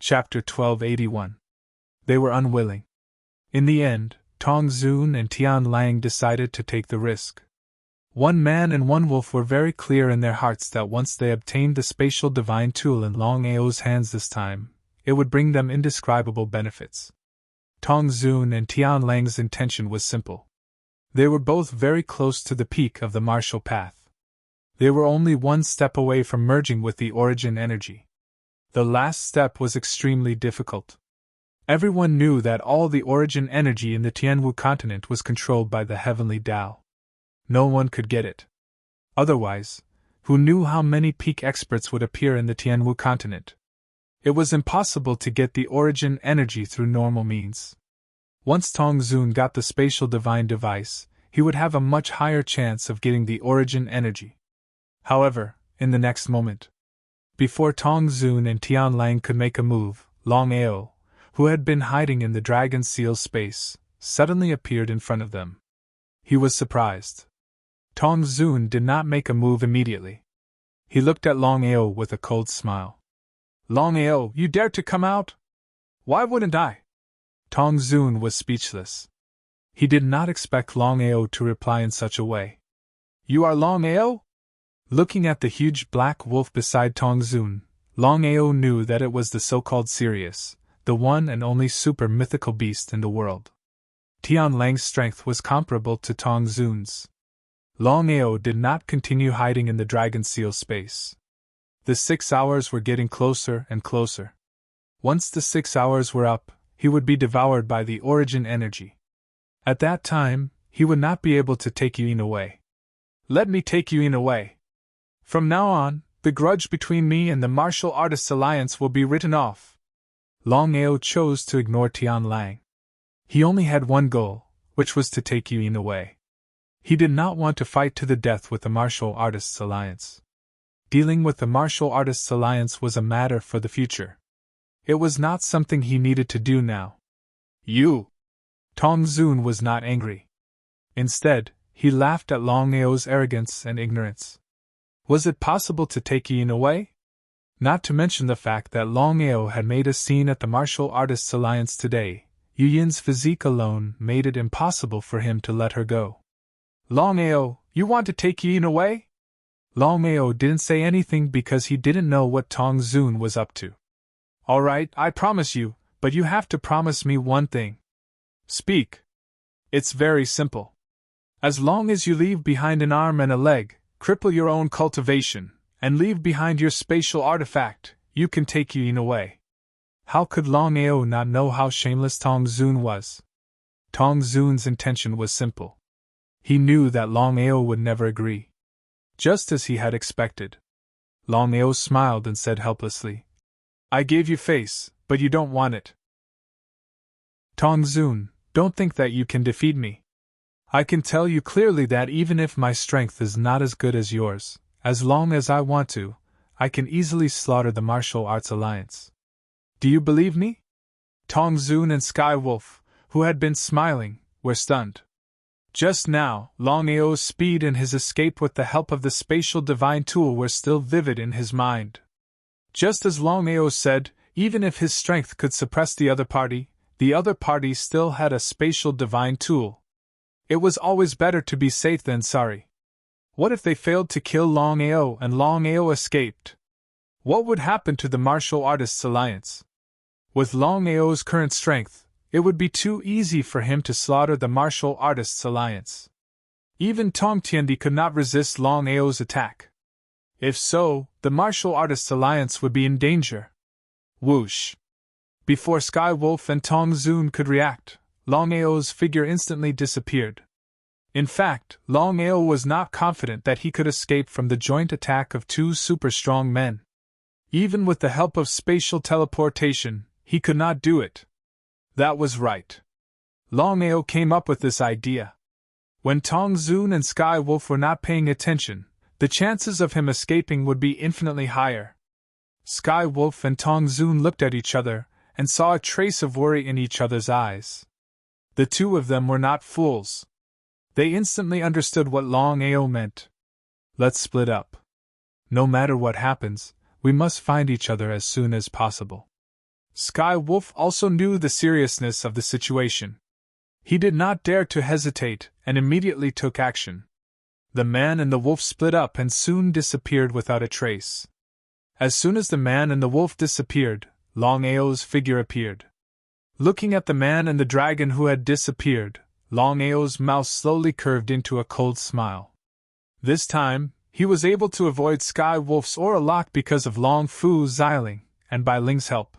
Chapter 1281. They were unwilling. In the end, Tong Zun and Tian Lang decided to take the risk. One man and one wolf were very clear in their hearts that once they obtained the spatial divine tool in Longao's hands this time, it would bring them indescribable benefits. Tong Zun and Tian Lang's intention was simple. They were both very close to the peak of the martial path. They were only one step away from merging with the origin energy. The last step was extremely difficult. Everyone knew that all the origin energy in the Tianwu continent was controlled by the heavenly Tao. No one could get it. Otherwise, who knew how many peak experts would appear in the Tianwu continent? It was impossible to get the origin energy through normal means. Once Tong Zun got the spatial divine device, he would have a much higher chance of getting the origin energy. However, in the next moment, before Tong Zun and Tian Lang could make a move, Longao, who had been hiding in the dragon seal space, suddenly appeared in front of them. He was surprised. Tong Zun did not make a move immediately. He looked at Longao with a cold smile. "Longao, you dare to come out? Why wouldn't I?" Tong Zun was speechless. He did not expect Longao to reply in such a way. "You are Longao?" Looking at the huge black wolf beside Tong Zun, Longao knew that it was the so-called Sirius, the one and only super-mythical beast in the world. Tian Lang's strength was comparable to Tong Zun's. Longao did not continue hiding in the dragon seal space. The 6 hours were getting closer and closer. Once the 6 hours were up, he would be devoured by the origin energy. At that time, he would not be able to take Yuin away. "Let me take Yuin away. From now on, the grudge between me and the Martial Artists Alliance will be written off." Longao chose to ignore Tian Lang. He only had one goal, which was to take Yuin away. He did not want to fight to the death with the Martial Artists Alliance. Dealing with the Martial Artists Alliance was a matter for the future. It was not something he needed to do now. "You!" Tong Zun was not angry. Instead, he laughed at Longao's arrogance and ignorance. Was it possible to take Yin away? Not to mention the fact that Longao had made a scene at the Martial Artists Alliance today, Yu Yin's physique alone made it impossible for him to let her go. "Longao, you want to take Yin away?" Longao didn't say anything because he didn't know what Tong Zun was up to. "All right, I promise you, but you have to promise me one thing." "Speak." "It's very simple. As long as you leave behind an arm and a leg, cripple your own cultivation, and leave behind your spatial artifact, you can take Yin away." How could Longao not know how shameless Tong Zun was? Tong Zun's intention was simple. He knew that Longao would never agree. Just as he had expected. Longao smiled and said helplessly, "I gave you face, but you don't want it. Tong Zun, don't think that you can defeat me. I can tell you clearly that even if my strength is not as good as yours, as long as I want to, I can easily slaughter the Martial Arts Alliance. Do you believe me?" Tong Zun and Sky Wolf, who had been smiling, were stunned. Just now, Longao's speed and his escape with the help of the spatial divine tool were still vivid in his mind. Just as Longao said, even if his strength could suppress the other party still had a spatial divine tool. It was always better to be safe than sorry. What if they failed to kill Longao and Longao escaped? What would happen to the Martial Artists Alliance? With Longao's current strength, it would be too easy for him to slaughter the Martial Artists Alliance. Even Tong Tiandi could not resist Longao's attack. If so, the Martial Artists Alliance would be in danger. Whoosh! Before Sky Wolf and Tong Zun could react, Longao's figure instantly disappeared. In fact, Longao was not confident that he could escape from the joint attack of two super-strong men. Even with the help of spatial teleportation, he could not do it. That was right. Longao came up with this idea. When Tong Zun and Sky Wolf were not paying attention, the chances of him escaping would be infinitely higher. Sky Wolf and Tong Zun looked at each other and saw a trace of worry in each other's eyes. The two of them were not fools. They instantly understood what Longao meant. "Let's split up. No matter what happens, we must find each other as soon as possible." Sky Wolf also knew the seriousness of the situation. He did not dare to hesitate and immediately took action. The man and the wolf split up and soon disappeared without a trace. As soon as the man and the wolf disappeared, Longao's figure appeared. Looking at the man and the dragon who had disappeared, Longao's mouth slowly curved into a cold smile. This time, he was able to avoid Sky Wolf's aura lock because of Long Fu Xiling, and by Ling's help.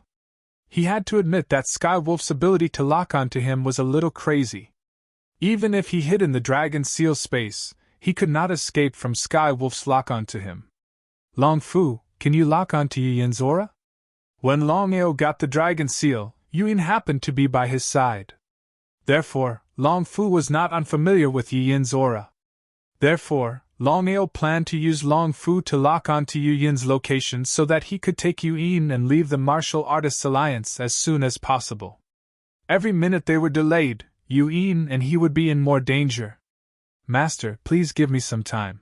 He had to admit that Sky Wolf's ability to lock onto him was a little crazy. Even if he hid in the dragon seal space, he could not escape from Sky Wolf's lock onto him. Long Fu, can you lock onto Yin's aura? When Longao got the dragon seal, Yin happened to be by his side. Therefore, Long Fu was not unfamiliar with Yin's aura. Therefore, Longao planned to use Long Fu to lock onto Yin's location so that he could take Yin and leave the Martial Artists Alliance as soon as possible. Every minute they were delayed, Yin and he would be in more danger. Master, please give me some time.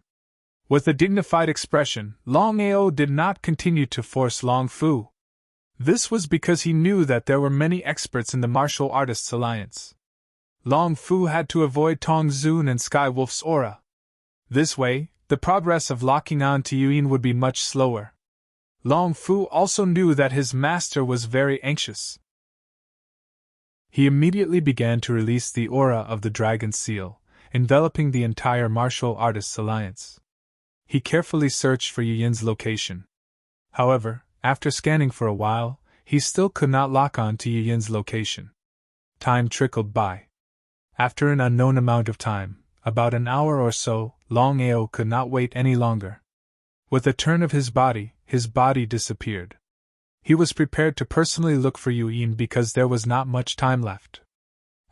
With a dignified expression, Longao did not continue to force Long Fu. This was because he knew that there were many experts in the Martial Artists Alliance. Long Fu had to avoid Tong Zun and Sky Wolf's aura. This way, the progress of locking on to Yin would be much slower. Long Fu also knew that his master was very anxious. He immediately began to release the aura of the Dragon Seal, enveloping the entire Martial Artists Alliance. He carefully searched for Yin's location. However, after scanning for a while, he still could not lock on to Yin's location. Time trickled by. After an unknown amount of time, about an hour or so, Longao could not wait any longer. With a turn of his body disappeared. He was prepared to personally look for Yin because there was not much time left.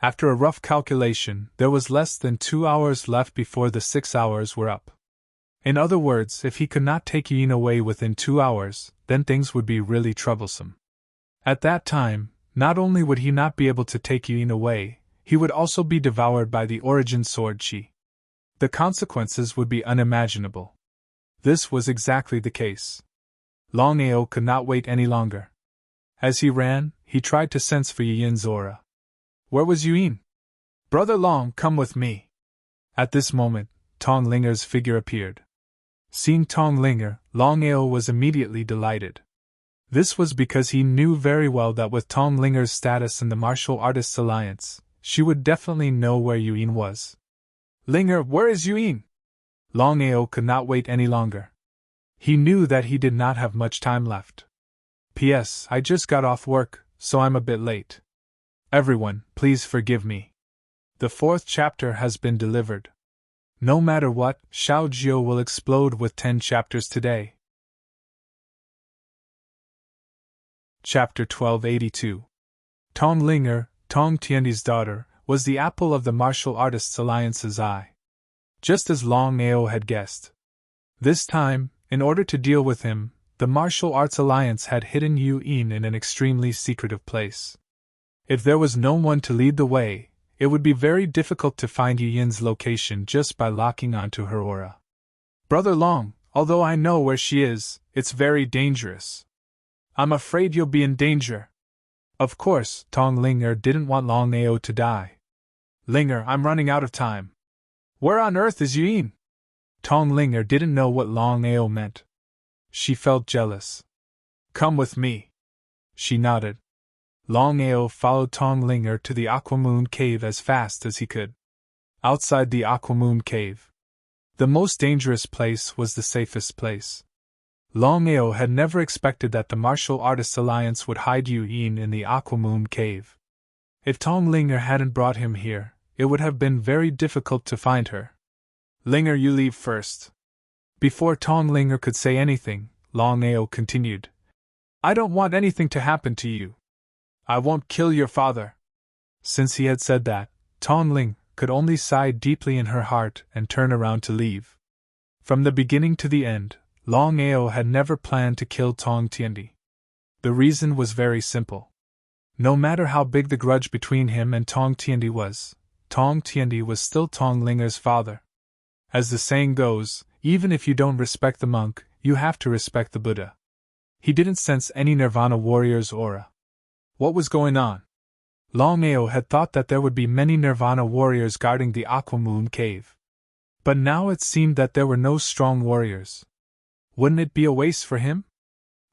After a rough calculation, there was less than 2 hours left before the 6 hours were up. In other words, if he could not take Yin away within 2 hours, then things would be really troublesome. At that time, not only would he not be able to take Yin away, he would also be devoured by the origin sword Qi. The consequences would be unimaginable. This was exactly the case. Longao could not wait any longer. As he ran, he tried to sense for Yin's aura. Where was Yin? Brother Long, come with me. At this moment, Tong Linger's figure appeared. Seeing Tong Linger, Longao was immediately delighted. This was because he knew very well that with Tong Linger's status in the Martial Artists Alliance, she would definitely know where Yin was. Linger, where is Yin? Longao could not wait any longer. He knew that he did not have much time left. P.S. I just got off work, so I'm a bit late. Everyone, please forgive me. The 4th chapter has been delivered. No matter what, Xiao Jiu will explode with 10 chapters today. Chapter 1282. Tong Linger, Tong Tiandi's daughter, was the apple of the Martial Artists Alliance's eye. Just as Longao had guessed. This time, in order to deal with him, the Martial Arts Alliance had hidden Yin in an extremely secretive place. If there was no one to lead the way, it would be very difficult to find Yin's location just by locking onto her aura. Brother Long, although I know where she is, it's very dangerous. I'm afraid you'll be in danger. Of course, Tong Linger didn't want Longao to die. Linger, I'm running out of time. Where on earth is Yin? Tong Linger didn't know what Longao meant. She felt jealous. Come with me. She nodded. Longao followed Tong Linger to the Aquamoon Cave as fast as he could. Outside the Aquamoon Cave, the most dangerous place was the safest place. Longao had never expected that the Martial Artists Alliance would hide Yin in the Aquamoon Cave. If Tong Linger hadn't brought him here, it would have been very difficult to find her. Linger, you leave first. Before Tong Linger could say anything, Longao continued. I don't want anything to happen to you. I won't kill your father. Since he had said that, Tong Ling could only sigh deeply in her heart and turn around to leave. From the beginning to the end, Longao had never planned to kill Tong Tiandi. The reason was very simple. No matter how big the grudge between him and Tong Tiandi was still Tong Linger's father. As the saying goes, even if you don't respect the monk, you have to respect the Buddha. He didn't sense any Nirvana warrior's aura. What was going on? Longao had thought that there would be many Nirvana warriors guarding the Aquamoon cave. But now it seemed that there were no strong warriors. Wouldn't it be a waste for him?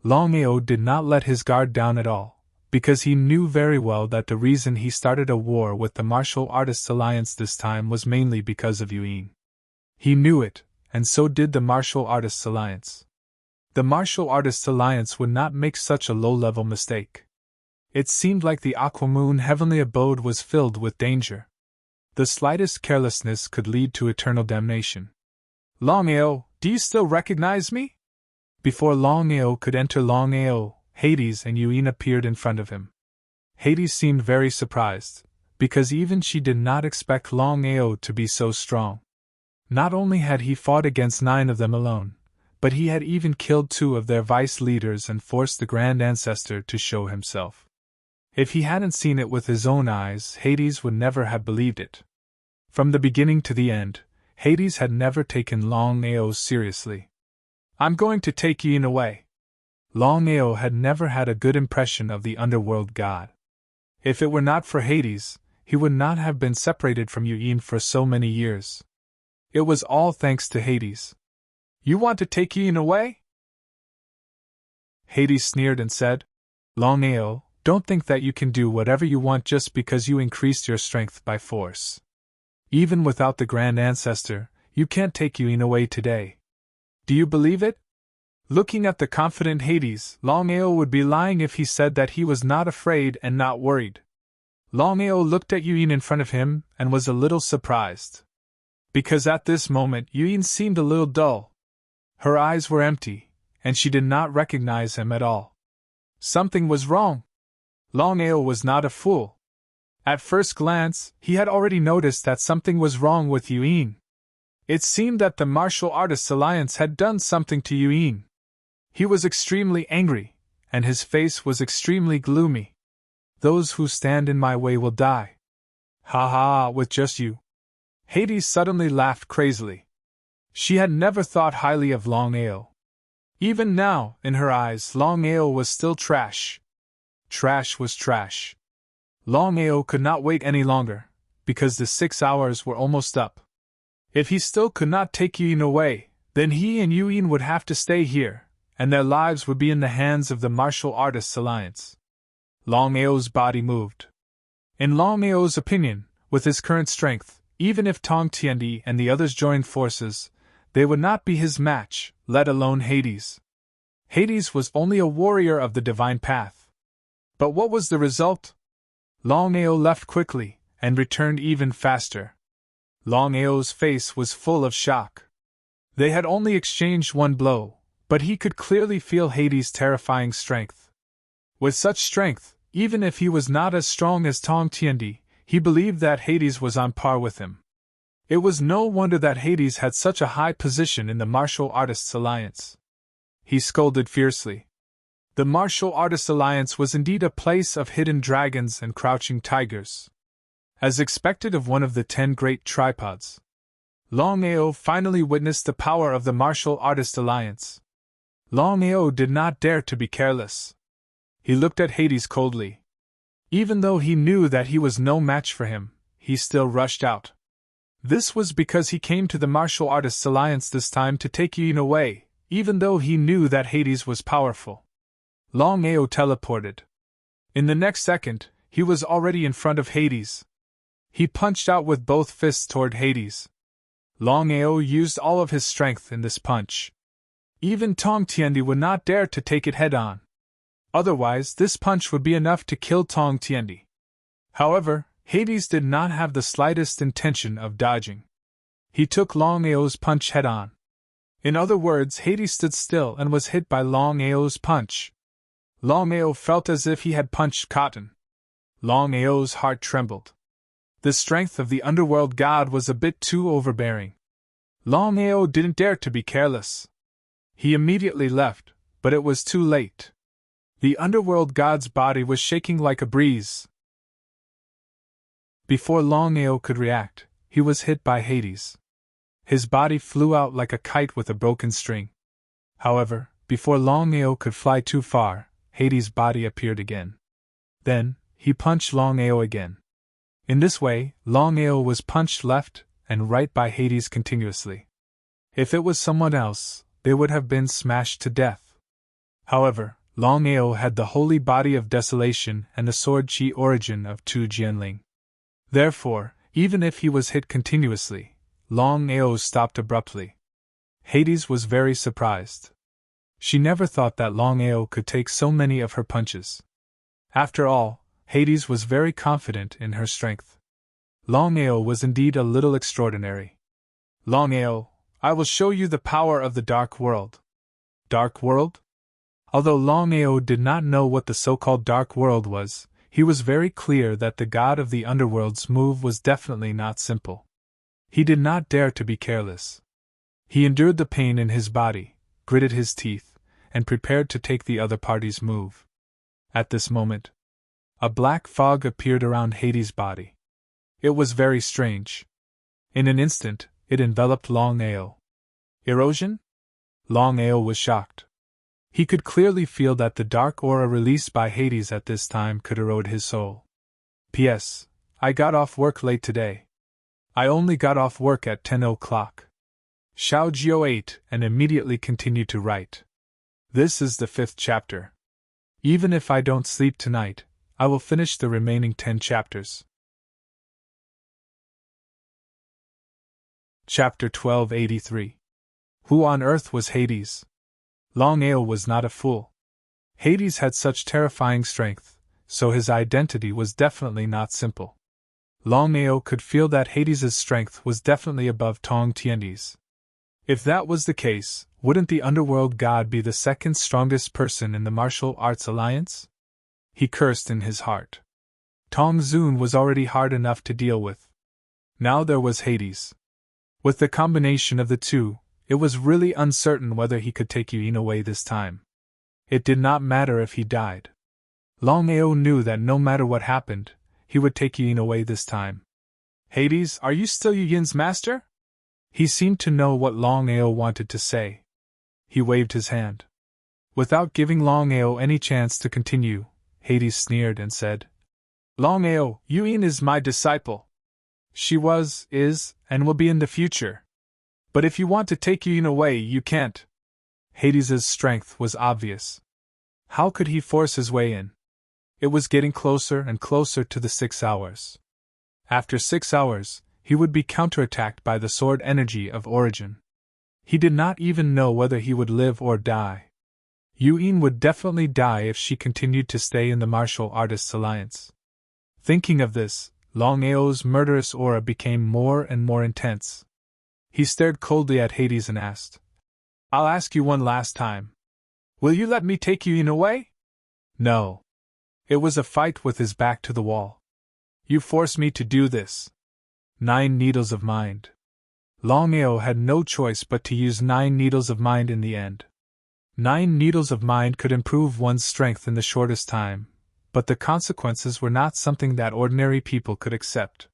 Longao did not let his guard down at all, because he knew very well that the reason he started a war with the Martial Artists Alliance this time was mainly because of Yuin. He knew it, and so did the Martial Artists Alliance. The Martial Artists Alliance would not make such a low-level mistake. It seemed like the Aquamoon heavenly abode was filled with danger. The slightest carelessness could lead to eternal damnation. Longao, do you still recognize me? Before Longao could enter Longao, Hades and Yuin appeared in front of him. Hades seemed very surprised, because even she did not expect Longao to be so strong. Not only had he fought against 9 of them alone, but he had even killed 2 of their vice leaders and forced the Grand Ancestor to show himself. If he hadn't seen it with his own eyes, Hades would never have believed it. From the beginning to the end, Hades had never taken Longao seriously. I'm going to take Yuin away. Longao had never had a good impression of the underworld god. If it were not for Hades, he would not have been separated from Yuin for so many years. It was all thanks to Hades. You want to take Yuin away? Hades sneered and said, Longao, don't think that you can do whatever you want just because you increased your strength by force. Even without the Grand Ancestor, you can't take Yuin away today. Do you believe it? Looking at the confident Hades, Longao would be lying if he said that he was not afraid and not worried. Longao looked at Yuin in front of him and was a little surprised. Because at this moment Yuin seemed a little dull. Her eyes were empty, and she did not recognize him at all. Something was wrong. Longao was not a fool. At first glance, he had already noticed that something was wrong with Yuin. It seemed that the Martial Artists Alliance had done something to Yuin. He was extremely angry, and his face was extremely gloomy. Those who stand in my way will die. Ha ha, with just you. Hades suddenly laughed crazily. She had never thought highly of Longao. Even now, in her eyes, Longao was still trash. Trash was trash. Longao could not wait any longer, because the 6 hours were almost up. If he still could not take Yuin away, then he and Yuin would have to stay here, and their lives would be in the hands of the Martial Artists Alliance. Longao's body moved. In Longao's opinion, with his current strength, even if Tong Tiandi and the others joined forces, they would not be his match, let alone Hades. Hades was only a warrior of the divine path. But what was the result? Longao left quickly, and returned even faster. Longao's face was full of shock. They had only exchanged 1 blow, but he could clearly feel Hades' terrifying strength. With such strength, even if he was not as strong as Tong Tiandi, he believed that Hades was on par with him. It was no wonder that Hades had such a high position in the Martial Artists Alliance. He scolded fiercely. The Martial Artists Alliance was indeed a place of hidden dragons and crouching tigers. As expected of one of the 10 great tripods, Longao finally witnessed the power of the Martial Artists Alliance. Longao did not dare to be careless. He looked at Hades coldly. Even though he knew that he was no match for him, he still rushed out. This was because he came to the Martial Artists Alliance this time to take Yuin away, even though he knew that Hades was powerful. Longao teleported. In the next second, he was already in front of Hades. He punched out with both fists toward Hades. Longao used all of his strength in this punch. Even Tong Tiandi would not dare to take it head-on. Otherwise, this punch would be enough to kill Tong Tiandi. However, Hades did not have the slightest intention of dodging. He took Longao's punch head-on. In other words, Hades stood still and was hit by Longao's punch. Longao felt as if he had punched cotton. Longao's heart trembled. The strength of the underworld god was a bit too overbearing. Longao didn't dare to be careless. He immediately left, but it was too late. The underworld god's body was shaking like a breeze. Before Longao could react, he was hit by Hades. His body flew out like a kite with a broken string. However, before Longao could fly too far, Hades' body appeared again. Then, he punched Longao again. In this way, Longao was punched left and right by Hades continuously. If it was someone else, they would have been smashed to death. However, Longao had the holy body of desolation and the sword chi origin of Tu Jianling. Therefore, even if he was hit continuously, Longao stopped abruptly. Hades was very surprised. She never thought that Longao could take so many of her punches. After all, Hades was very confident in her strength. Longao was indeed a little extraordinary. Longao, I will show you the power of the Dark World. Dark World? Although Longao did not know what the so-called Dark World was, he was very clear that the god of the underworld's move was definitely not simple. He did not dare to be careless. He endured the pain in his body, gritted his teeth, and prepared to take the other party's move. At this moment, a black fog appeared around Hades' body. It was very strange. In an instant, it enveloped Longao. Erosion? Longao was shocked. He could clearly feel that the dark aura released by Hades at this time could erode his soul. P.S. I got off work late today. I only got off work at 10 o'clock. Xiao Jiao ate and immediately continued to write. This is the 5th chapter. Even if I don't sleep tonight, I will finish the remaining 10 chapters. Chapter 1283. Who on earth was Hades? Longao was not a fool. Hades had such terrifying strength, so his identity was definitely not simple. Longao could feel that Hades' strength was definitely above Tong Tiandi's. If that was the case, wouldn't the underworld god be the second strongest person in the martial arts alliance? He cursed in his heart. Tong Zun was already hard enough to deal with. Now there was Hades. With the combination of the two, it was really uncertain whether he could take Yuin away this time. It did not matter if he died. Longao knew that no matter what happened, he would take Yuin away this time. Hades, are you still Yuyin's master? He seemed to know what Longao wanted to say. He waved his hand. Without giving Longao any chance to continue, Hades sneered and said, Longao, Yuyin is my disciple. She was, is, and will be in the future. But if you want to take Yuyin away, you can't. Hades' strength was obvious. How could he force his way in? It was getting closer and closer to the 6 hours. After 6 hours, he would be counterattacked by the sword energy of origin. He did not even know whether he would live or die. Yuyin would definitely die if she continued to stay in the Martial Artists Alliance. Thinking of this, Longao's murderous aura became more and more intense. He stared coldly at Hades and asked, I'll ask you one last time. Will you let me take Yuyin away? No. It was a fight with his back to the wall. You force me to do this. 9 needles of mind. Longao had no choice but to use 9 needles of mind in the end. 9 needles of mind could improve one's strength in the shortest time, but the consequences were not something that ordinary people could accept.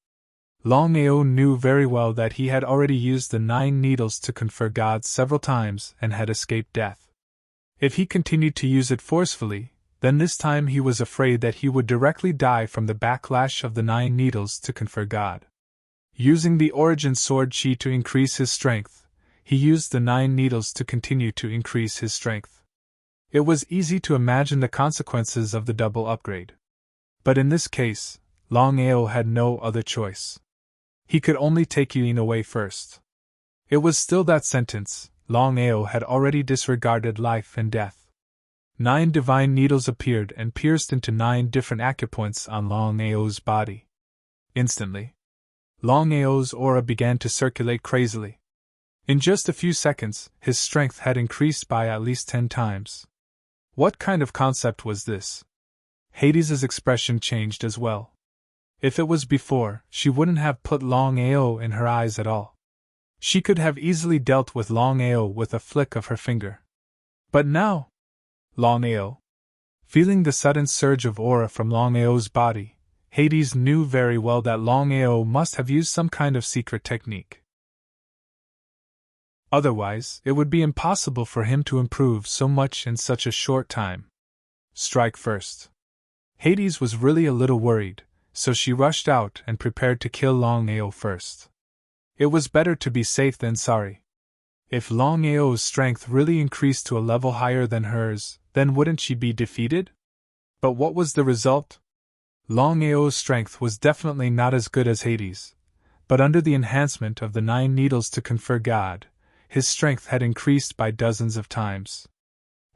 Longao knew very well that he had already used the 9 needles to confer gods several times and had escaped death. If he continued to use it forcefully, then this time he was afraid that he would directly die from the backlash of the 9 needles to confer god. Using the origin sword chi to increase his strength, he used the 9 needles to continue to increase his strength. It was easy to imagine the consequences of the double upgrade. But in this case, Longao had no other choice. He could only take Yuyin away first. It was still that sentence, Longao had already disregarded life and death. 9 divine needles appeared and pierced into 9 different acupoints on Longao's body. Instantly, Longao's aura began to circulate crazily. In just a few seconds, his strength had increased by at least 10 times. What kind of concept was this? Hades' expression changed as well. If it was before, she wouldn't have put Longao in her eyes at all. She could have easily dealt with Longao with a flick of her finger. But now, Longao. Feeling the sudden surge of aura from Longao's body, Hades knew very well that Longao must have used some kind of secret technique. Otherwise, it would be impossible for him to improve so much in such a short time. Strike first. Hades was really a little worried, so she rushed out and prepared to kill Longao first. It was better to be safe than sorry. If Longao's strength really increased to a level higher than hers, then wouldn't she be defeated? But what was the result? Longao's strength was definitely not as good as Hades', but under the enhancement of the 9 needles to confer God, his strength had increased by dozens of times.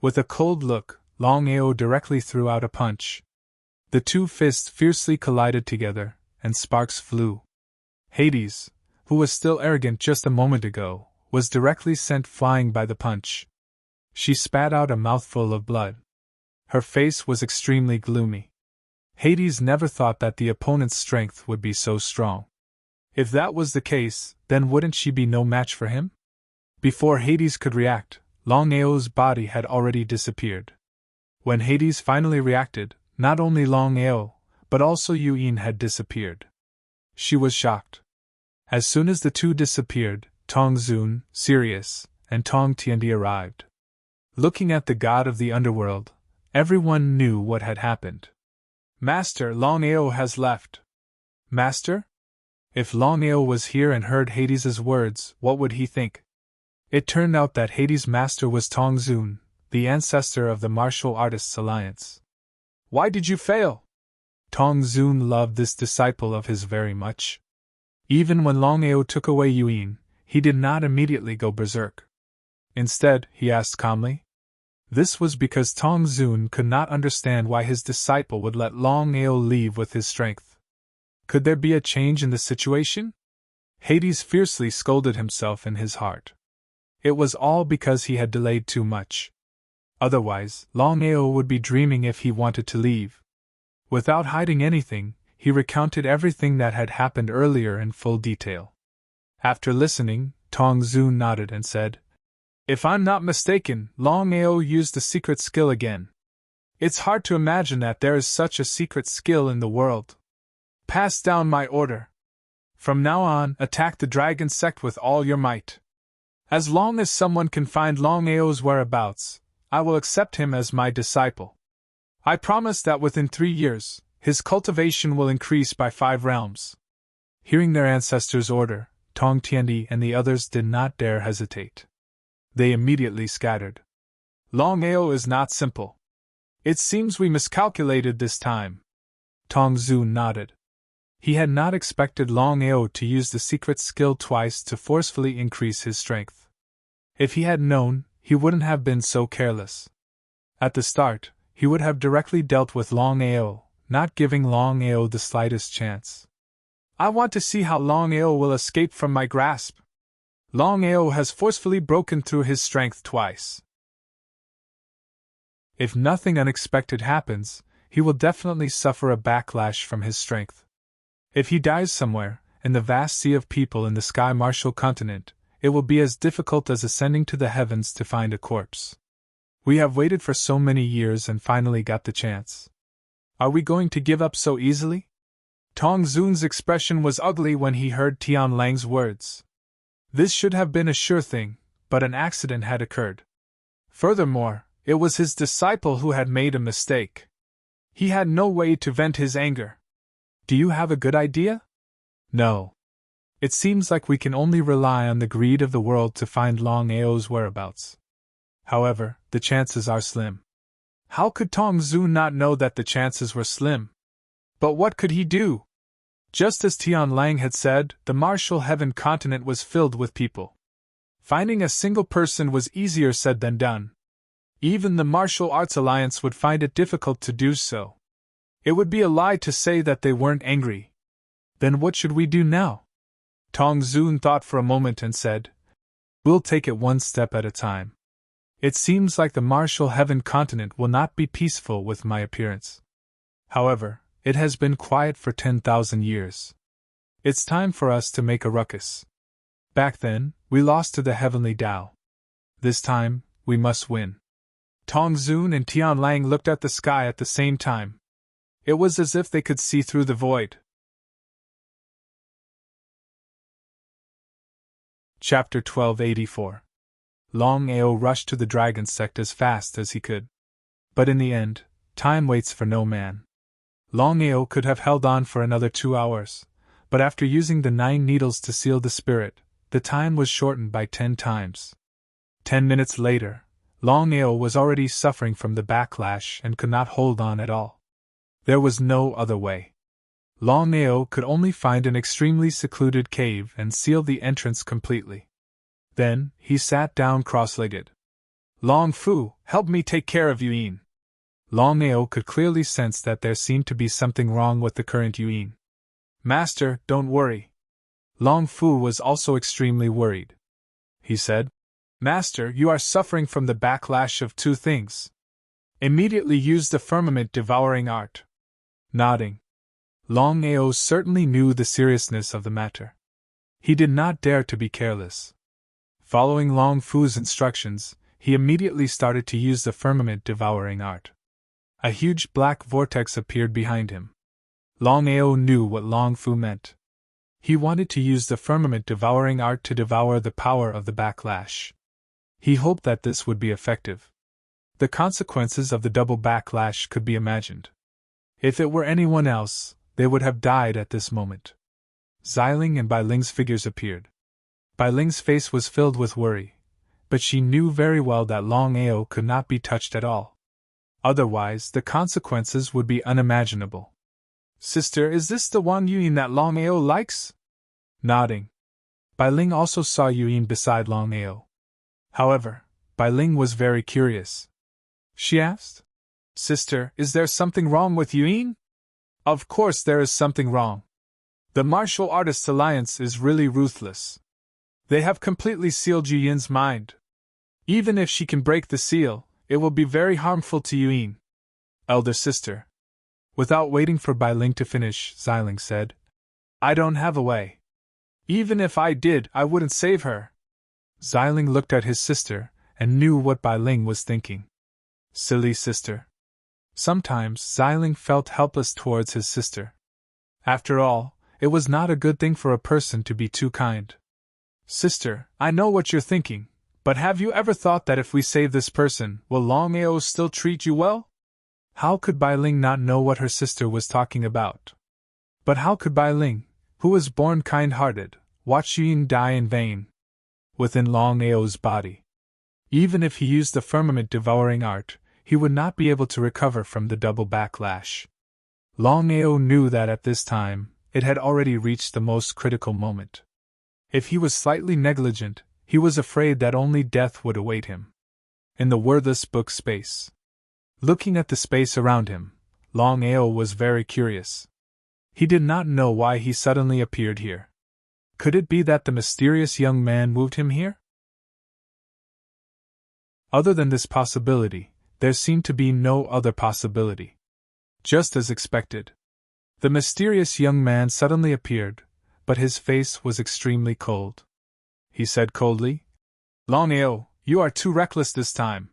With a cold look, Longao directly threw out a punch. The 2 fists fiercely collided together, and sparks flew. Hades, who was still arrogant just a moment ago, was directly sent flying by the punch. She spat out a mouthful of blood. Her face was extremely gloomy. Hades never thought that the opponent's strength would be so strong. If that was the case, then wouldn't she be no match for him? Before Hades could react, Longao's body had already disappeared. When Hades finally reacted, not only Longao, but also Yuyin had disappeared. She was shocked. As soon as the 2 disappeared, Tong Zun, Sirius, and Tong Tiandi arrived. Looking at the god of the underworld, everyone knew what had happened. Master, Longao has left. Master? If Longao was here and heard Hades' words, what would he think? It turned out that Hades' master was Tong Zun, the ancestor of the Martial Artists Alliance. Why did you fail? Tong Zun loved this disciple of his very much. Even when Longao took away Yuyin, he did not immediately go berserk. Instead, he asked calmly. This was because Tong Zun could not understand why his disciple would let Longao leave with his strength. Could there be a change in the situation? Hades fiercely scolded himself in his heart. It was all because he had delayed too much. Otherwise, Longao would be dreaming if he wanted to leave. Without hiding anything, he recounted everything that had happened earlier in full detail. After listening, Tong Zun nodded and said, If I'm not mistaken, Longao used the secret skill again. It's hard to imagine that there is such a secret skill in the world. Pass down my order. From now on, attack the dragon sect with all your might. As long as someone can find Longao's whereabouts, I will accept him as my disciple. I promise that within 3 years, his cultivation will increase by 5 realms. Hearing their ancestor's order, Tong Tiandi and the others did not dare hesitate. They immediately scattered. Longao is not simple. It seems we miscalculated this time. Tong Zun nodded. He had not expected Longao to use the secret skill twice to forcefully increase his strength. If he had known, he wouldn't have been so careless. At the start, he would have directly dealt with Longao, not giving Longao the slightest chance. I want to see how Longao will escape from my grasp. Longao has forcefully broken through his strength twice. If nothing unexpected happens, he will definitely suffer a backlash from his strength. If he dies somewhere, in the vast sea of people in the Sky Martial continent, it will be as difficult as ascending to the heavens to find a corpse. We have waited for so many years and finally got the chance. Are we going to give up so easily? Tong Zun's expression was ugly when he heard Tian Lang's words. This should have been a sure thing, but an accident had occurred. Furthermore, it was his disciple who had made a mistake. He had no way to vent his anger. Do you have a good idea? No. It seems like we can only rely on the greed of the world to find Longao's whereabouts. However, the chances are slim. How could Tong Zun not know that the chances were slim? But what could he do? Just as Tian Lang had said, the martial heaven continent was filled with people. Finding a single person was easier said than done. Even the Martial Arts Alliance would find it difficult to do so. It would be a lie to say that they weren't angry. Then what should we do now? Tong Zun thought for a moment and said, We'll take it one step at a time. It seems like the martial heaven continent will not be peaceful with my appearance. However, it has been quiet for 10,000 years. It's time for us to make a ruckus. Back then, we lost to the heavenly Tao. This time, we must win. Tong Zun and Tian Lang looked at the sky at the same time. It was as if they could see through the void. Chapter 1284. Longao rushed to the dragon sect as fast as he could. But in the end, time waits for no man. Longao could have held on for another 2 hours, but after using the 9 needles to seal the spirit, the time was shortened by 10 times. 10 minutes later, Longao was already suffering from the backlash and could not hold on at all. There was no other way. Longao could only find an extremely secluded cave and seal the entrance completely. Then, he sat down cross-legged. Long Fu, help me take care of Yuan. Longao could clearly sense that there seemed to be something wrong with the current Yuan. Master, don't worry. Long Fu was also extremely worried. He said, Master, you are suffering from the backlash of 2 things. Immediately use the firmament-devouring art. Nodding. Longao certainly knew the seriousness of the matter. He did not dare to be careless. Following Long Fu's instructions, he immediately started to use the firmament-devouring art. A huge black vortex appeared behind him. Longao knew what Long Fu meant. He wanted to use the firmament-devouring art to devour the power of the backlash. He hoped that this would be effective. The consequences of the double backlash could be imagined. If it were anyone else, they would have died at this moment. Xiling and Bai Ling's figures appeared. Bai Ling's face was filled with worry, but she knew very well that Longao could not be touched at all. Otherwise, the consequences would be unimaginable. Sister, is this the one Yuan that Longao likes? Nodding. Bai Ling also saw Yuan beside Longao. However, Bai Ling was very curious. She asked, Sister, is there something wrong with Yuan? Of course there is something wrong. The Martial Artists Alliance is really ruthless. They have completely sealed Yuan's mind. Even if she can break the seal, it will be very harmful to Yuan. Elder sister. Without waiting for Bai Ling to finish, Xiling said, I don't have a way. Even if I did, I wouldn't save her. Xiling looked at his sister, and knew what Bai Ling was thinking. Silly sister. Sometimes Xiling felt helpless towards his sister. After all, it was not a good thing for a person to be too kind. Sister, I know what you're thinking, but have you ever thought that if we save this person, will Longao still treat you well? How could Bai Ling not know what her sister was talking about? But how could Bai Ling, who was born kind-hearted, watch Yuan die in vain? Within Longao's body. Even if he used the firmament-devouring art, he would not be able to recover from the double backlash. Longao knew that at this time, it had already reached the most critical moment. If he was slightly negligent, he was afraid that only death would await him. In the wordless book space. Looking at the space around him, Longao was very curious. He did not know why he suddenly appeared here. Could it be that the mysterious young man moved him here? Other than this possibility, there seemed to be no other possibility. Just as expected. The mysterious young man suddenly appeared, but his face was extremely cold. He said coldly, Longao, you are too reckless this time.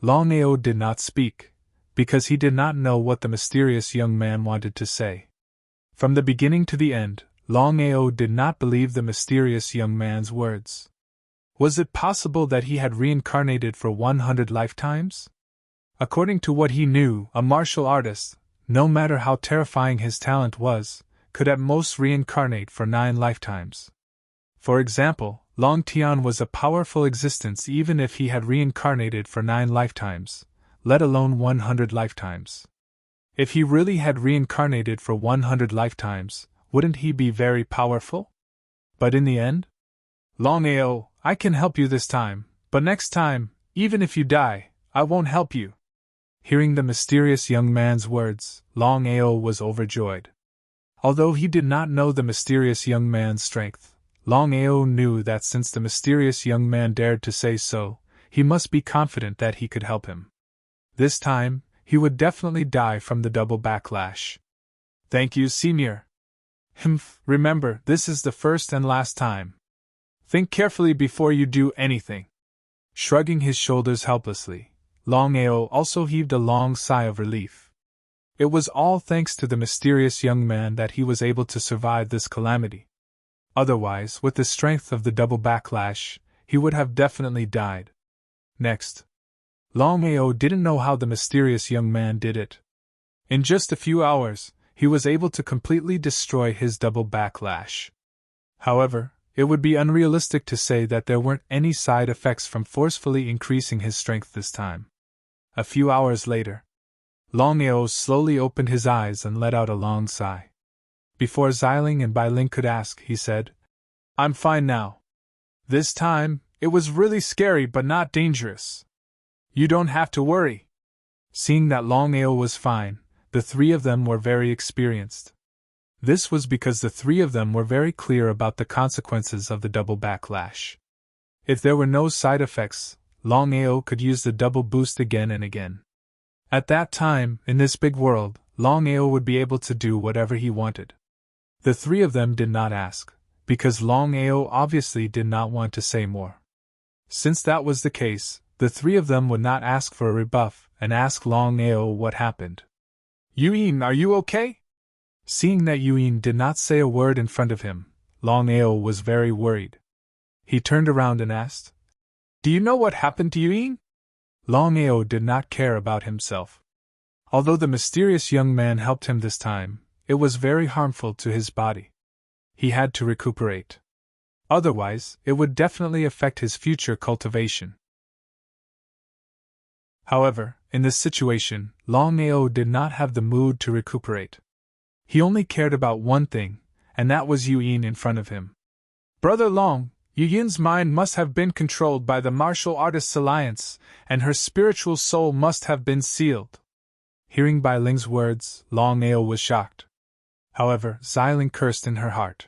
Longao did not speak, because he did not know what the mysterious young man wanted to say. From the beginning to the end, Longao did not believe the mysterious young man's words. Was it possible that he had reincarnated for 100 lifetimes? According to what he knew, a martial artist, no matter how terrifying his talent was, could at most reincarnate for 9 lifetimes. For example, Long Tian was a powerful existence even if he had reincarnated for 9 lifetimes, let alone 100 lifetimes. If he really had reincarnated for 100 lifetimes, wouldn't he be very powerful? But in the end? Longao, I can help you this time, but next time, even if you die, I won't help you. Hearing the mysterious young man's words, Longao was overjoyed. Although he did not know the mysterious young man's strength, Longao knew that since the mysterious young man dared to say so, he must be confident that he could help him. This time, he would definitely die from the double backlash. Thank you, Senior. Remember, this is the first and last time. Think carefully before you do anything. Shrugging his shoulders helplessly, Longao also heaved a long sigh of relief. It was all thanks to the mysterious young man that he was able to survive this calamity. Otherwise, with the strength of the double backlash, he would have definitely died. Next. Longao didn't know how the mysterious young man did it. In just a few hours, he was able to completely destroy his double backlash. However, it would be unrealistic to say that there weren't any side effects from forcefully increasing his strength this time. A few hours later, Longao slowly opened his eyes and let out a long sigh. Before Xiling and Bailing could ask, he said, "I'm fine now. This time, it was really scary but not dangerous. You don't have to worry." Seeing that Longao was fine, the three of them were very experienced. This was because the three of them were very clear about the consequences of the double backlash. If there were no side effects, Longao could use the double boost again and again. At that time, in this big world, Longao would be able to do whatever he wanted. The three of them did not ask, because Longao obviously did not want to say more. Since that was the case, the three of them would not ask for a rebuff and ask Longao what happened. "Yuyin, are you okay?" Seeing that Yuyin did not say a word in front of him, Longao was very worried. He turned around and asked, "Do you know what happened to Yuyin?" Longao did not care about himself. Although the mysterious young man helped him this time, it was very harmful to his body. He had to recuperate. Otherwise, it would definitely affect his future cultivation. However, in this situation, Longao did not have the mood to recuperate. He only cared about one thing, and that was Yuyin in front of him. "Brother Long, Yuyin's mind must have been controlled by the Martial Artists Alliance, and her spiritual soul must have been sealed." Hearing Bai Ling's words, Longao was shocked. However, Xiling cursed in her heart.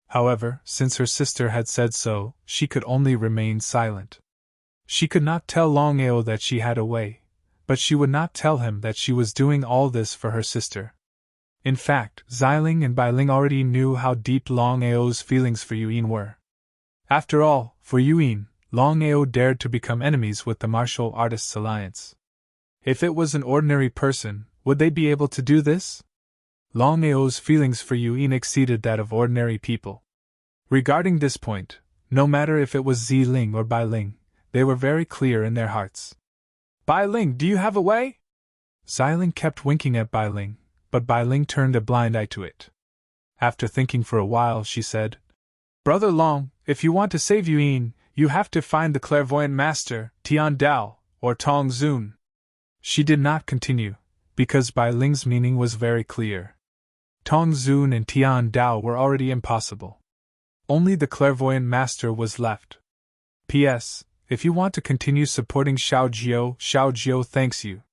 However, since her sister had said so, she could only remain silent. She could not tell Longao that she had a way, but she would not tell him that she was doing all this for her sister. In fact, Xiling and Bai Ling already knew how deep Longao's feelings for Yuyin were. After all, for Yuyin, Longao dared to become enemies with the Martial Artists Alliance. If it was an ordinary person, would they be able to do this? Longao's feelings for Yuyin exceeded that of ordinary people. Regarding this point, no matter if it was Xiling or Bai Ling, they were very clear in their hearts. "Bai Ling, do you have a way?" Xiling kept winking at Bai Ling, but Bai Ling turned a blind eye to it. After thinking for a while, she said, "Brother Long, if you want to save Yuyin, you have to find the clairvoyant master, Tian Dao, or Tong Zun." She did not continue, because Bai Ling's meaning was very clear. Tong Zun and Tian Dao were already impossible. Only the clairvoyant master was left. P.S. If you want to continue supporting Xiao Jiao thanks you.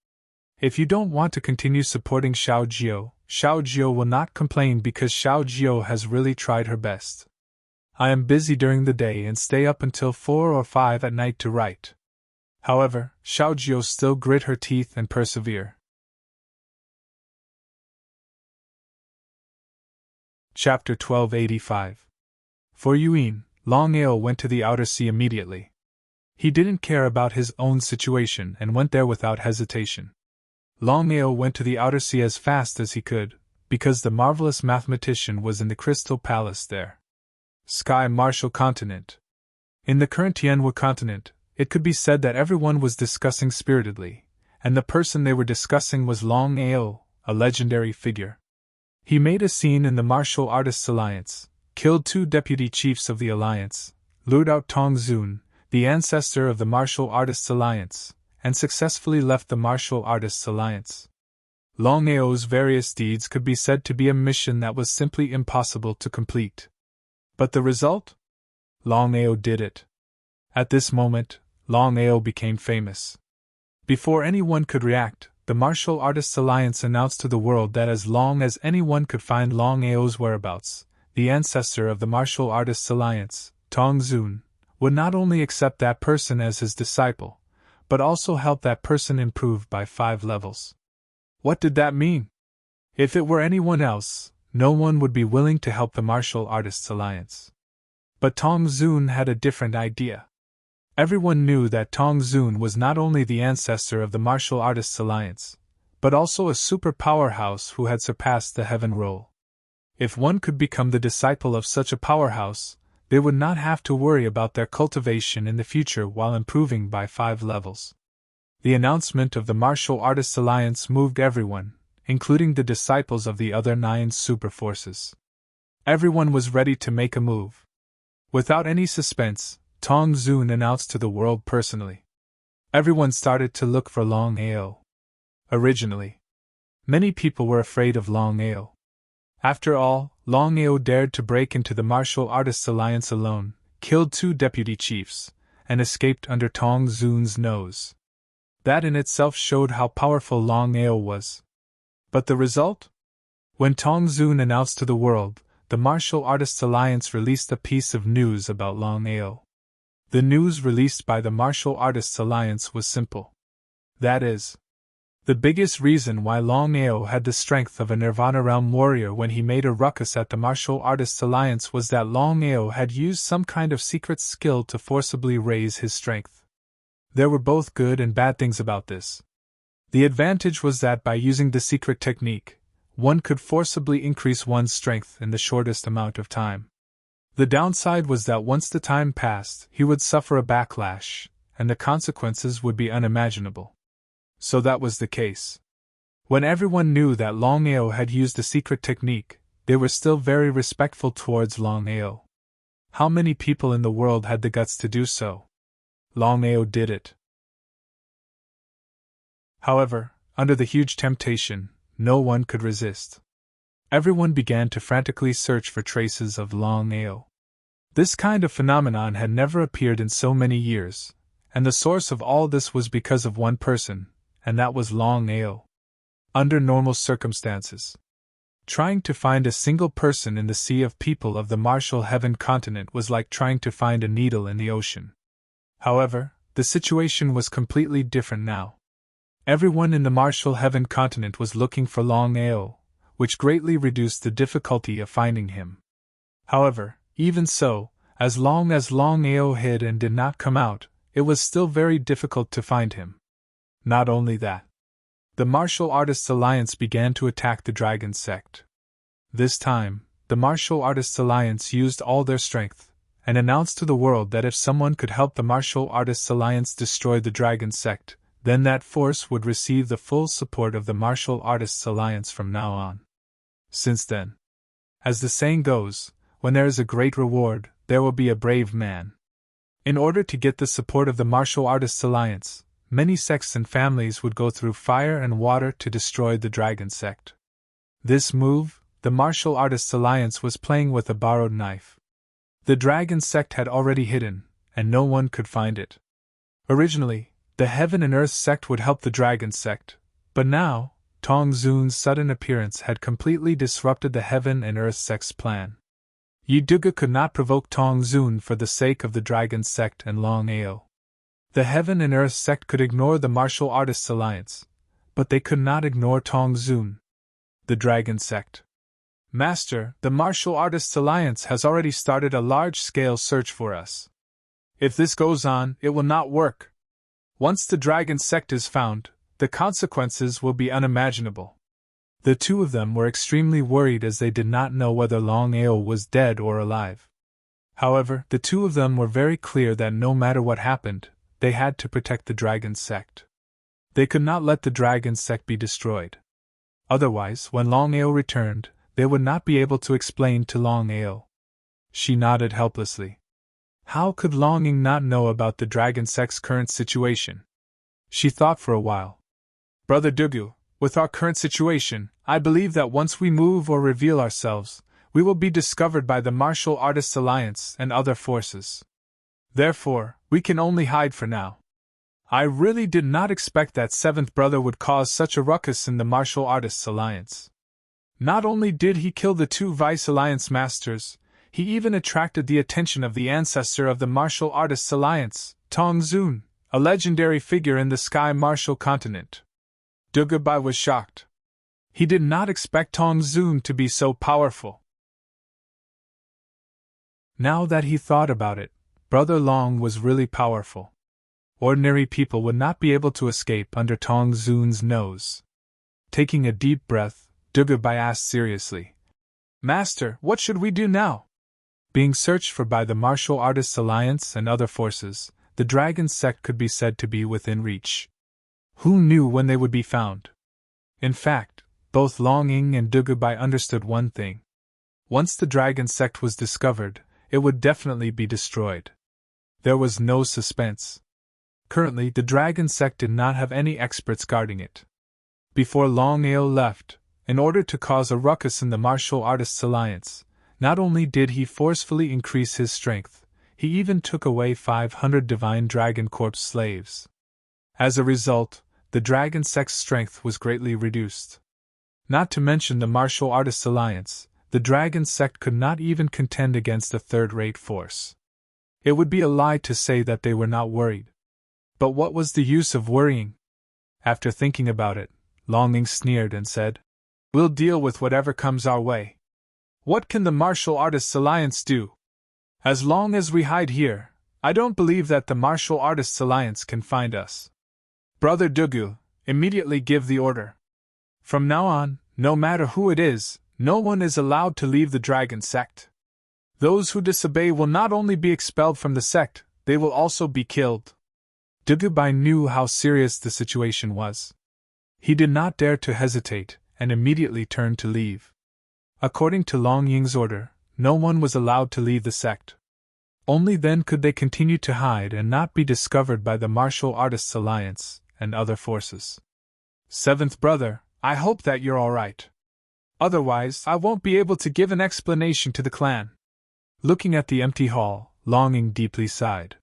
If you don't want to continue supporting Xiao Jiao will not complain because Xiao Jiao has really tried her best. I am busy during the day and stay up until 4 or 5 at night to write. However, Xiao Jiao still grit her teeth and persevere. Chapter 1285. For Yuyin, Longao went to the outer sea immediately. He didn't care about his own situation and went there without hesitation. Longao went to the outer sea as fast as he could, because the marvelous mathematician was in the Crystal Palace there. Sky Martial Continent. In the current Tianwu continent, it could be said that everyone was discussing spiritedly, and the person they were discussing was Longao, a legendary figure. He made a scene in the Martial Artists Alliance, killed 2 deputy chiefs of the alliance, lured out Tong Zun, the ancestor of the Martial Artists Alliance, and successfully left the Martial Artists Alliance. Longao's various deeds could be said to be a mission that was simply impossible to complete. But the result? Longao did it. At this moment, Longao became famous. Before anyone could react, the Martial Artists Alliance announced to the world that as long as anyone could find Longao's whereabouts, the ancestor of the Martial Artists Alliance, Tong Zun, would not only accept that person as his disciple, but also help that person improve by 5 levels. What did that mean? If it were anyone else, no one would be willing to help the Martial Artists Alliance. But Tong Zun had a different idea. Everyone knew that Tong Zun was not only the ancestor of the Martial Artists Alliance, but also a super powerhouse who had surpassed the heaven role. If one could become the disciple of such a powerhouse, they would not have to worry about their cultivation in the future while improving by 5 levels. The announcement of the Martial Artists Alliance moved everyone, including the disciples of the other 9 super forces. Everyone was ready to make a move. Without any suspense, Tong Zun announced to the world personally. Everyone started to look for Longao. Originally, many people were afraid of Longao. After all, Longao dared to break into the Martial Artists Alliance alone, killed 2 deputy chiefs, and escaped under Tong Zun's nose. That in itself showed how powerful Longao was. But the result? When Tong Zun announced to the world, the Martial Artists Alliance released a piece of news about Longao. The news released by the Martial Artists Alliance was simple. That is, the biggest reason why Longao had the strength of a Nirvana Realm warrior when he made a ruckus at the Martial Artists Alliance was that Longao had used some kind of secret skill to forcibly raise his strength. There were both good and bad things about this. The advantage was that by using the secret technique, one could forcibly increase one's strength in the shortest amount of time. The downside was that once the time passed, he would suffer a backlash, and the consequences would be unimaginable. So that was the case. When everyone knew that Longao had used a secret technique, they were still very respectful towards Longao. How many people in the world had the guts to do so? Longao did it. However, under the huge temptation, no one could resist. Everyone began to frantically search for traces of Longao. This kind of phenomenon had never appeared in so many years, and the source of all this was because of one person, and that was Longao. Under normal circumstances, trying to find a single person in the sea of people of the Martial Heaven continent was like trying to find a needle in the ocean. However, the situation was completely different now. Everyone in the Martial Heaven continent was looking for Longao, which greatly reduced the difficulty of finding him. However, even so, as long as Longao hid and did not come out, it was still very difficult to find him. Not only that, the Martial Artists Alliance began to attack the Dragon Sect. This time, the Martial Artists Alliance used all their strength, and announced to the world that if someone could help the Martial Artists Alliance destroy the Dragon Sect, then that force would receive the full support of the Martial Artists Alliance from now on. Since then, as the saying goes, when there is a great reward, there will be a brave man. In order to get the support of the Martial Artists Alliance, many sects and families would go through fire and water to destroy the Dragon Sect. This move, the Martial Artists Alliance was playing with a borrowed knife. The Dragon Sect had already hidden, and no one could find it. Originally, the Heaven and Earth Sect would help the Dragon Sect, but now, Tong Zun's sudden appearance had completely disrupted the Heaven and Earth Sect's plan. Yiduga could not provoke Tong Zun for the sake of the Dragon Sect and Longao. The Heaven and Earth Sect could ignore the Martial Artists Alliance, but they could not ignore Tong Zun. The Dragon Sect. Master, the Martial Artists Alliance has already started a large-scale search for us. If this goes on, it will not work. Once the Dragon Sect is found, the consequences will be unimaginable. The two of them were extremely worried as they did not know whether Longao was dead or alive. However, the two of them were very clear that no matter what happened, they had to protect the Dragon Sect. They could not let the Dragon Sect be destroyed. Otherwise, when Longao returned, they would not be able to explain to Longao. She nodded helplessly. How could Longing not know about the Dragon Sect's current situation? She thought for a while. Brother Dugu, with our current situation, I believe that once we move or reveal ourselves, we will be discovered by the Martial Artists Alliance and other forces. Therefore, we can only hide for now. I really did not expect that seventh brother would cause such a ruckus in the Martial Artists Alliance. Not only did he kill the 2 Vice Alliance Masters, he even attracted the attention of the ancestor of the Martial Artists Alliance, Tong Zun, a legendary figure in the Sky Martial continent. Dugabai was shocked. He did not expect Tong Zun to be so powerful. Now that he thought about it, Brother Long was really powerful. Ordinary people would not be able to escape under Tong Zun's nose. Taking a deep breath, Dugabai asked seriously, Master, what should we do now? Being searched for by the Martial Artists Alliance and other forces, the Dragon Sect could be said to be within reach. Who knew when they would be found? In fact, Both Long Ying and Dugubai understood one thing. Once the dragon sect was discovered, it would definitely be destroyed. There was no suspense. Currently, the dragon sect did not have any experts guarding it. Before Longao left, in order to cause a ruckus in the Martial Artists Alliance, not only did he forcefully increase his strength, he even took away 500 Divine Dragon Corps slaves. As a result, the dragon sect's strength was greatly reduced. Not to mention the Martial Artists Alliance, the dragon sect could not even contend against a third-rate force. It would be a lie to say that they were not worried. But what was the use of worrying? After thinking about it, Longing sneered and said, "We'll deal with whatever comes our way. What can the Martial Artists Alliance do? As long as we hide here, I don't believe that the Martial Artists Alliance can find us. Brother Dugu, immediately give the order. From now on, no matter who it is, no one is allowed to leave the dragon sect. Those who disobey will not only be expelled from the sect, they will also be killed." Dugubai knew how serious the situation was. He did not dare to hesitate, and immediately turned to leave. According to Long Ying's order, no one was allowed to leave the sect. Only then could they continue to hide and not be discovered by the Martial Artists Alliance and other forces. "Seventh brother, I hope that you're alright. Otherwise, I won't be able to give an explanation to the clan." Looking at the empty hall, Longing deeply sighed.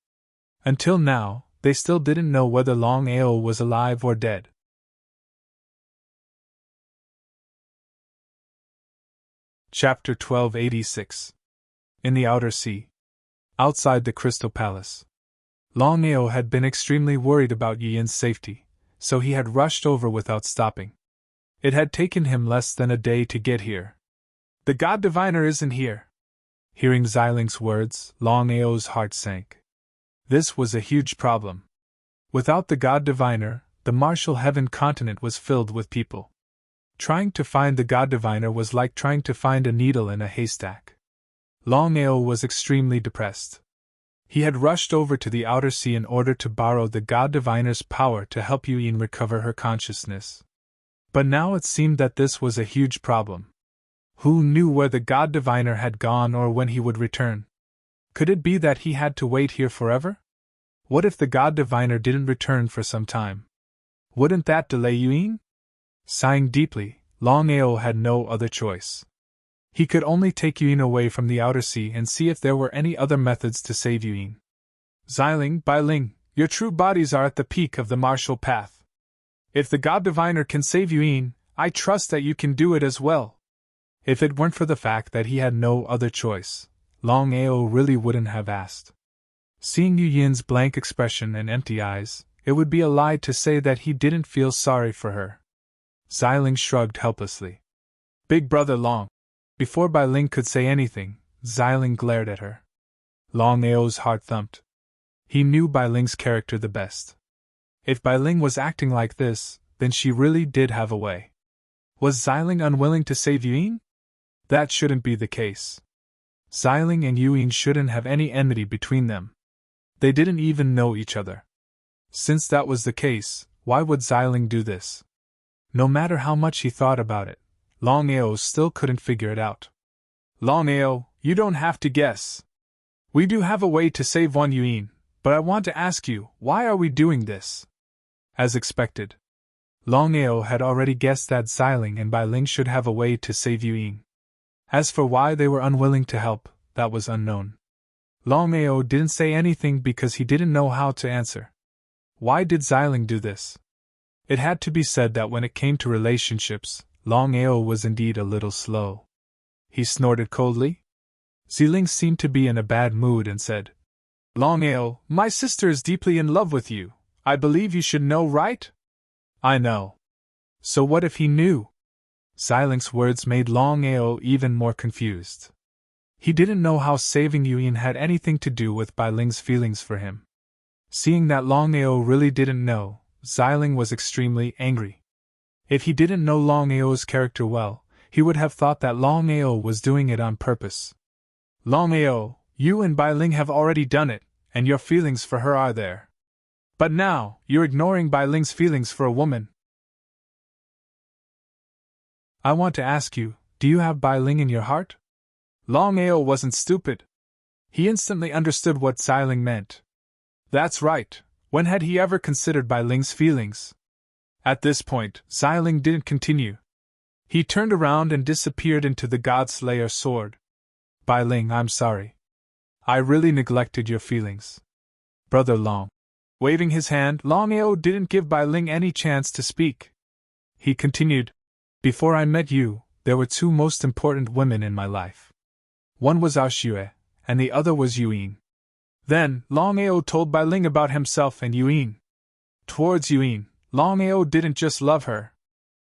Until now, they still didn't know whether Long Ao was alive or dead. Chapter 1286. In the Outer Sea. Outside the Crystal Palace. Long Ao had been extremely worried about Yin's safety, so he had rushed over without stopping. It had taken him less than a day to get here. "The God Diviner isn't here." Hearing Xiling's words, Long Ao's heart sank. This was a huge problem. Without the God Diviner, the Martial Heaven continent was filled with people. Trying to find the God Diviner was like trying to find a needle in a haystack. Long Ao was extremely depressed. He had rushed over to the Outer Sea in order to borrow the God Diviner's power to help Yin recover her consciousness. But now it seemed that this was a huge problem. Who knew where the God Diviner had gone or when he would return? Could it be that he had to wait here forever? What if the God Diviner didn't return for some time? Wouldn't that delay Yin? Sighing deeply, Long Ao had no other choice. He could only take Yin away from the Outer Sea and see if there were any other methods to save Yin. "Xiling, Bailing, your true bodies are at the peak of the martial path. If the God Diviner can save Yin, I trust that you can do it as well." If it weren't for the fact that he had no other choice, Long Ao really wouldn't have asked. Seeing Yin's blank expression and empty eyes, it would be a lie to say that he didn't feel sorry for her. Xiling shrugged helplessly. "Big brother Long." Before Bai Ling could say anything, Xiling glared at her. Long Ao's heart thumped. He knew Bai Ling's character the best. If Bai Ling was acting like this, then she really did have a way. Was Xiling unwilling to save Yin? That shouldn't be the case. Xiling and Yin shouldn't have any enmity between them. They didn't even know each other. Since that was the case, why would Xiling do this? No matter how much he thought about it, Long Ao still couldn't figure it out. "Long Ao, you don't have to guess. We do have a way to save one Yin, but I want to ask you, why are we doing this?" As expected, Long Ao had already guessed that Xiling and Bai Ling should have a way to save Yin. As for why they were unwilling to help, that was unknown. Long Ao didn't say anything because he didn't know how to answer. Why did Xiling do this? It had to be said that when it came to relationships, Long Ao was indeed a little slow. He snorted coldly. Xiling seemed to be in a bad mood and said, "Long Ao, my sister is deeply in love with you. I believe you should know, right?" "I know." "So what if he knew?" Xiling's words made Long Ao even more confused. He didn't know how saving Yin had anything to do with Bai Ling's feelings for him. Seeing that Long Ao really didn't know, Xiling was extremely angry. If he didn't know Long Ao's character well, he would have thought that Long Ao was doing it on purpose. "Long Ao, you and Bai Ling have already done it, and your feelings for her are there. But now, you're ignoring Bai Ling's feelings for a woman." I want to ask you, do you have Bai Ling in your heart? Longao wasn't stupid. He instantly understood what Xiling meant. That's right, when had he ever considered Bai Ling's feelings? At this point, Xiling didn't continue. He turned around and disappeared into the God-Slayer sword. Bai Ling, I'm sorry. I really neglected your feelings. Brother Long. Waving his hand, Longao didn't give Bai Ling any chance to speak. He continued, Before I met you, there were two most important women in my life. One was Ao Xue, and the other was Yuyin. Then, Longao told Bai Ling about himself and Yuyin. Towards Yuyin, Longao didn't just love her.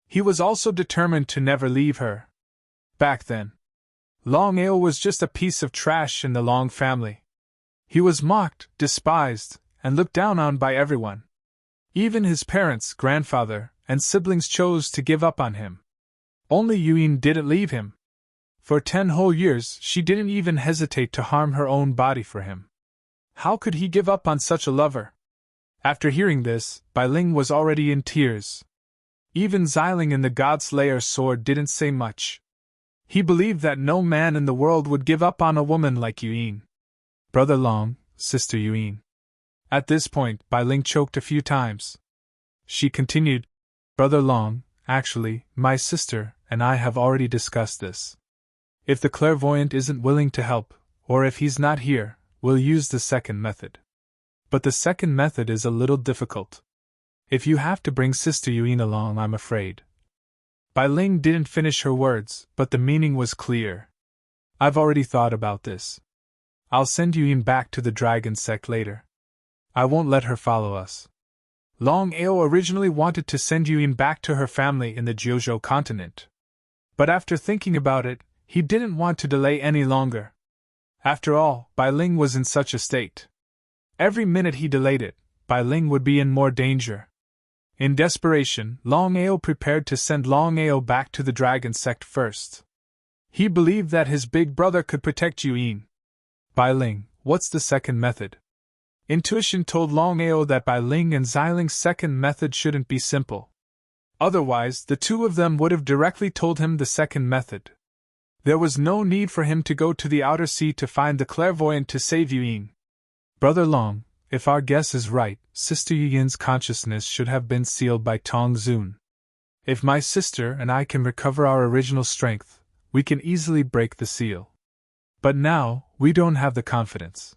He was also determined to never leave her. Back then, Longao was just a piece of trash in the Long family. He was mocked, despised, and looked down on by everyone. Even his parents, grandfather, and siblings chose to give up on him. Only Yuyin didn't leave him. For 10 whole years, she didn't even hesitate to harm her own body for him. How could he give up on such a lover? After hearing this, Bai Ling was already in tears. Even Xiling in the God-Slayer's sword didn't say much. He believed that no man in the world would give up on a woman like Yuyin. Brother Long, Sister Yuyin. At this point, Bai Ling choked a few times. She continued, Brother Long, actually, my sister and I have already discussed this. If the clairvoyant isn't willing to help, or if he's not here, we'll use the second method. But the second method is a little difficult. If you have to bring Sister Yuyin along, I'm afraid. Bai Ling didn't finish her words, but the meaning was clear. I've already thought about this. I'll send Yuyin back to the dragon sect later. I won't let her follow us. Longao originally wanted to send Yuyin back to her family in the Jiuzhou continent. But after thinking about it, he didn't want to delay any longer. After all, Bai Ling was in such a state. Every minute he delayed it, Bai Ling would be in more danger. In desperation, Longao prepared to send Longao back to the dragon sect first. He believed that his big brother could protect Yuyin. Bai Ling, what's the second method? Intuition told Longao that Bai Ling and Xiling's second method shouldn't be simple. Otherwise, the two of them would have directly told him the second method. There was no need for him to go to the outer sea to find the clairvoyant to save Yuyin. Brother Long, if our guess is right, Sister Yuyin's consciousness should have been sealed by Tong Zun. If my sister and I can recover our original strength, we can easily break the seal. But now, we don't have the confidence.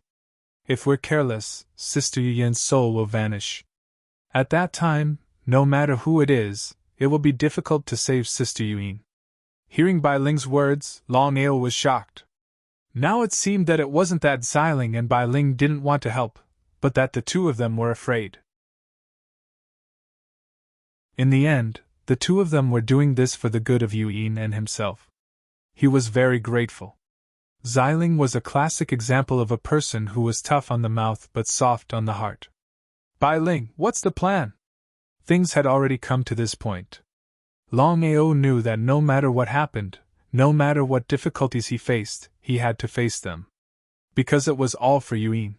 If we're careless, Sister Yuyin's soul will vanish. At that time, no matter who it is, it will be difficult to save Sister Yuyin. Hearing Bai Ling's words, Longao was shocked. Now it seemed that it wasn't that Xiling and Bai Ling didn't want to help, but that the two of them were afraid. In the end, the two of them were doing this for the good of Yuyin and himself. He was very grateful. Xiling was a classic example of a person who was tough on the mouth but soft on the heart. Bai Ling, what's the plan? Things had already come to this point. Longao knew that no matter what happened, no matter what difficulties he faced, he had to face them. Because it was all for Yuyin.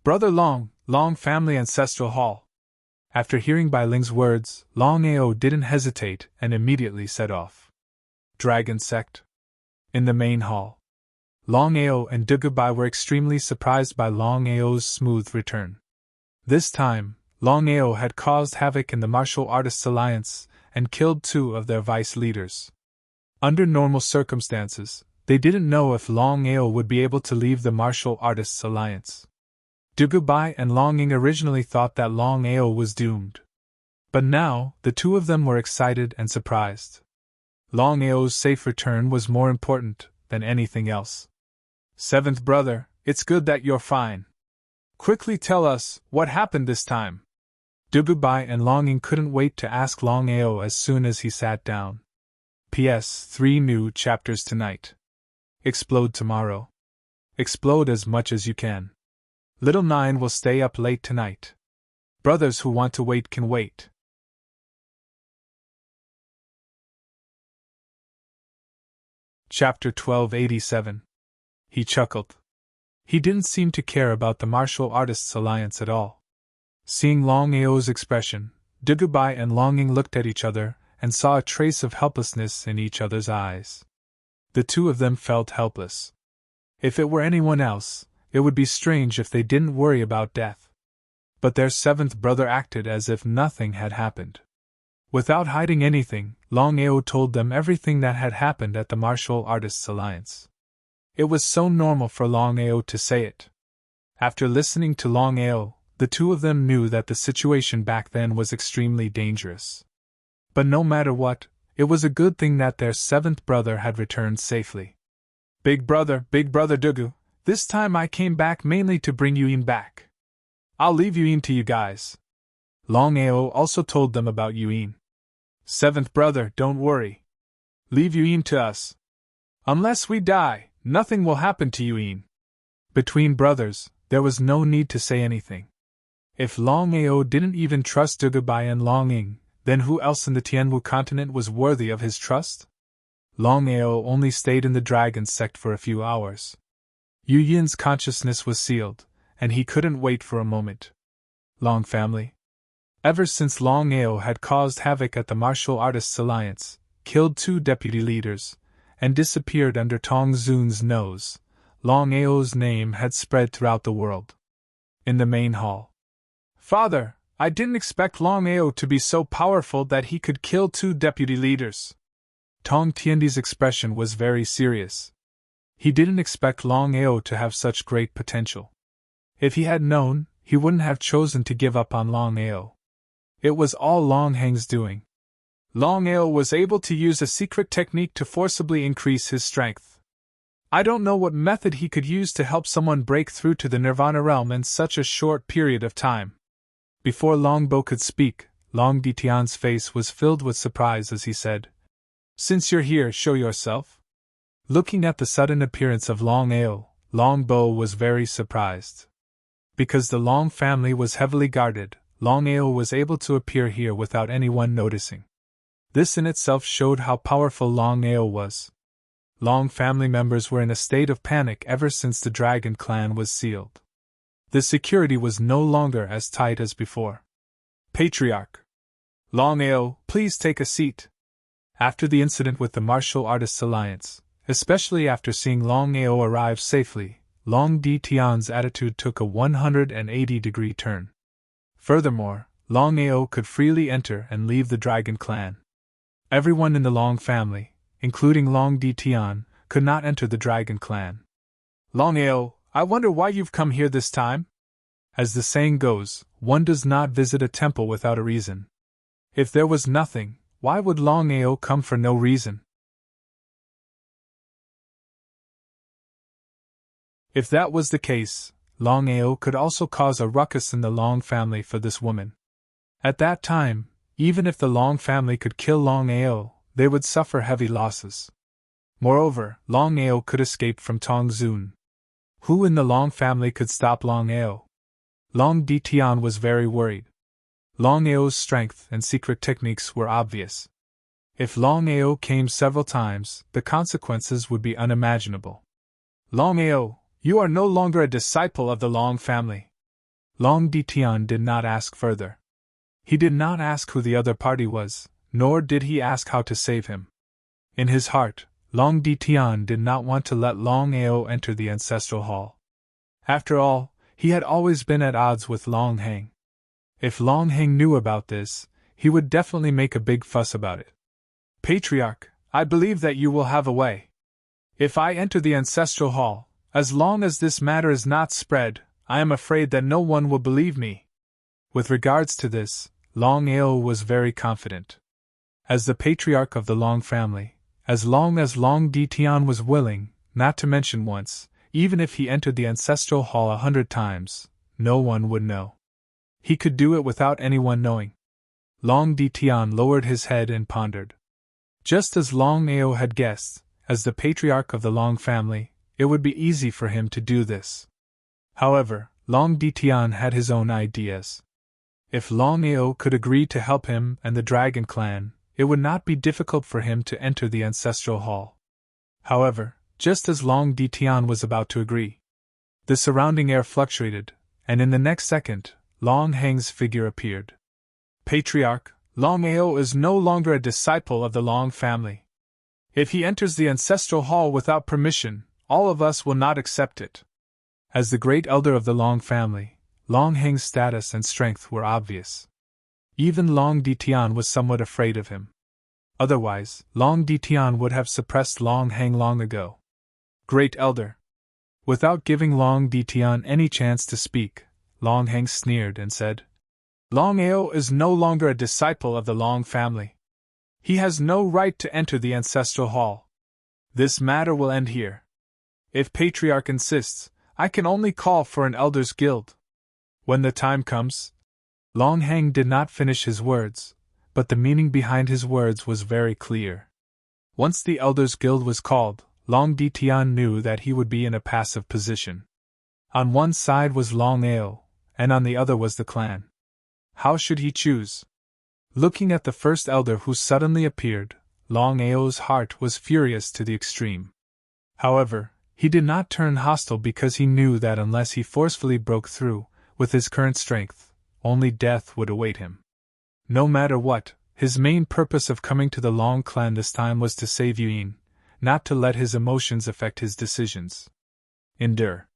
Brother Long, Long Family Ancestral Hall. After hearing Bai Ling's words, Longao didn't hesitate and immediately set off. Dragon Sect. In the main hall. Longao and Dugubai were extremely surprised by Longao's smooth return. This time, Longao had caused havoc in the Martial Artists Alliance and killed 2 of their vice leaders. Under normal circumstances, they didn't know if Longao would be able to leave the Martial Artists Alliance. Dugubai and Longing originally thought that Longao was doomed. But now, the two of them were excited and surprised. Longao's safe return was more important than anything else. 7th brother, it's good that you're fine. Quickly tell us, what happened this time? Dugubai and Longing couldn't wait to ask Longao as soon as he sat down. P.S. 3 new chapters tonight. Explode tomorrow. Explode as much as you can. Little 9 will stay up late tonight. Brothers who want to wait can wait. Chapter 1287. He chuckled. He didn't seem to care about the Martial Artists Alliance at all. Seeing Longao's expression, Dugubai and Longing looked at each other, and saw a trace of helplessness in each other's eyes. The two of them felt helpless. If it were anyone else, it would be strange if they didn't worry about death. But their seventh brother acted as if nothing had happened. Without hiding anything, Longao told them everything that had happened at the Martial Artists Alliance. It was so normal for Longao to say it. After listening to Longao, the two of them knew that the situation back then was extremely dangerous. But no matter what, it was a good thing that their seventh brother had returned safely. Big brother Dugu, this time I came back mainly to bring Yuin back. I'll leave Yuin to you guys. Longao also told them about Yuin. Seventh brother, don't worry. Leave Yuin to us. Unless we die, nothing will happen to Yuin. Between brothers, there was no need to say anything. If Longao didn't even trust Dugubai and Longing, then who else in the Tianwu continent was worthy of his trust? Longao only stayed in the dragon sect for a few hours. Yu Yin's consciousness was sealed, and he couldn't wait for a moment. Long family. Ever since Longao had caused havoc at the Martial Artists Alliance, killed 2 deputy leaders, and disappeared under Tong Zun's nose, Longao's name had spread throughout the world. In the main hall. Father, I didn't expect Longao to be so powerful that he could kill 2 deputy leaders. Tong Tiandi's expression was very serious. He didn't expect Longao to have such great potential. If he had known, he wouldn't have chosen to give up on Longao. It was all Longhang's doing. Longao was able to use a secret technique to forcibly increase his strength. I don't know what method he could use to help someone break through to the Nirvana realm in such a short period of time. Before Longbo could speak, Long Ditian's face was filled with surprise as he said, "Since you're here, show yourself." Looking at the sudden appearance of Longao, Longbo was very surprised. Because the Long family was heavily guarded, Longao was able to appear here without anyone noticing. This in itself showed how powerful Longao was. Long family members were in a state of panic ever since the Dragon Clan was sealed. The security was no longer as tight as before. Patriarch. Longao, please take a seat. After the incident with the Martial Artists Alliance, especially after seeing Longao arrive safely, Long Ditian's attitude took a 180-degree turn. Furthermore, Longao could freely enter and leave the Dragon Clan. Everyone in the Long family, including Long Ditian, could not enter the Dragon Clan. Longao, I wonder why you've come here this time? As the saying goes, one does not visit a temple without a reason. If there was nothing, why would Longao come for no reason? If that was the case, Longao could also cause a ruckus in the Long family for this woman. At that time, even if the Long family could kill Longao, they would suffer heavy losses. Moreover, Longao could escape from Tong Zun. Who in the Long family could stop Longao? Long Ditian was very worried. Longao's strength and secret techniques were obvious. If Longao came several times, the consequences would be unimaginable. Longao, you are no longer a disciple of the Long family. Long Ditian did not ask further. He did not ask who the other party was, nor did he ask how to save him. In his heart, Long Ditian did not want to let Longao enter the ancestral hall. After all, he had always been at odds with Longhang. If Longhang knew about this, he would definitely make a big fuss about it. Patriarch, I believe that you will have a way. If I enter the ancestral hall, as long as this matter is not spread, I am afraid that no one will believe me. With regards to this, Longao was very confident. As the patriarch of the Long family, as long as Long Ditian was willing, not to mention once, even if he entered the ancestral hall 100 times, no one would know. He could do it without anyone knowing. Long Ditian lowered his head and pondered. Just as Longao had guessed, as the patriarch of the Long family, it would be easy for him to do this. However, Long Ditian had his own ideas. If Longao could agree to help him and the Dragon Clan, it would not be difficult for him to enter the ancestral hall. However, just as Long Ditian was about to agree, the surrounding air fluctuated, and in the next second, Longhang's figure appeared. Patriarch, Longao is no longer a disciple of the Long family. If he enters the ancestral hall without permission, all of us will not accept it. As the great elder of the Long family, Long Heng's status and strength were obvious. Even Long Ditian was somewhat afraid of him. Otherwise, Long Ditian would have suppressed Long Heng long ago. Great elder. Without giving Long Ditian any chance to speak, Long Heng sneered and said, Longao is no longer a disciple of the Long family. He has no right to enter the ancestral hall. This matter will end here. If Patriarch insists, I can only call for an elders' guild. When the time comes. Long Heng did not finish his words, but the meaning behind his words was very clear. Once the elders' guild was called, Long Ditian knew that he would be in a passive position. On one side was Longao, and on the other was the clan. How should he choose? Looking at the first elder who suddenly appeared, Longao's heart was furious to the extreme. However, he did not turn hostile because he knew that unless he forcefully broke through, with his current strength, only death would await him. No matter what, his main purpose of coming to the Long clan this time was to save Yuin, not to let his emotions affect his decisions. Endure.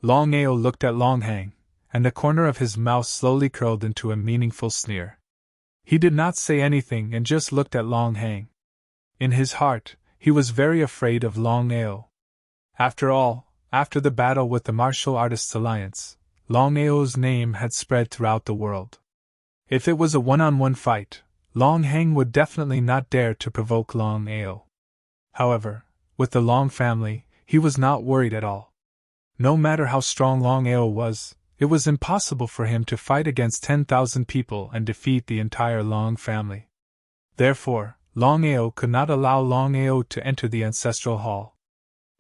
Longao looked at Long Heng, and the corner of his mouth slowly curled into a meaningful sneer. He did not say anything and just looked at Long Heng. In his heart, he was very afraid of Longao. After all, after the battle with the Martial Artists Alliance, Longao's name had spread throughout the world. If it was a one-on-one fight, Long Heng would definitely not dare to provoke Longao. However, with the Long family, he was not worried at all. No matter how strong Longao was, it was impossible for him to fight against 10,000 people and defeat the entire Long family. Therefore, Longao could not allow Longao to enter the ancestral hall.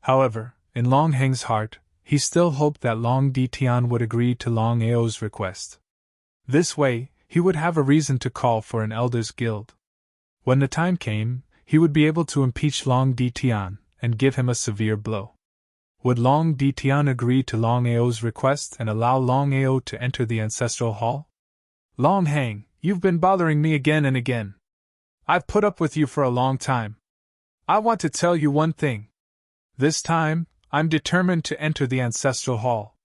However, in Long Heng's heart, he still hoped that Long Ditian would agree to Longao's request. This way, he would have a reason to call for an elders' guild. When the time came, he would be able to impeach Long Ditian and give him a severe blow. Would Long Ditian agree to Longao's request and allow Longao to enter the ancestral hall? Long Heng, you've been bothering me again and again. I've put up with you for a long time. I want to tell you one thing. This time, I'm determined to enter the ancestral hall.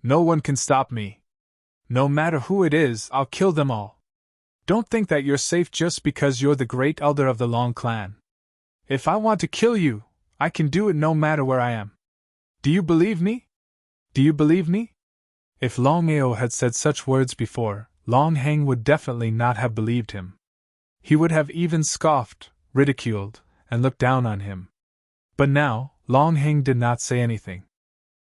No one can stop me. No matter who it is, I'll kill them all. Don't think that you're safe just because you're the great elder of the Long clan. If I want to kill you, I can do it no matter where I am. Do you believe me? Do you believe me? If Longao had said such words before, Long Heng would definitely not have believed him. He would have even scoffed, ridiculed, and looked down on him. But now, Long Heng did not say anything.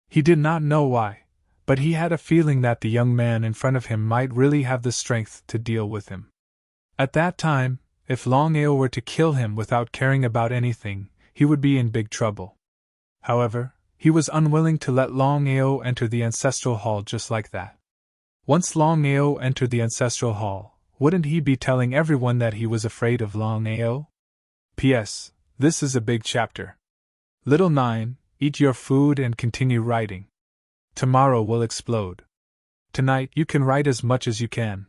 He did not know why, but he had a feeling that the young man in front of him might really have the strength to deal with him. At that time, if Longao were to kill him without caring about anything, he would be in big trouble. However, he was unwilling to let Longao enter the ancestral hall just like that. Once Longao entered the ancestral hall, wouldn't he be telling everyone that he was afraid of Longao? P.S. This is a big chapter. Little 9, eat your food and continue writing. Tomorrow will explode. Tonight you can write as much as you can.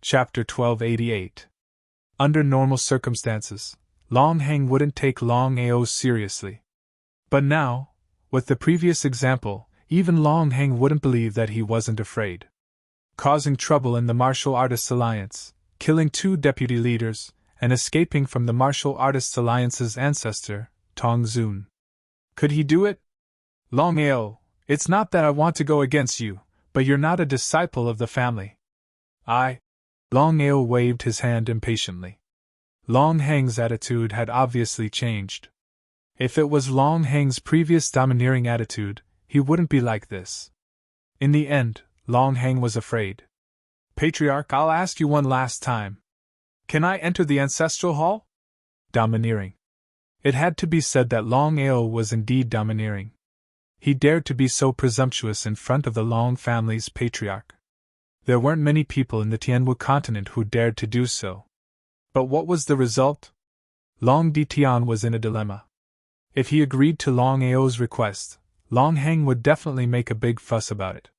Chapter 1288. Under normal circumstances, Long Heng wouldn't take Longao seriously. But now, with the previous example, even Long Heng wouldn't believe that he wasn't afraid. Causing trouble in the Martial Artists Alliance, killing 2 deputy leaders, and escaping from the Martial Artists Alliance's ancestor, Tong Zun. Could he do it? Longao, it's not that I want to go against you, but you're not a disciple of the family. Longao waved his hand impatiently. Long Heng's attitude had obviously changed. If it was Long Heng's previous domineering attitude, he wouldn't be like this. In the end, Long Heng was afraid. Patriarch, I'll ask you one last time. Can I enter the ancestral hall? Domineering. It had to be said that Longao was indeed domineering. He dared to be so presumptuous in front of the Long family's patriarch. There weren't many people in the Tianwu continent who dared to do so. But what was the result? Long Ditian was in a dilemma. If he agreed to Longao's request, Long Hang would definitely make a big fuss about it.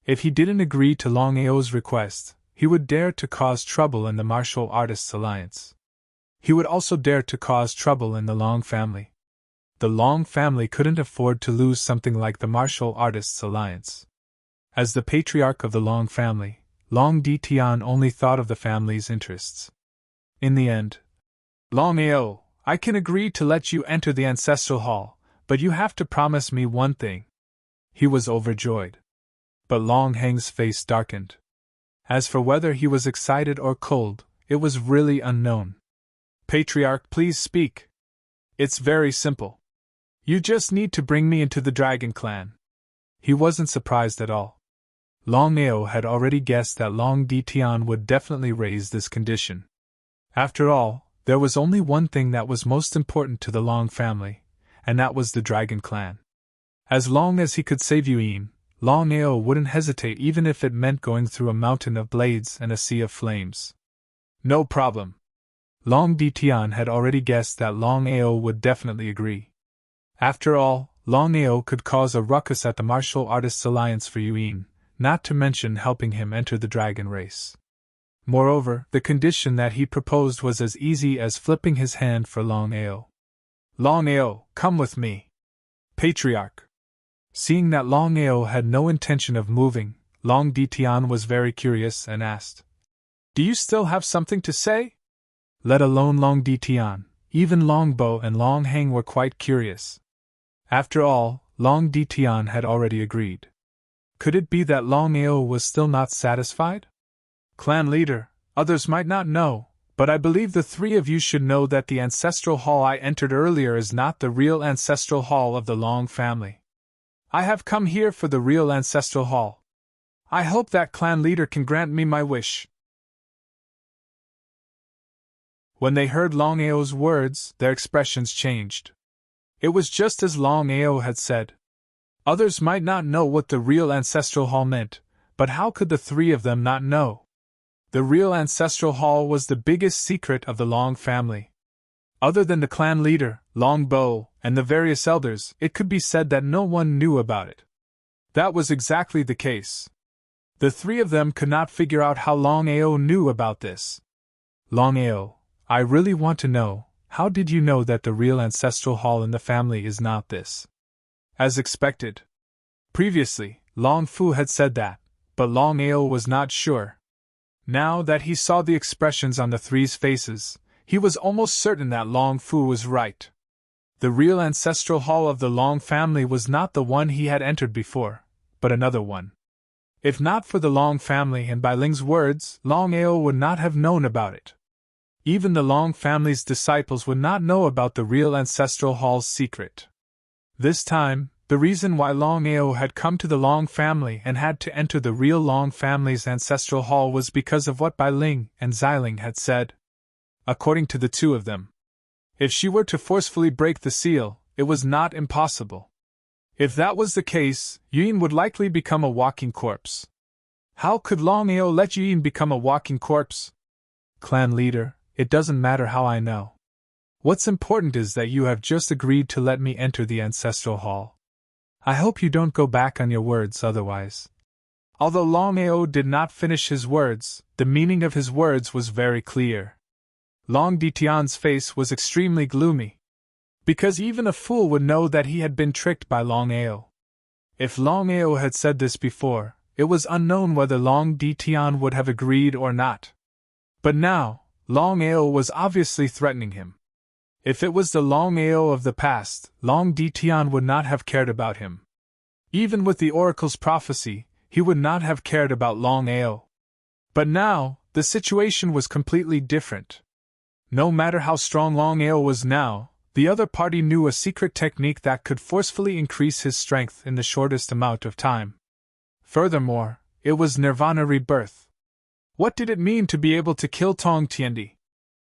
If he didn't agree to Longao's request, he would dare to cause trouble in the martial artists' alliance. He would also dare to cause trouble in the Long family. The Long family couldn't afford to lose something like the martial artists' alliance. As the patriarch of the Long family, Long Ditian only thought of the family's interests. In the end, Longao, I can agree to let you enter the ancestral hall, but you have to promise me one thing. He was overjoyed. But Long Hang's face darkened. As for whether he was excited or cold, it was really unknown. Patriarch, please speak. It's very simple. You just need to bring me into the Dragon Clan. He wasn't surprised at all. Longao had already guessed that Long Ditian would definitely raise this condition. After all, there was only one thing that was most important to the Long family, and that was the Dragon Clan. As long as he could save Yuan, Longao wouldn't hesitate even if it meant going through a mountain of blades and a sea of flames. No problem. Long Ditian had already guessed that Longao would definitely agree. After all, Longao could cause a ruckus at the Martial Artists Alliance for Yuan, not to mention helping him enter the dragon race. Moreover, the condition that he proposed was as easy as flipping his hand for Longao. Longao, come with me. Patriarch. Seeing that Longao had no intention of moving, Long Ditian was very curious and asked, Do you still have something to say? Let alone Long Ditian, even Longbo and Long Hang were quite curious. After all, Long Ditian had already agreed. Could it be that Longao was still not satisfied? Clan leader, others might not know, but I believe the three of you should know that the ancestral hall I entered earlier is not the real ancestral hall of the Long family. I have come here for the real ancestral hall. I hope that clan leader can grant me my wish. When they heard Longao's words, their expressions changed. It was just as Longao had said. Others might not know what the real ancestral hall meant, but how could the three of them not know? The real ancestral hall was the biggest secret of the Long family. Other than the clan leader, Longbo, and the various elders, it could be said that no one knew about it. That was exactly the case. The three of them could not figure out how Longao knew about this. Longao, I really want to know, how did you know that the real ancestral hall in the family is not this? As expected. Previously, Long Fu had said that, but Longao was not sure. Now that he saw the expressions on the three's faces, he was almost certain that Long Fu was right. The real ancestral hall of the Long family was not the one he had entered before, but another one. If not for the Long family and Bai Ling's words, Longao would not have known about it. Even the Long family's disciples would not know about the real ancestral hall's secret. This time, the reason why Longao had come to the Long family and had to enter the real Long family's ancestral hall was because of what Bai Ling and Xiling had said. According to the two of them, if she were to forcefully break the seal, it was not impossible. If that was the case, Yuan would likely become a walking corpse. How could Longao let Yuan become a walking corpse? Clan leader, it doesn't matter how I know. What's important is that you have just agreed to let me enter the ancestral hall. I hope you don't go back on your words otherwise. Although Longao did not finish his words, the meaning of his words was very clear. Long Ditian's face was extremely gloomy. Because even a fool would know that he had been tricked by Longao. If Longao had said this before, it was unknown whether Long Ditian would have agreed or not. But now, Longao was obviously threatening him. If it was the Longao of the past, Long Ditian would not have cared about him. Even with the oracle's prophecy, he would not have cared about Longao. But now, the situation was completely different. No matter how strong Longao was now, the other party knew a secret technique that could forcefully increase his strength in the shortest amount of time. Furthermore, it was Nirvana rebirth. What did it mean to be able to kill Tong Tiendi?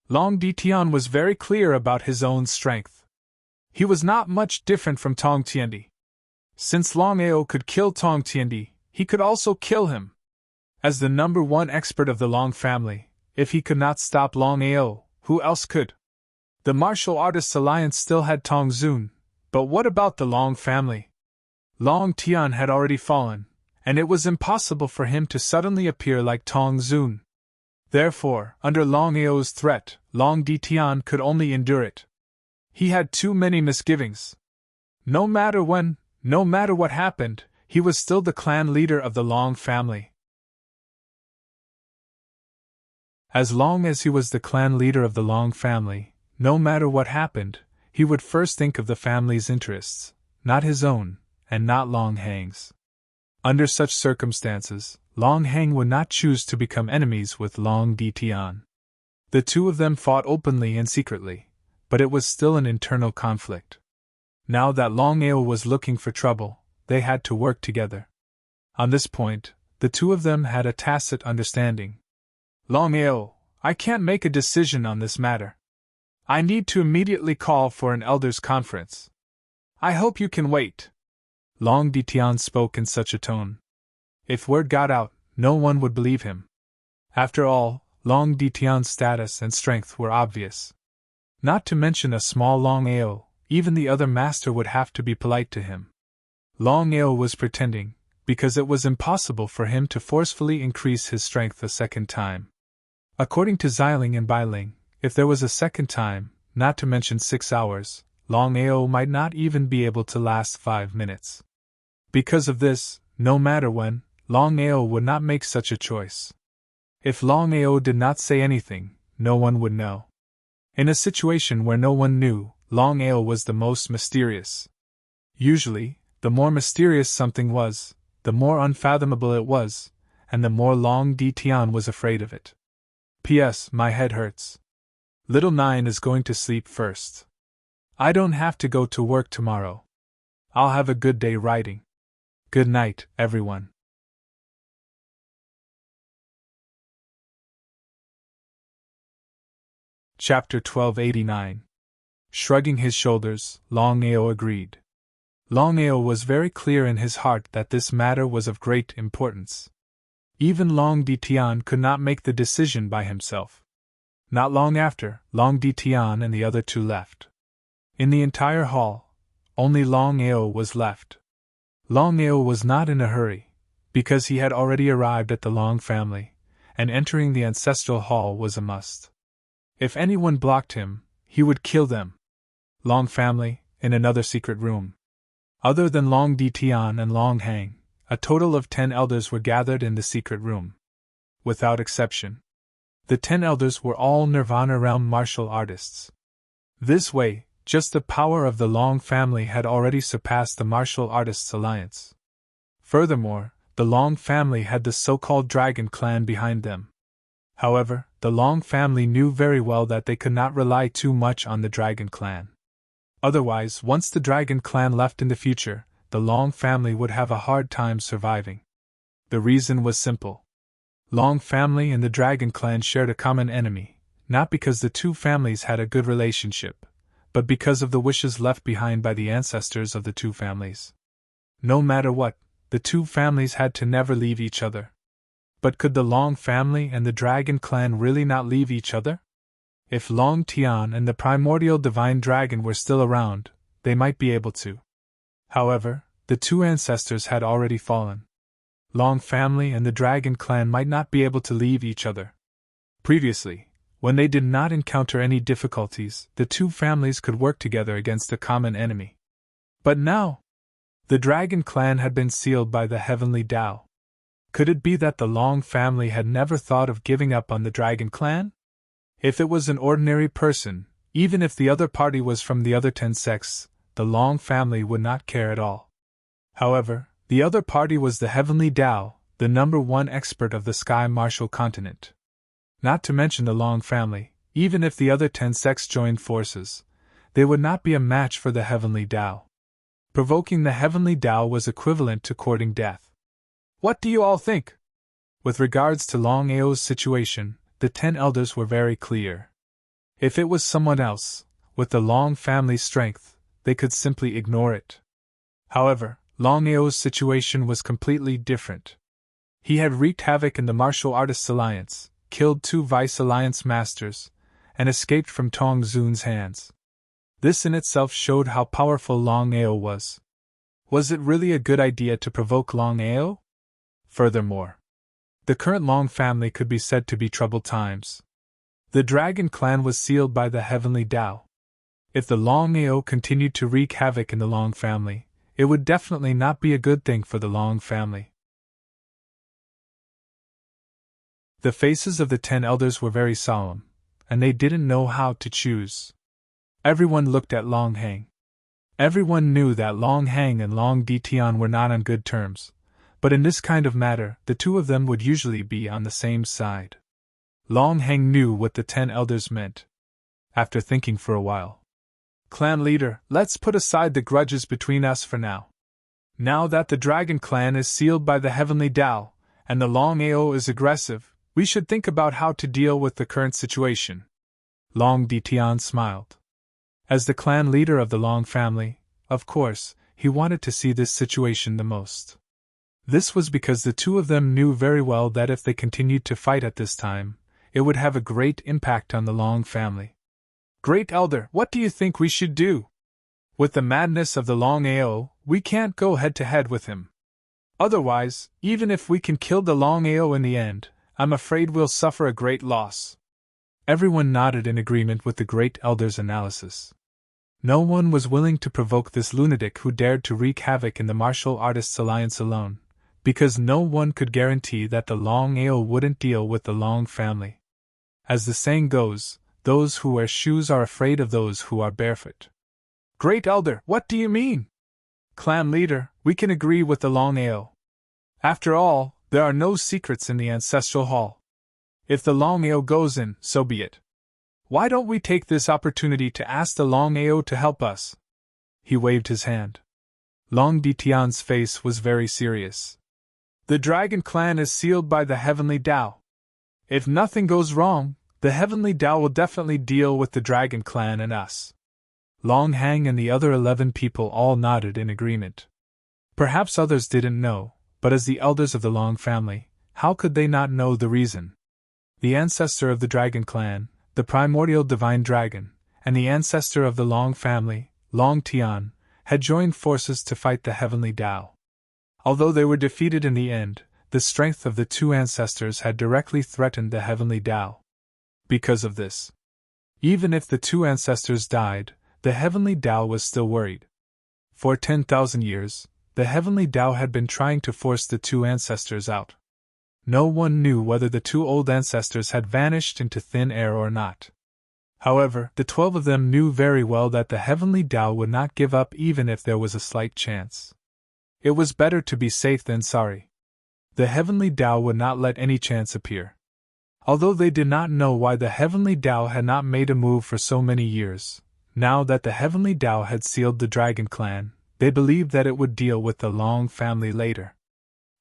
Long Ditian was very clear about his own strength. He was not much different from Tong Tiendi. Since Longao could kill Tong Tiendi, he could also kill him. As the number one expert of the Long family, if he could not stop Longao, who else could? The Martial Artists Alliance still had Tong Zun, but what about the Long family? Long Tian had already fallen, and it was impossible for him to suddenly appear like Tong Zun. Therefore, under Longao's threat, Long Tian could only endure it. He had too many misgivings. No matter when, no matter what happened, he was still the clan leader of the Long family. As long as he was the clan leader of the Long family, no matter what happened, he would first think of the family's interests, not his own, and not Long Hang's. Under such circumstances, Long Hang would not choose to become enemies with Long Tian. The two of them fought openly and secretly, but it was still an internal conflict. Now that Longao was looking for trouble, they had to work together. On this point, the two of them had a tacit understanding. Longao, I can't make a decision on this matter. I need to immediately call for an elders' conference. I hope you can wait. Long Tian spoke in such a tone. If word got out, no one would believe him. After all, Long Tian's status and strength were obvious. Not to mention a small Longao, even the other master would have to be polite to him. Longao was pretending, because it was impossible for him to forcefully increase his strength a second time. According to Xiling and Bailing, if there was a second time, not to mention 6 hours, Longao might not even be able to last 5 minutes. Because of this, no matter when, Longao would not make such a choice. If Longao did not say anything, no one would know. In a situation where no one knew, Longao was the most mysterious. Usually, the more mysterious something was, the more unfathomable it was, and the more Long Tian was afraid of it. P.S. My head hurts. Little Nine is going to sleep first. I don't have to go to work tomorrow. I'll have a good day writing. Good night, everyone. Chapter 1289. Shrugging his shoulders, Longao agreed. Longao was very clear in his heart that this matter was of great importance. Even Long Tian could not make the decision by himself. Not long after, Long Tian and the other two left. In the entire hall, only Longao was left. Longao was not in a hurry, because he had already arrived at the Long family, and entering the ancestral hall was a must. If anyone blocked him, he would kill them. Long family, in another secret room. Other than Long Tian and Long Hang, a total of 10 elders were gathered in the secret room. Without exception. The 10 elders were all Nirvana realm martial artists. This way, just the power of the Long family had already surpassed the martial artists' alliance. Furthermore, the Long family had the so-called Dragon clan behind them. However, the Long family knew very well that they could not rely too much on the Dragon clan. Otherwise, once the Dragon clan left in the future, the Long family would have a hard time surviving. The reason was simple. Long family and the Dragon clan shared a common enemy, not because the two families had a good relationship, but because of the wishes left behind by the ancestors of the two families. No matter what, the two families had to never leave each other. But could the Long family and the Dragon clan really not leave each other? If Long Tian and the primordial divine dragon were still around, they might be able to. However, the two ancestors had already fallen. Long family and the Dragon clan might not be able to leave each other. Previously, when they did not encounter any difficulties, the two families could work together against a common enemy. But now, the Dragon clan had been sealed by the heavenly Tao. Could it be that the Long family had never thought of giving up on the Dragon clan? If it was an ordinary person, even if the other party was from the other 10 sects, the Long family would not care at all. However, the other party was the heavenly Tao, the #1 expert of the Sky Martial continent. Not to mention the Long family, even if the other 10 sects joined forces, they would not be a match for the heavenly Tao. Provoking the heavenly Tao was equivalent to courting death. What do you all think? With regards to Long Ao's situation, the 10 elders were very clear. If it was someone else, with the Long family's strength, they could simply ignore it. However, Long Ao's situation was completely different. He had wreaked havoc in the Martial Artists Alliance, killed 2 Vice Alliance Masters, and escaped from Tong Zun's hands. This in itself showed how powerful Long Ao was. Was it really a good idea to provoke Longao? Furthermore, the current Long family could be said to be troubled times. The Dragon clan was sealed by the heavenly Tao. If the Longao continued to wreak havoc in the Long family, it would definitely not be a good thing for the Long family. The faces of the 10 elders were very solemn, and they didn't know how to choose. Everyone looked at Long Hang. Everyone knew that Long Hang and Long Ditian were not on good terms, but in this kind of matter, the two of them would usually be on the same side. Long Hang knew what the 10 elders meant. After thinking for a while, "Clan leader, let's put aside the grudges between us for now. Now that the Dragon clan is sealed by the heavenly Tao, and the Longao is aggressive, we should think about how to deal with the current situation." Long Ditian smiled. As the clan leader of the Long family, of course, he wanted to see this situation the most. This was because the two of them knew very well that if they continued to fight at this time, it would have a great impact on the Long family. "Great Elder, what do you think we should do? With the madness of the Longao, we can't go head to head with him. Otherwise, even if we can kill the Longao in the end, I'm afraid we'll suffer a great loss." Everyone nodded in agreement with the Great Elder's analysis. No one was willing to provoke this lunatic who dared to wreak havoc in the Martial Artists Alliance alone, because no one could guarantee that the Longao wouldn't deal with the Long family. As the saying goes, those who wear shoes are afraid of those who are barefoot. "Great Elder, what do you mean?" "Clan leader, we can agree with the Longao. After all, there are no secrets in the Ancestral Hall. If the Longao goes in, so be it. Why don't we take this opportunity to ask the Longao to help us?" He waved his hand. Long Ditian's face was very serious. "The Dragon clan is sealed by the heavenly Tao. If nothing goes wrong, the heavenly Tao will definitely deal with the Dragon clan and us." Long Hang and the other 11 people all nodded in agreement. Perhaps others didn't know, but as the elders of the Long family, how could they not know the reason? The ancestor of the Dragon clan, the primordial divine dragon, and the ancestor of the Long family, Long Tian, had joined forces to fight the heavenly Tao. Although they were defeated in the end, the strength of the two ancestors had directly threatened the heavenly Tao. Because of this, even if the two ancestors died, the heavenly Tao was still worried. For 10,000 years, the heavenly Tao had been trying to force the two ancestors out. No one knew whether the two old ancestors had vanished into thin air or not. However, the 12 of them knew very well that the heavenly Tao would not give up even if there was a slight chance. It was better to be safe than sorry. The heavenly Tao would not let any chance appear. Although they did not know why the heavenly Tao had not made a move for so many years, now that the heavenly Tao had sealed the Dragon clan, they believed that it would deal with the Long family later.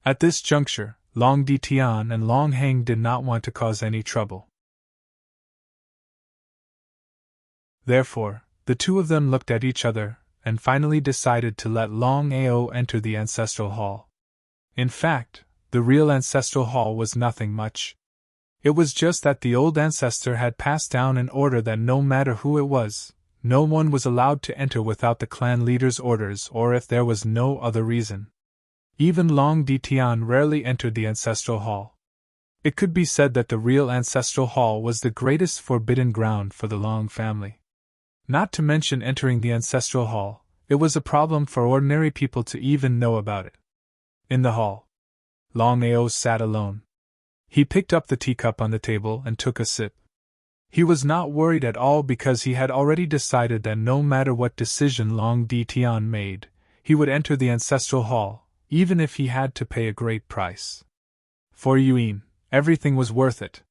At this juncture, Long Ditian and Long Hang did not want to cause any trouble. Therefore, the two of them looked at each other, and finally decided to let Longao enter the Ancestral Hall. In fact, the real Ancestral Hall was nothing much. It was just that the old ancestor had passed down an order that no matter who it was, no one was allowed to enter without the clan leader's orders or if there was no other reason. Even Long Ditian rarely entered the Ancestral Hall. It could be said that the real Ancestral Hall was the greatest forbidden ground for the Long family. Not to mention entering the Ancestral Hall, it was a problem for ordinary people to even know about it. In the hall, Longao sat alone. He picked up the teacup on the table and took a sip. He was not worried at all because he had already decided that no matter what decision Long Ditian made, he would enter the Ancestral Hall, even if he had to pay a great price. For Yuan, everything was worth it.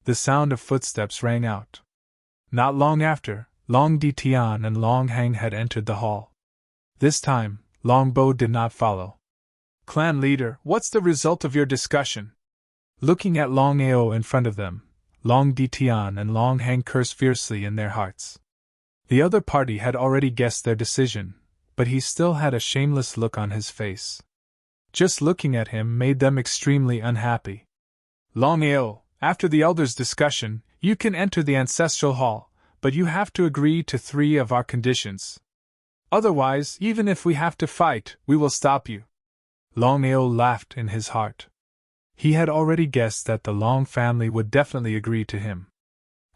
The sound of footsteps rang out. Not long after, Long Ditian and Long Hang had entered the hall. This time, Long Bo did not follow. "Clan leader, what's the result of your discussion?" Looking at Longao in front of them, Long Ditian and Long Hang cursed fiercely in their hearts. The other party had already guessed their decision, but he still had a shameless look on his face. Just looking at him made them extremely unhappy. "Longao, after the elders' discussion, you can enter the Ancestral Hall, but you have to agree to 3 of our conditions. Otherwise, even if we have to fight, we will stop you." Longao laughed in his heart. He had already guessed that the Long family would definitely agree to him.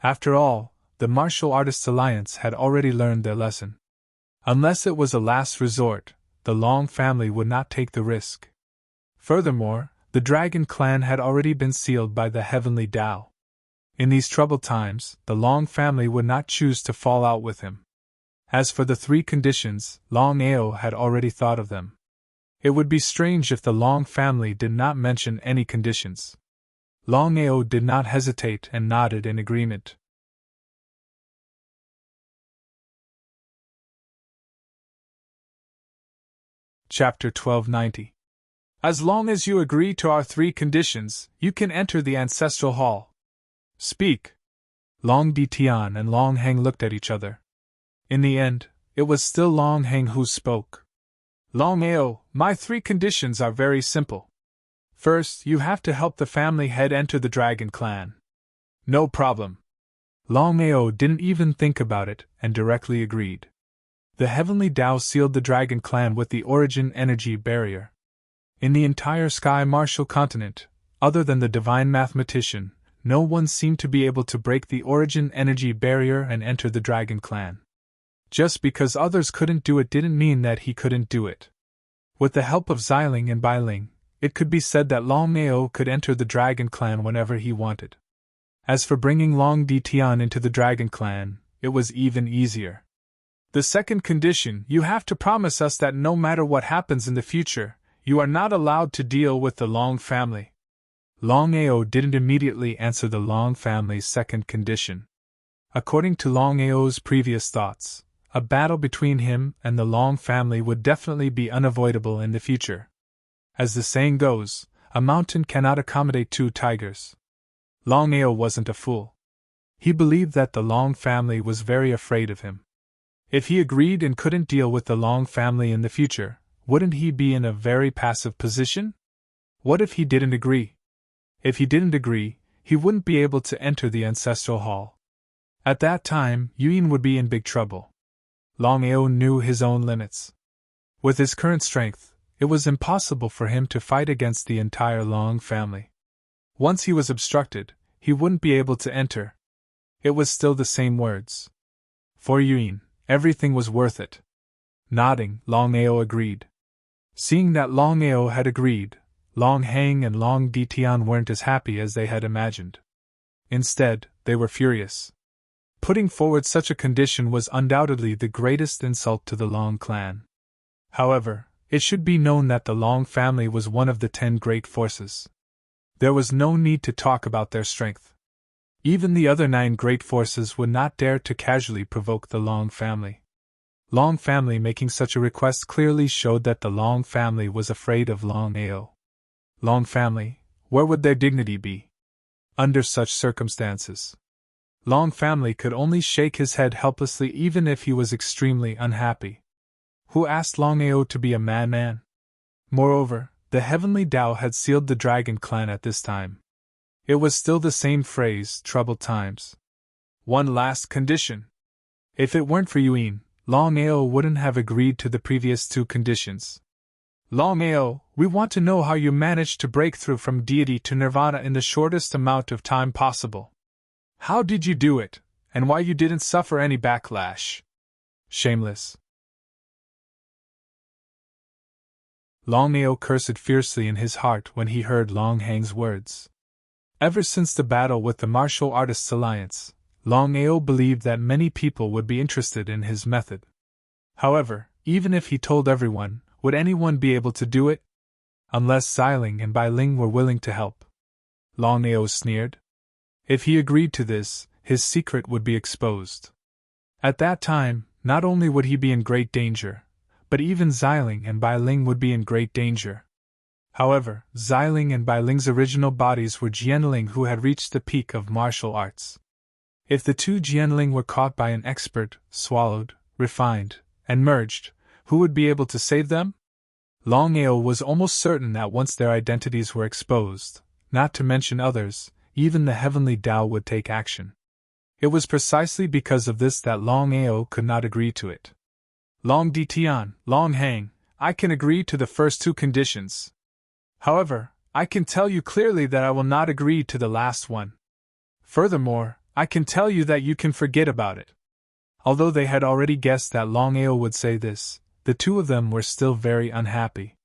After all, the Martial Artists Alliance had already learned their lesson. Unless it was a last resort, the Long family would not take the risk. Furthermore, the Dragon clan had already been sealed by the Heavenly Tao. In these troubled times, the Long family would not choose to fall out with him. As for the 3 conditions, Longao had already thought of them. It would be strange if the Long family did not mention any conditions. Longao did not hesitate and nodded in agreement. Chapter 1290. As long as you agree to our 3 conditions, you can enter the Ancestral Hall. Speak. Long Ditian and Long Heng looked at each other. In the end, it was still Long Heng who spoke. Longao, my 3 conditions are very simple. First, you have to help the family head enter the Dragon clan. No problem. Longao didn't even think about it and directly agreed. The Heavenly Tao sealed the Dragon clan with the origin energy barrier. In the entire Sky Martial continent, other than the divine mathematician, no one seemed to be able to break the origin energy barrier and enter the Dragon clan. Just because others couldn't do it didn't mean that he couldn't do it. With the help of Xiling and Bailing, it could be said that Longao could enter the Dragon clan whenever he wanted. As for bringing Long Ditian into the Dragon clan, it was even easier. The second condition, you have to promise us that no matter what happens in the future, you are not allowed to deal with the Long family. Longao didn't immediately answer the Long family's second condition. According to Longao's previous thoughts, a battle between him and the Long family would definitely be unavoidable in the future. As the saying goes, a mountain cannot accommodate 2 tigers. Longao wasn't a fool. He believed that the Long family was very afraid of him. If he agreed and couldn't deal with the Long family in the future, wouldn't he be in a very passive position? What if he didn't agree? If he didn't agree, he wouldn't be able to enter the Ancestral Hall. At that time, Yun would be in big trouble. Longao knew his own limits. With his current strength, it was impossible for him to fight against the entire Long family. Once he was obstructed, he wouldn't be able to enter. It was still the same words. For Yun, everything was worth it. Nodding, Longao agreed. Seeing that Longao had agreed, Long Heng and Long Ditian weren't as happy as they had imagined. Instead, they were furious. Putting forward such a condition was undoubtedly the greatest insult to the Long clan. However, it should be known that the Long family was one of the 10 great forces. There was no need to talk about their strength. Even the other 9 great forces would not dare to casually provoke the Long family. Long family making such a request clearly showed that the Long family was afraid of Longao. Long family, where would their dignity be? Under such circumstances, Long family could only shake his head helplessly even if he was extremely unhappy. Who asked Longao to be a madman? Moreover, the Heavenly Tao had sealed the Dragon clan at this time. It was still the same phrase, troubled times. One last condition. If it weren't for Yun, Longao wouldn't have agreed to the previous 2 conditions. Longao, we want to know how you managed to break through from deity to nirvana in the shortest amount of time possible. How did you do it, and why you didn't suffer any backlash? Shameless. Longao cursed fiercely in his heart when he heard Long Heng's words. Ever since the battle with the Martial Artists Alliance, Longao believed that many people would be interested in his method. However, even if he told everyone, would anyone be able to do it? Unless Xiling and Bailing were willing to help. Longao sneered. If he agreed to this, his secret would be exposed. At that time, not only would he be in great danger, but even Xiling and Bailing would be in great danger. However, Xiling and Bailing's original bodies were Jianling who had reached the peak of martial arts. If the 2 Jianling were caught by an expert, swallowed, refined, and merged, who would be able to save them? Longao was almost certain that once their identities were exposed, not to mention others, even the Heavenly Tao would take action. It was precisely because of this that Longao could not agree to it. Long Di Tian, Long Hang, I can agree to the first two conditions. However, I can tell you clearly that I will not agree to the last one. Furthermore, I can tell you that you can forget about it. Although they had already guessed that Longao would say this, the two of them were still very unhappy.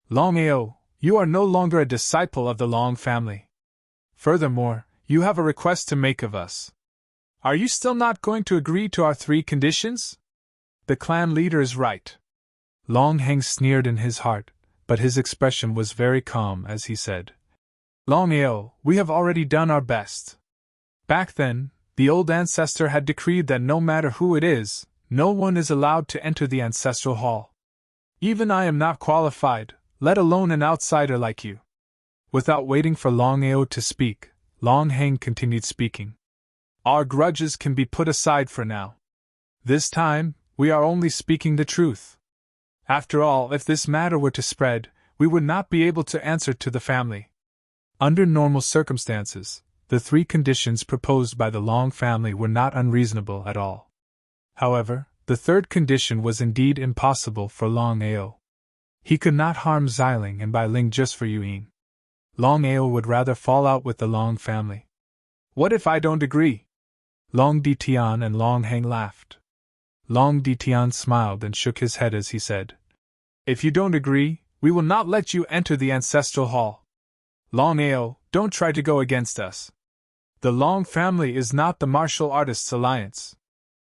Longao, you are no longer a disciple of the Long family. Furthermore, you have a request to make of us. Are you still not going to agree to our three conditions? The clan leader is right. Long Hang sneered in his heart, but his expression was very calm as he said, Longao, we have already done our best. Back then, the old ancestor had decreed that no matter who it is, no one is allowed to enter the ancestral hall. Even I am not qualified, let alone an outsider like you. Without waiting for Longao to speak, Long Hang continued speaking. Our grudges can be put aside for now. This time, we are only speaking the truth. After all, if this matter were to spread, we would not be able to answer to the family. Under normal circumstances, the three conditions proposed by the Long family were not unreasonable at all. However, the third condition was indeed impossible for Longao. He could not harm Xiling and Bai Ling just for Yuan. Longao would rather fall out with the Long family. What if I don't agree? Long Di Tian and Long Hang laughed. Long Di Tian smiled and shook his head as he said, If you don't agree, we will not let you enter the ancestral hall. Longao, don't try to go against us. The Long family is not the Martial Artists Alliance.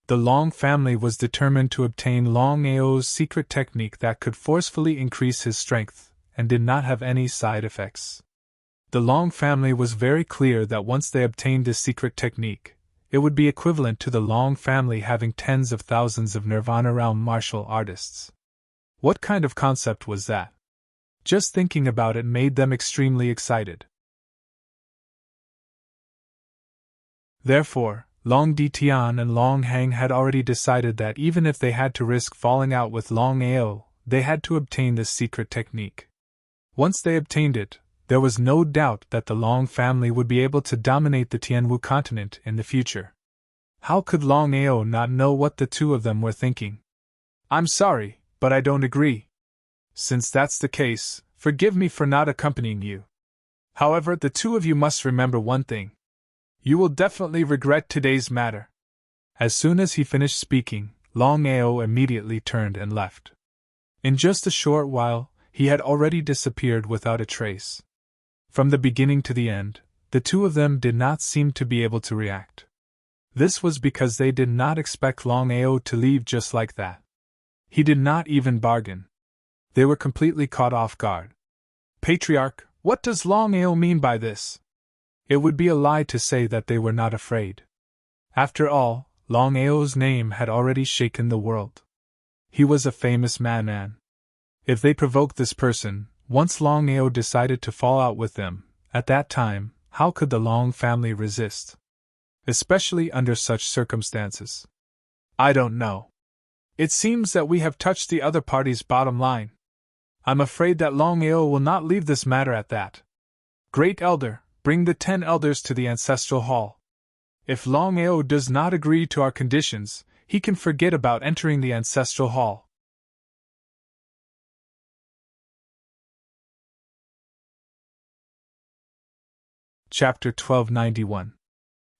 The Long family was determined to obtain Longao's secret technique that could forcefully increase his strength, and did not have any side effects. The Long family was very clear that once they obtained this secret technique, it would be equivalent to the Long family having tens of thousands of Nirvana realm martial artists. What kind of concept was that? Just thinking about it made them extremely excited. Therefore, Long Di Tian and Long Hang had already decided that even if they had to risk falling out with Longao, they had to obtain this secret technique. Once they obtained it, there was no doubt that the Long family would be able to dominate the Tianwu continent in the future. How could Longao not know what the two of them were thinking? I'm sorry, but I don't agree. Since that's the case, forgive me for not accompanying you. However, the two of you must remember one thing. You will definitely regret today's matter. As soon as he finished speaking, Longao immediately turned and left. In just a short while, he had already disappeared without a trace. From the beginning to the end, the two of them did not seem to be able to react. This was because they did not expect Longao to leave just like that. He did not even bargain. They were completely caught off guard. Patriarch, what does Longao mean by this? It would be a lie to say that they were not afraid. After all, Longao's name had already shaken the world. He was a famous madman. If they provoked this person, once Longao decided to fall out with them, at that time, how could the Long family resist? Especially under such circumstances. I don't know. It seems that we have touched the other party's bottom line. I'm afraid that Longao will not leave this matter at that. Great Elder, bring the 10 elders to the ancestral hall. If Longao does not agree to our conditions, he can forget about entering the ancestral hall. Chapter 1291.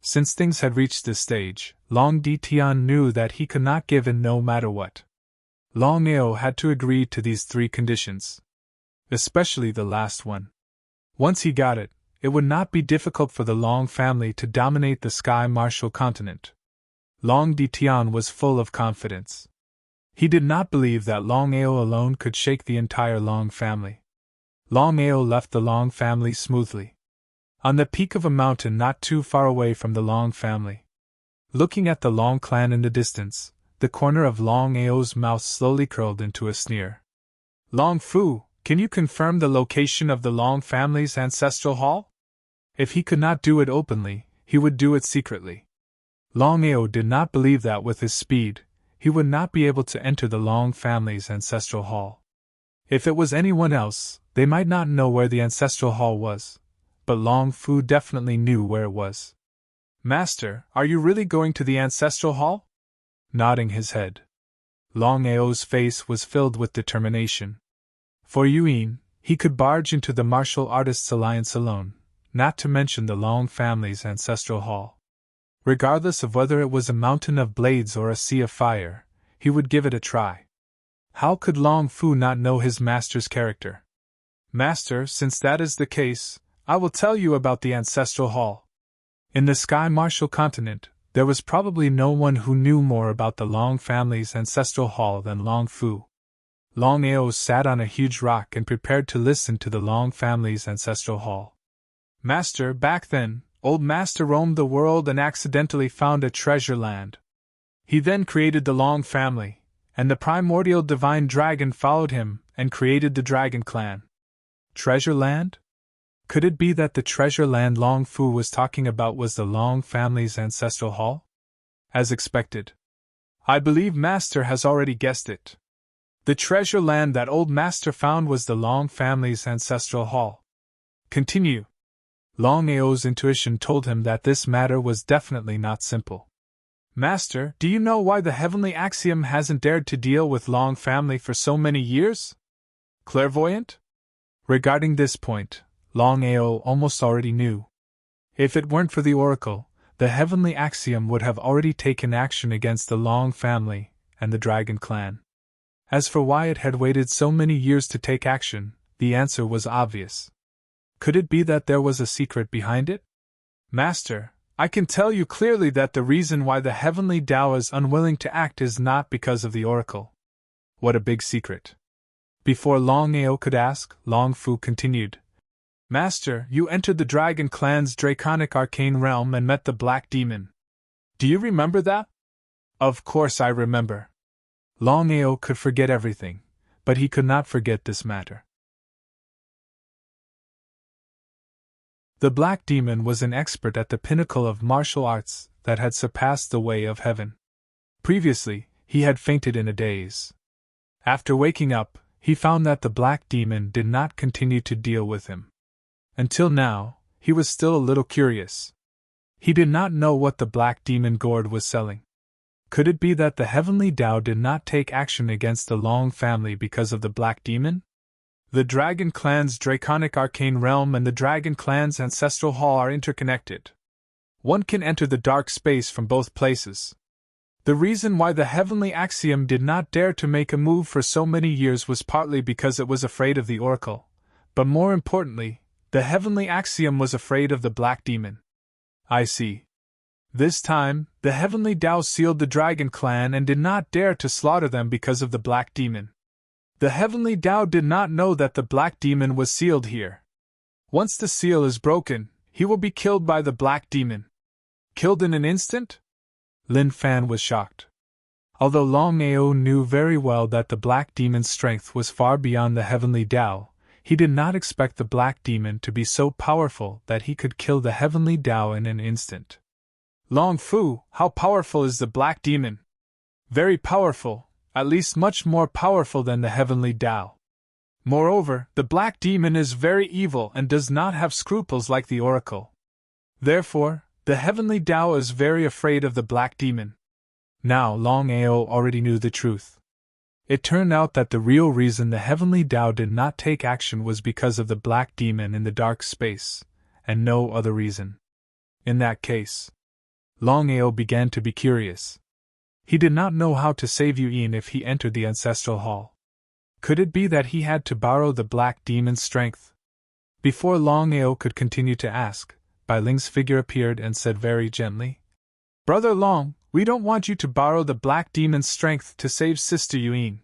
Since things had reached this stage, Long Di Tian knew that he could not give in no matter what. Longao had to agree to these 3 conditions. Especially the last one. Once he got it, it would not be difficult for the Long family to dominate the Sky Martial continent. Long Di Tian was full of confidence. He did not believe that Longao alone could shake the entire Long family. Longao left the Long family smoothly. On the peak of a mountain not too far away from the Long family. Looking at the Long clan in the distance, the corner of Longao's mouth slowly curled into a sneer. Long Fu, can you confirm the location of the Long family's ancestral hall? If he could not do it openly, he would do it secretly. Longao did not believe that with his speed, he would not be able to enter the Long family's ancestral hall. If it was anyone else, they might not know where the ancestral hall was, but Long Fu definitely knew where it was. Master, are you really going to the ancestral hall? Nodding his head. Longao's face was filled with determination. For Yuan, he could barge into the Martial Artists Alliance alone, not to mention the Long family's ancestral hall. Regardless of whether it was a mountain of blades or a sea of fire, he would give it a try. How could Long Fu not know his master's character? Master, since that is the case, I will tell you about the ancestral hall. In the Sky Martial continent, there was probably no one who knew more about the Long family's ancestral hall than Long Fu. Longao sat on a huge rock and prepared to listen to the Long family's ancestral hall. Master, back then, old Master roamed the world and accidentally found a treasure land. He then created the Long family, and the primordial divine dragon followed him and created the Dragon Clan. Treasure land? Could it be that the treasure land Long Fu was talking about was the Long family's ancestral hall? As expected. I believe Master has already guessed it. The treasure land that old Master found was the Long family's ancestral hall. Continue. Longao's intuition told him that this matter was definitely not simple. Master, do you know why the heavenly axiom hasn't dared to deal with Long family for so many years? Clairvoyant? Regarding this point, Longao almost already knew. If it weren't for the oracle, the heavenly axiom would have already taken action against the Long family and the Dragon Clan. As for why it had waited so many years to take action, the answer was obvious. Could it be that there was a secret behind it? Master, I can tell you clearly that the reason why the heavenly Tao is unwilling to act is not because of the oracle. What a big secret. Before Longao could ask, Long Fu continued. Master, you entered the Dragon Clan's draconic arcane realm and met the Black Demon. Do you remember that? Of course I remember. Longao could forget everything, but he could not forget this matter. The Black Demon was an expert at the pinnacle of martial arts that had surpassed the way of heaven. Previously, he had fainted in a daze. After waking up, he found that the Black Demon did not continue to deal with him. Until now, he was still a little curious. He did not know what the Black Demon gourd was selling. Could it be that the heavenly Tao did not take action against the Long family because of the Black Demon? The Dragon Clan's draconic arcane realm and the Dragon Clan's ancestral hall are interconnected. One can enter the dark space from both places. The reason why the heavenly axiom did not dare to make a move for so many years was partly because it was afraid of the oracle, but more importantly, the heavenly axiom was afraid of the Black Demon. I see. This time, the heavenly Tao sealed the Dragon Clan and did not dare to slaughter them because of the Black Demon. The heavenly Tao did not know that the Black Demon was sealed here. Once the seal is broken, he will be killed by the Black Demon. Killed in an instant? Lin Fan was shocked. Although Longao knew very well that the Black Demon's strength was far beyond the heavenly Tao, he did not expect the Black Demon to be so powerful that he could kill the heavenly Tao in an instant. Long Fu, how powerful is the Black Demon? Very powerful. At least much more powerful than the heavenly Tao. Moreover, the Black Demon is very evil and does not have scruples like the oracle. Therefore, the heavenly Tao is very afraid of the Black Demon. Now Longao already knew the truth. It turned out that the real reason the heavenly Tao did not take action was because of the Black Demon in the dark space, and no other reason. In that case, Longao began to be curious. He did not know how to save Yuan if he entered the ancestral hall. Could it be that he had to borrow the Black Demon's strength? Before Longao could continue to ask, Bai Ling's figure appeared and said very gently, Brother Long, we don't want you to borrow the Black Demon's strength to save Sister Yuan.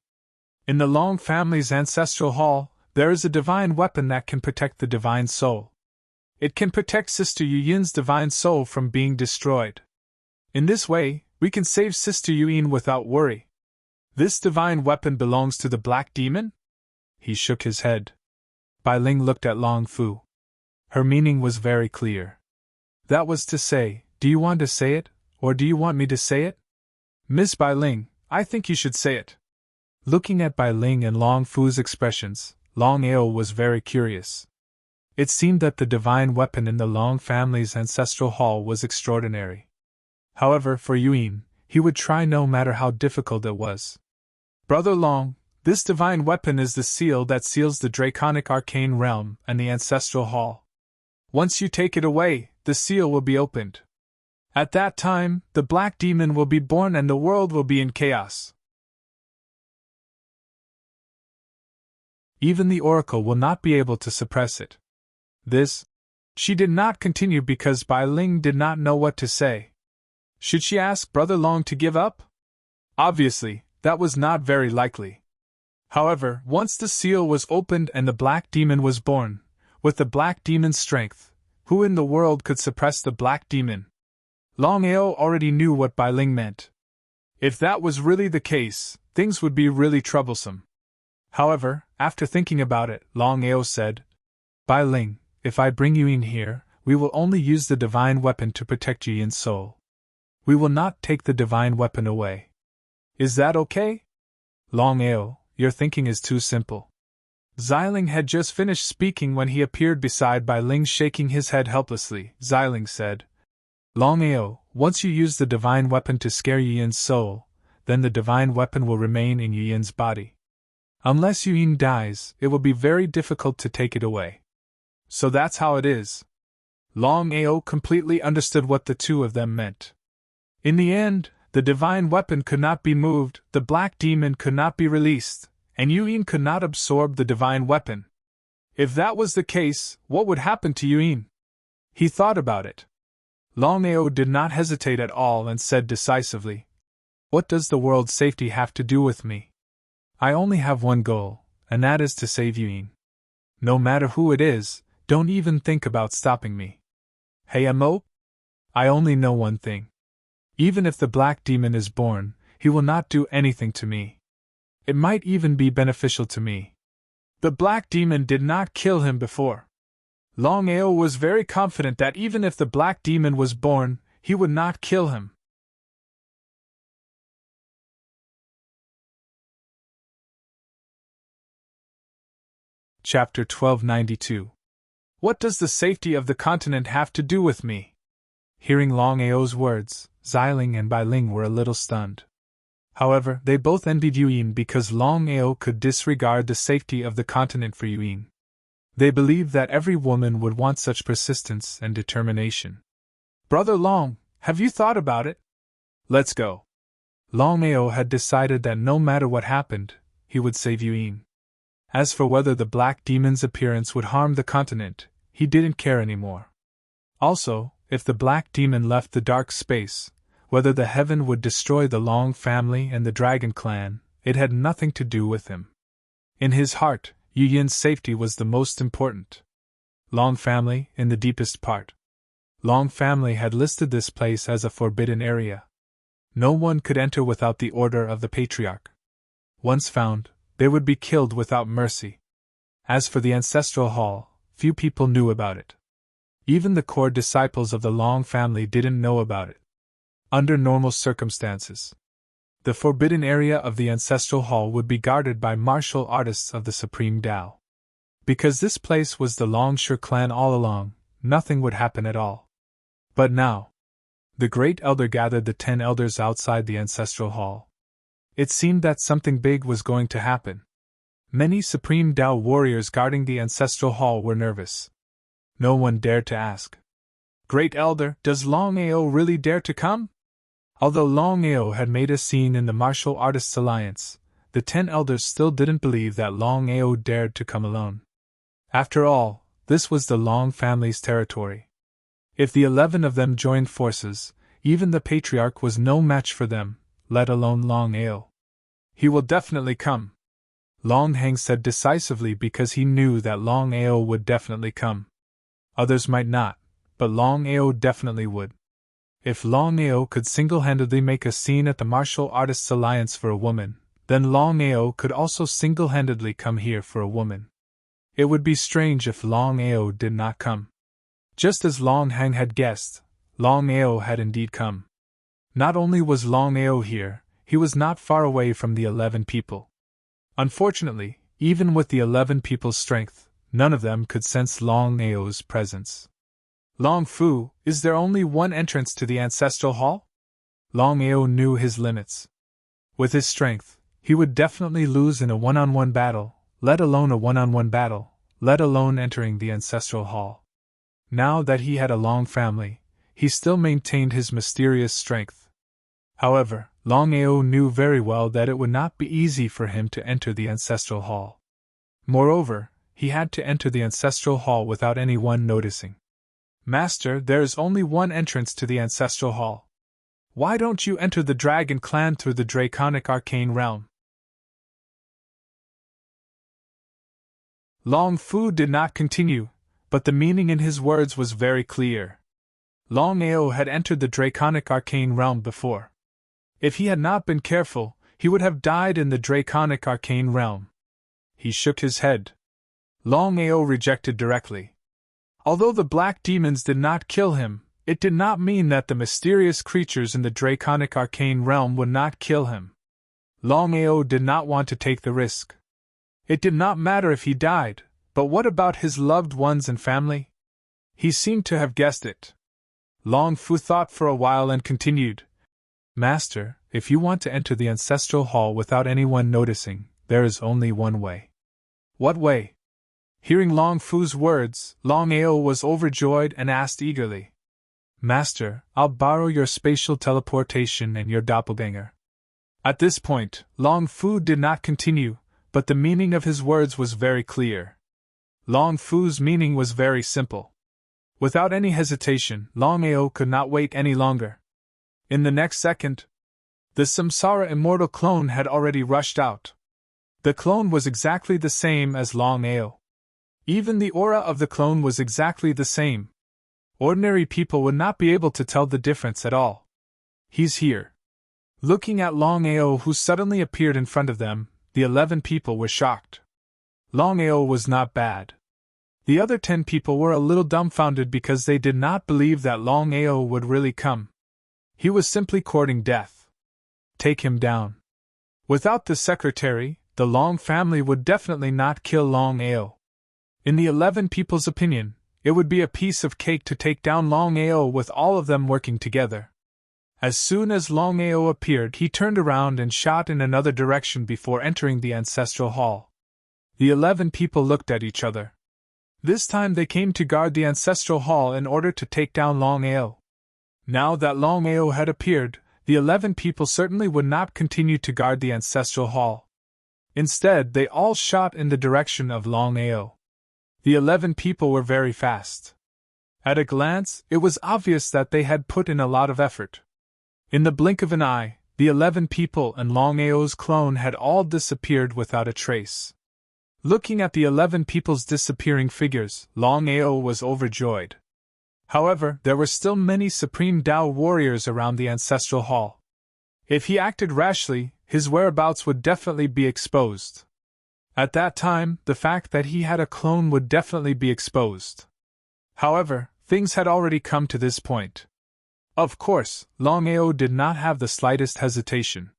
In the Long family's ancestral hall, there is a divine weapon that can protect the divine soul. It can protect Sister Yuan's divine soul from being destroyed. In this way, we can save Sister Yuan without worry. This divine weapon belongs to the Black Demon? He shook his head. Bai Ling looked at Long Fu. Her meaning was very clear. That was to say, do you want to say it, or do you want me to say it? Miss Bai Ling, I think you should say it. Looking at Bai Ling and Long Fu's expressions, Longao was very curious. It seemed that the divine weapon in the Long family's ancestral hall was extraordinary. However, for Yuan, he would try no matter how difficult it was. Brother Long, this divine weapon is the seal that seals the draconic arcane realm and the ancestral hall. Once you take it away, the seal will be opened. At that time, the black demon will be born and the world will be in chaos. Even the oracle will not be able to suppress it. This. She did not continue because Bai Ling did not know what to say. Should she ask Brother Long to give up? Obviously, that was not very likely. However, once the seal was opened and the black demon was born, with the black demon's strength, who in the world could suppress the black demon? Longao already knew what Bai Ling meant. If that was really the case, things would be really troublesome. However, after thinking about it, Longao said, Bai Ling, if I bring you in here, we will only use the divine weapon to protect Yi Yin's soul. We will not take the divine weapon away. Is that okay? Longao, your thinking is too simple. Xiling had just finished speaking when he appeared beside Bai Ling shaking his head helplessly. Xiling said, Longao, once you use the divine weapon to scare Yi Yin's soul, then the divine weapon will remain in Yi Yin's body. Unless Yi Yin dies, it will be very difficult to take it away. So that's how it is. Longao completely understood what the two of them meant. In the end, the divine weapon could not be moved, the black demon could not be released, and Yi Yin could not absorb the divine weapon. If that was the case, what would happen to Yi Yin? He thought about it. Longao did not hesitate at all and said decisively, What does the world's safety have to do with me? I only have one goal, and that is to save Yi Yin. No matter who it is, don't even think about stopping me. Hey Mo? I only know one thing. Even if the black demon is born, he will not do anything to me. It might even be beneficial to me. The black demon did not kill him before. Longao was very confident that even if the black demon was born, he would not kill him. Chapter 1292. What does the safety of the continent have to do with me? Hearing Longao's words, Xiling and Bai Ling were a little stunned. However, they both envied Yi Yin because Longao could disregard the safety of the continent for Yi Yin. They believed that every woman would want such persistence and determination. Brother Long, have you thought about it? Let's go. Longao had decided that no matter what happened, he would save Yi Yin. As for whether the black demon's appearance would harm the continent, he didn't care anymore. Also, if the black demon left the dark space, whether the heaven would destroy the Long family and the dragon clan, it had nothing to do with him. In his heart, Yi Yin's safety was the most important. Long family, in the deepest part. Long family had listed this place as a forbidden area. No one could enter without the order of the patriarch. Once found, they would be killed without mercy. As for the ancestral hall, few people knew about it. Even the core disciples of the Long family didn't know about it. Under normal circumstances, the forbidden area of the ancestral hall would be guarded by martial artists of the Supreme Tao. Because this place was the Longshan clan all along, nothing would happen at all. But now, the Great Elder gathered the 10 elders outside the ancestral hall. It seemed that something big was going to happen. Many Supreme Tao warriors guarding the ancestral hall were nervous. No one dared to ask, Great Elder, does Longao really dare to come? Although Longao had made a scene in the Martial Artists Alliance, the 10 elders still didn't believe that Longao dared to come alone. After all, this was the Long family's territory. If the 11 of them joined forces, even the patriarch was no match for them, let alone Longao. He will definitely come. Longhang said decisively because he knew that Longao would definitely come. Others might not, but Longao definitely would. If Longao could single-handedly make a scene at the Martial Artists Alliance for a woman, then Longao could also single-handedly come here for a woman. It would be strange if Longao did not come. Just as Longhang had guessed, Longao had indeed come. Not only was Longao here, he was not far away from the 11 people. Unfortunately, even with the 11 people's strength, none of them could sense Longao's presence. Long Fu, is there only one entrance to the ancestral hall? Longao knew his limits. With his strength, he would definitely lose in a one-on-one battle, let alone a one-on-one battle, let alone entering the ancestral hall. Now that he had a Long family, he still maintained his mysterious strength. However, Longao knew very well that it would not be easy for him to enter the ancestral hall. Moreover, he had to enter the ancestral hall without anyone noticing. Master, there is only one entrance to the ancestral hall. Why don't you enter the dragon clan through the draconic arcane realm? Long Fu did not continue, but the meaning in his words was very clear. Longao had entered the draconic arcane realm before. If he had not been careful, he would have died in the draconic arcane realm. He shook his head. Longao rejected directly. Although the black demons did not kill him, it did not mean that the mysterious creatures in the draconic arcane realm would not kill him. Longao did not want to take the risk. It did not matter if he died, but what about his loved ones and family? He seemed to have guessed it. Long Fu thought for a while and continued, Master, if you want to enter the ancestral hall without anyone noticing, there is only one way. What way? Hearing Long Fu's words, Longao was overjoyed and asked eagerly, Master, I'll borrow your spatial teleportation and your doppelganger. At this point, Long Fu did not continue, but the meaning of his words was very clear. Long Fu's meaning was very simple. Without any hesitation, Longao could not wait any longer. In the next second, the Samsara immortal clone had already rushed out. The clone was exactly the same as Longao. Even the aura of the clone was exactly the same. Ordinary people would not be able to tell the difference at all. He's here. Looking at Longao, who suddenly appeared in front of them, the 11 people were shocked. Longao was not bad. The other 10 people were a little dumbfounded because they did not believe that Longao would really come. He was simply courting death. Take him down. Without the secretary, the Long family would definitely not kill Longao. In the 11 people's opinion, it would be a piece of cake to take down Longao with all of them working together. As soon as Longao appeared, he turned around and shot in another direction before entering the ancestral hall. The 11 people looked at each other. This time they came to guard the ancestral hall in order to take down Longao. Now that Longao had appeared, the 11 people certainly would not continue to guard the ancestral hall. Instead, they all shot in the direction of Longao. The 11 people were very fast. At a glance, it was obvious that they had put in a lot of effort. In the blink of an eye, the 11 people and Longao's clone had all disappeared without a trace. Looking at the 11 people's disappearing figures, Longao was overjoyed. However, there were still many Supreme Tao warriors around the ancestral hall. If he acted rashly, his whereabouts would definitely be exposed. At that time, the fact that he had a clone would definitely be exposed. However, things had already come to this point. Of course, Longao did not have the slightest hesitation.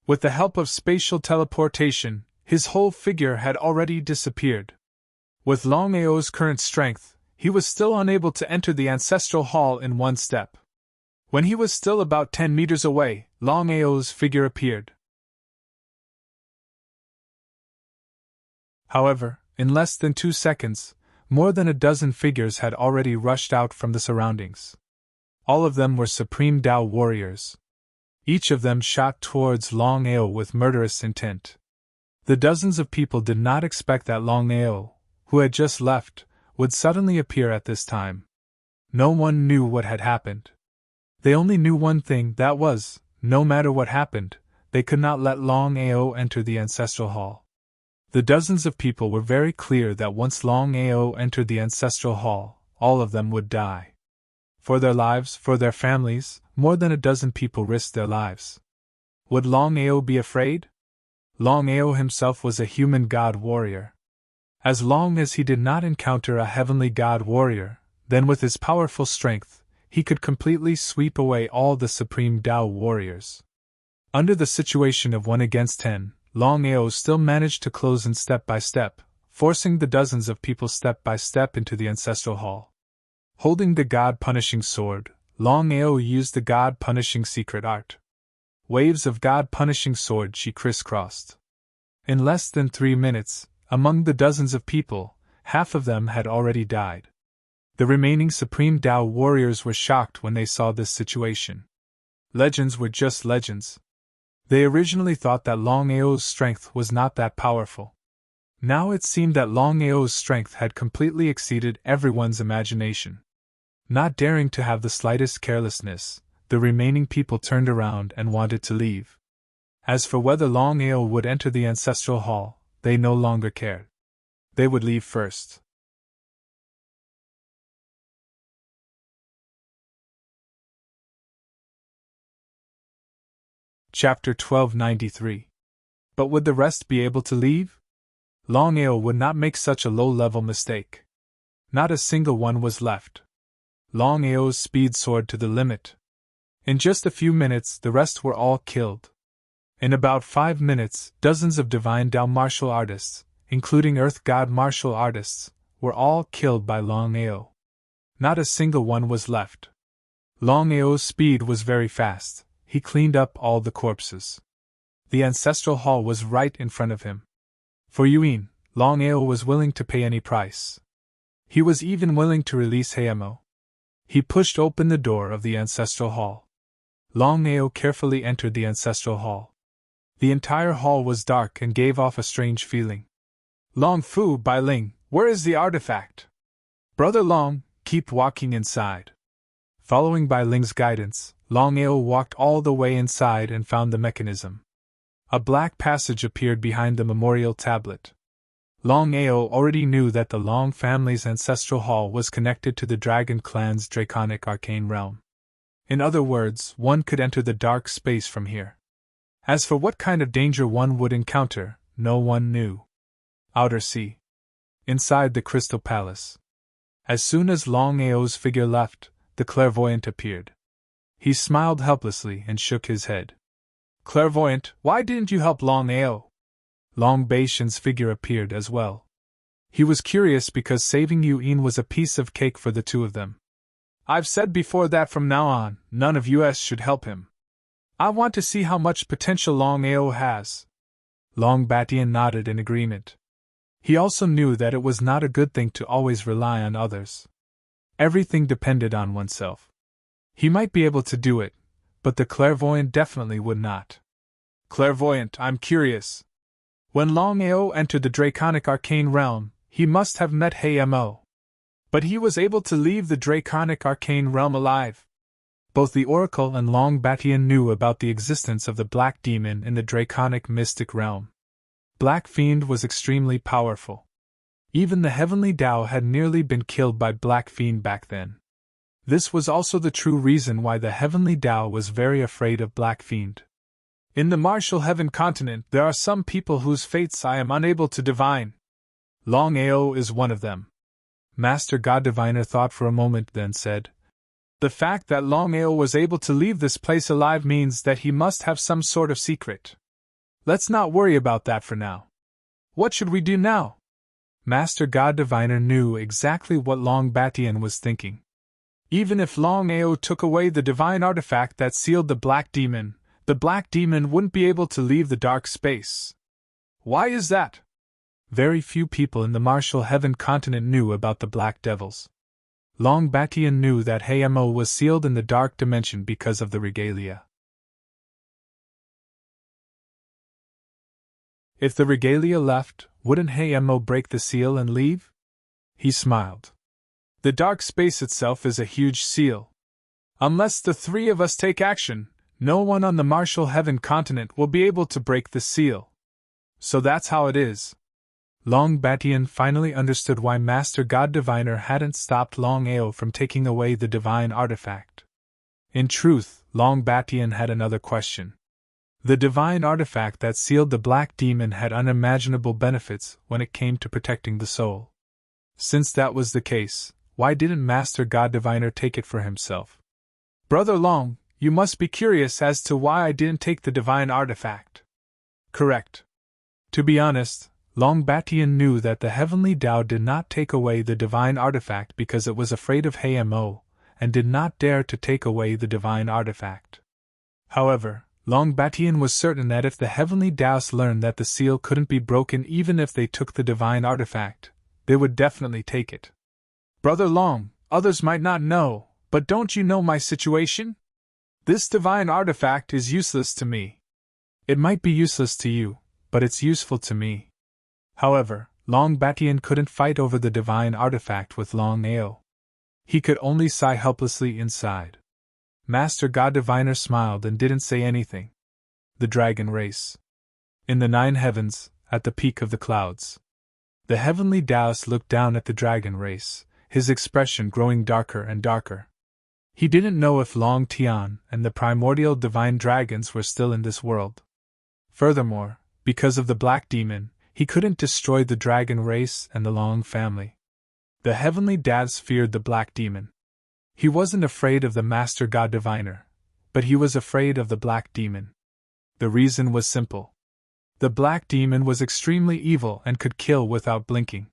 With the help of spatial teleportation, his whole figure had already disappeared. With Longao's current strength, he was still unable to enter the ancestral hall in one step. When he was still about 10 meters away, Longao's figure appeared. However, in less than 2 seconds, more than a dozen figures had already rushed out from the surroundings. All of them were Supreme Tao warriors. Each of them shot towards Longao with murderous intent. The dozens of people did not expect that Longao, who had just left, would suddenly appear at this time. No one knew what had happened. They only knew one thing, that was, no matter what happened, they could not let Longao enter the ancestral hall. The dozens of people were very clear that once Longao entered the ancestral hall, all of them would die. For their lives, for their families, more than a dozen people risked their lives. Would Longao be afraid? Longao himself was a human god warrior. As long as he did not encounter a heavenly god warrior, then with his powerful strength, he could completely sweep away all the Supreme Tao warriors. Under the situation of 1 against 10, Longao still managed to close in step by step, forcing the dozens of people step by step into the ancestral hall. Holding the god-punishing sword, Longao used the god-punishing secret art. waves of God-punishing sword she crisscrossed. In less than 3 minutes, among the dozens of people, half of them had already died. The remaining Supreme Tao warriors were shocked when they saw this situation. Legends were just legends. They originally thought that Longao's strength was not that powerful. Now it seemed that Longao's strength had completely exceeded everyone's imagination. Not daring to have the slightest carelessness, the remaining people turned around and wanted to leave. As for whether Longao would enter the ancestral hall, they no longer cared. They would leave first. Chapter 1293. But would the rest be able to leave? Longao would not make such a low-level mistake. Not a single one was left. Longao's speed soared to the limit. In just a few minutes, the rest were all killed. In about 5 minutes, dozens of divine Tao martial artists, including Earth God martial artists, were all killed by Longao. Not a single one was left. Longao's speed was very fast. He cleaned up all the corpses. The ancestral hall was right in front of him. For Yuan, Longao was willing to pay any price. He was even willing to release Heimo. He pushed open the door of the ancestral hall. Longao carefully entered the ancestral hall. The entire hall was dark and gave off a strange feeling. Long Fu Bai Ling, where is the artifact? Brother Long, keep walking inside. Following Bai Ling's guidance, Longao walked all the way inside and found the mechanism. A black passage appeared behind the memorial tablet. Longao already knew that the Long family's ancestral hall was connected to the Dragon clan's draconic arcane realm. In other words, one could enter the dark space from here. As for what kind of danger one would encounter, no one knew. Outer Sea. Inside the Crystal Palace. As soon as Longao's figure left, the clairvoyant appeared. He smiled helplessly and shook his head. Clairvoyant, why didn't you help Longao? Long Baishan's figure appeared as well. He was curious because saving Yuan was a piece of cake for the two of them. I've said before that from now on, none of us should help him. I want to see how much potential Longao has. Long Batian nodded in agreement. He also knew that it was not a good thing to always rely on others. Everything depended on oneself. He might be able to do it, but the clairvoyant definitely would not. Clairvoyant, I'm curious. When Longao entered the Draconic Arcane Realm, he must have met Heimo. But he was able to leave the Draconic Arcane Realm alive. Both the Oracle and Long Batian knew about the existence of the Black Demon in the Draconic Mystic Realm. Black Fiend was extremely powerful. Even the Heavenly Tao had nearly been killed by Black Fiend back then. This was also the true reason why the Heavenly Tao was very afraid of Black Fiend. In the Martial Heaven continent, there are some people whose fates I am unable to divine. Longao is one of them. Master God Diviner thought for a moment, then said, The fact that Longao was able to leave this place alive means that he must have some sort of secret. Let's not worry about that for now. What should we do now? Master God Diviner knew exactly what Long Batian was thinking. Even if Longao took away the divine artifact that sealed the Black Demon wouldn't be able to leave the dark space. Why is that? Very few people in the Martial Heaven continent knew about the Black Devils. Long Batian knew that Heimo was sealed in the dark dimension because of the regalia. If the regalia left, wouldn't Heimo break the seal and leave? He smiled. The dark space itself is a huge seal. Unless the three of us take action, no one on the Martial Heaven continent will be able to break the seal. So that's how it is. Long Batian finally understood why Master God Diviner hadn't stopped Longao from taking away the divine artifact. In truth, Long Batian had another question. The divine artifact that sealed the Black Demon had unimaginable benefits when it came to protecting the soul. Since that was the case, why didn't Master God Diviner take it for himself? Brother Long, you must be curious as to why I didn't take the divine artifact. Correct. To be honest, Long Batian knew that the Heavenly Tao did not take away the divine artifact because it was afraid of Heimo, and did not dare to take away the divine artifact. However, Long Batian was certain that if the heavenly Taoists learned that the seal couldn't be broken even if they took the divine artifact, they would definitely take it. Brother Long, others might not know, but don't you know my situation? This divine artifact is useless to me. It might be useless to you, but it's useful to me. However, Long Batian couldn't fight over the divine artifact with Longao. He could only sigh helplessly inside. Master God Diviner smiled and didn't say anything. The Dragon Race. In the 9 heavens, at the peak of the clouds. The heavenly Taoist looked down at the Dragon Race, his expression growing darker and darker. He didn't know if Long Tian and the primordial divine dragons were still in this world. Furthermore, because of the Black Demon, he couldn't destroy the Dragon Race and the Long family. The heavenly Taoists feared the Black Demon. He wasn't afraid of the Master God Diviner, but he was afraid of the Black Demon. The reason was simple. The Black Demon was extremely evil and could kill without blinking.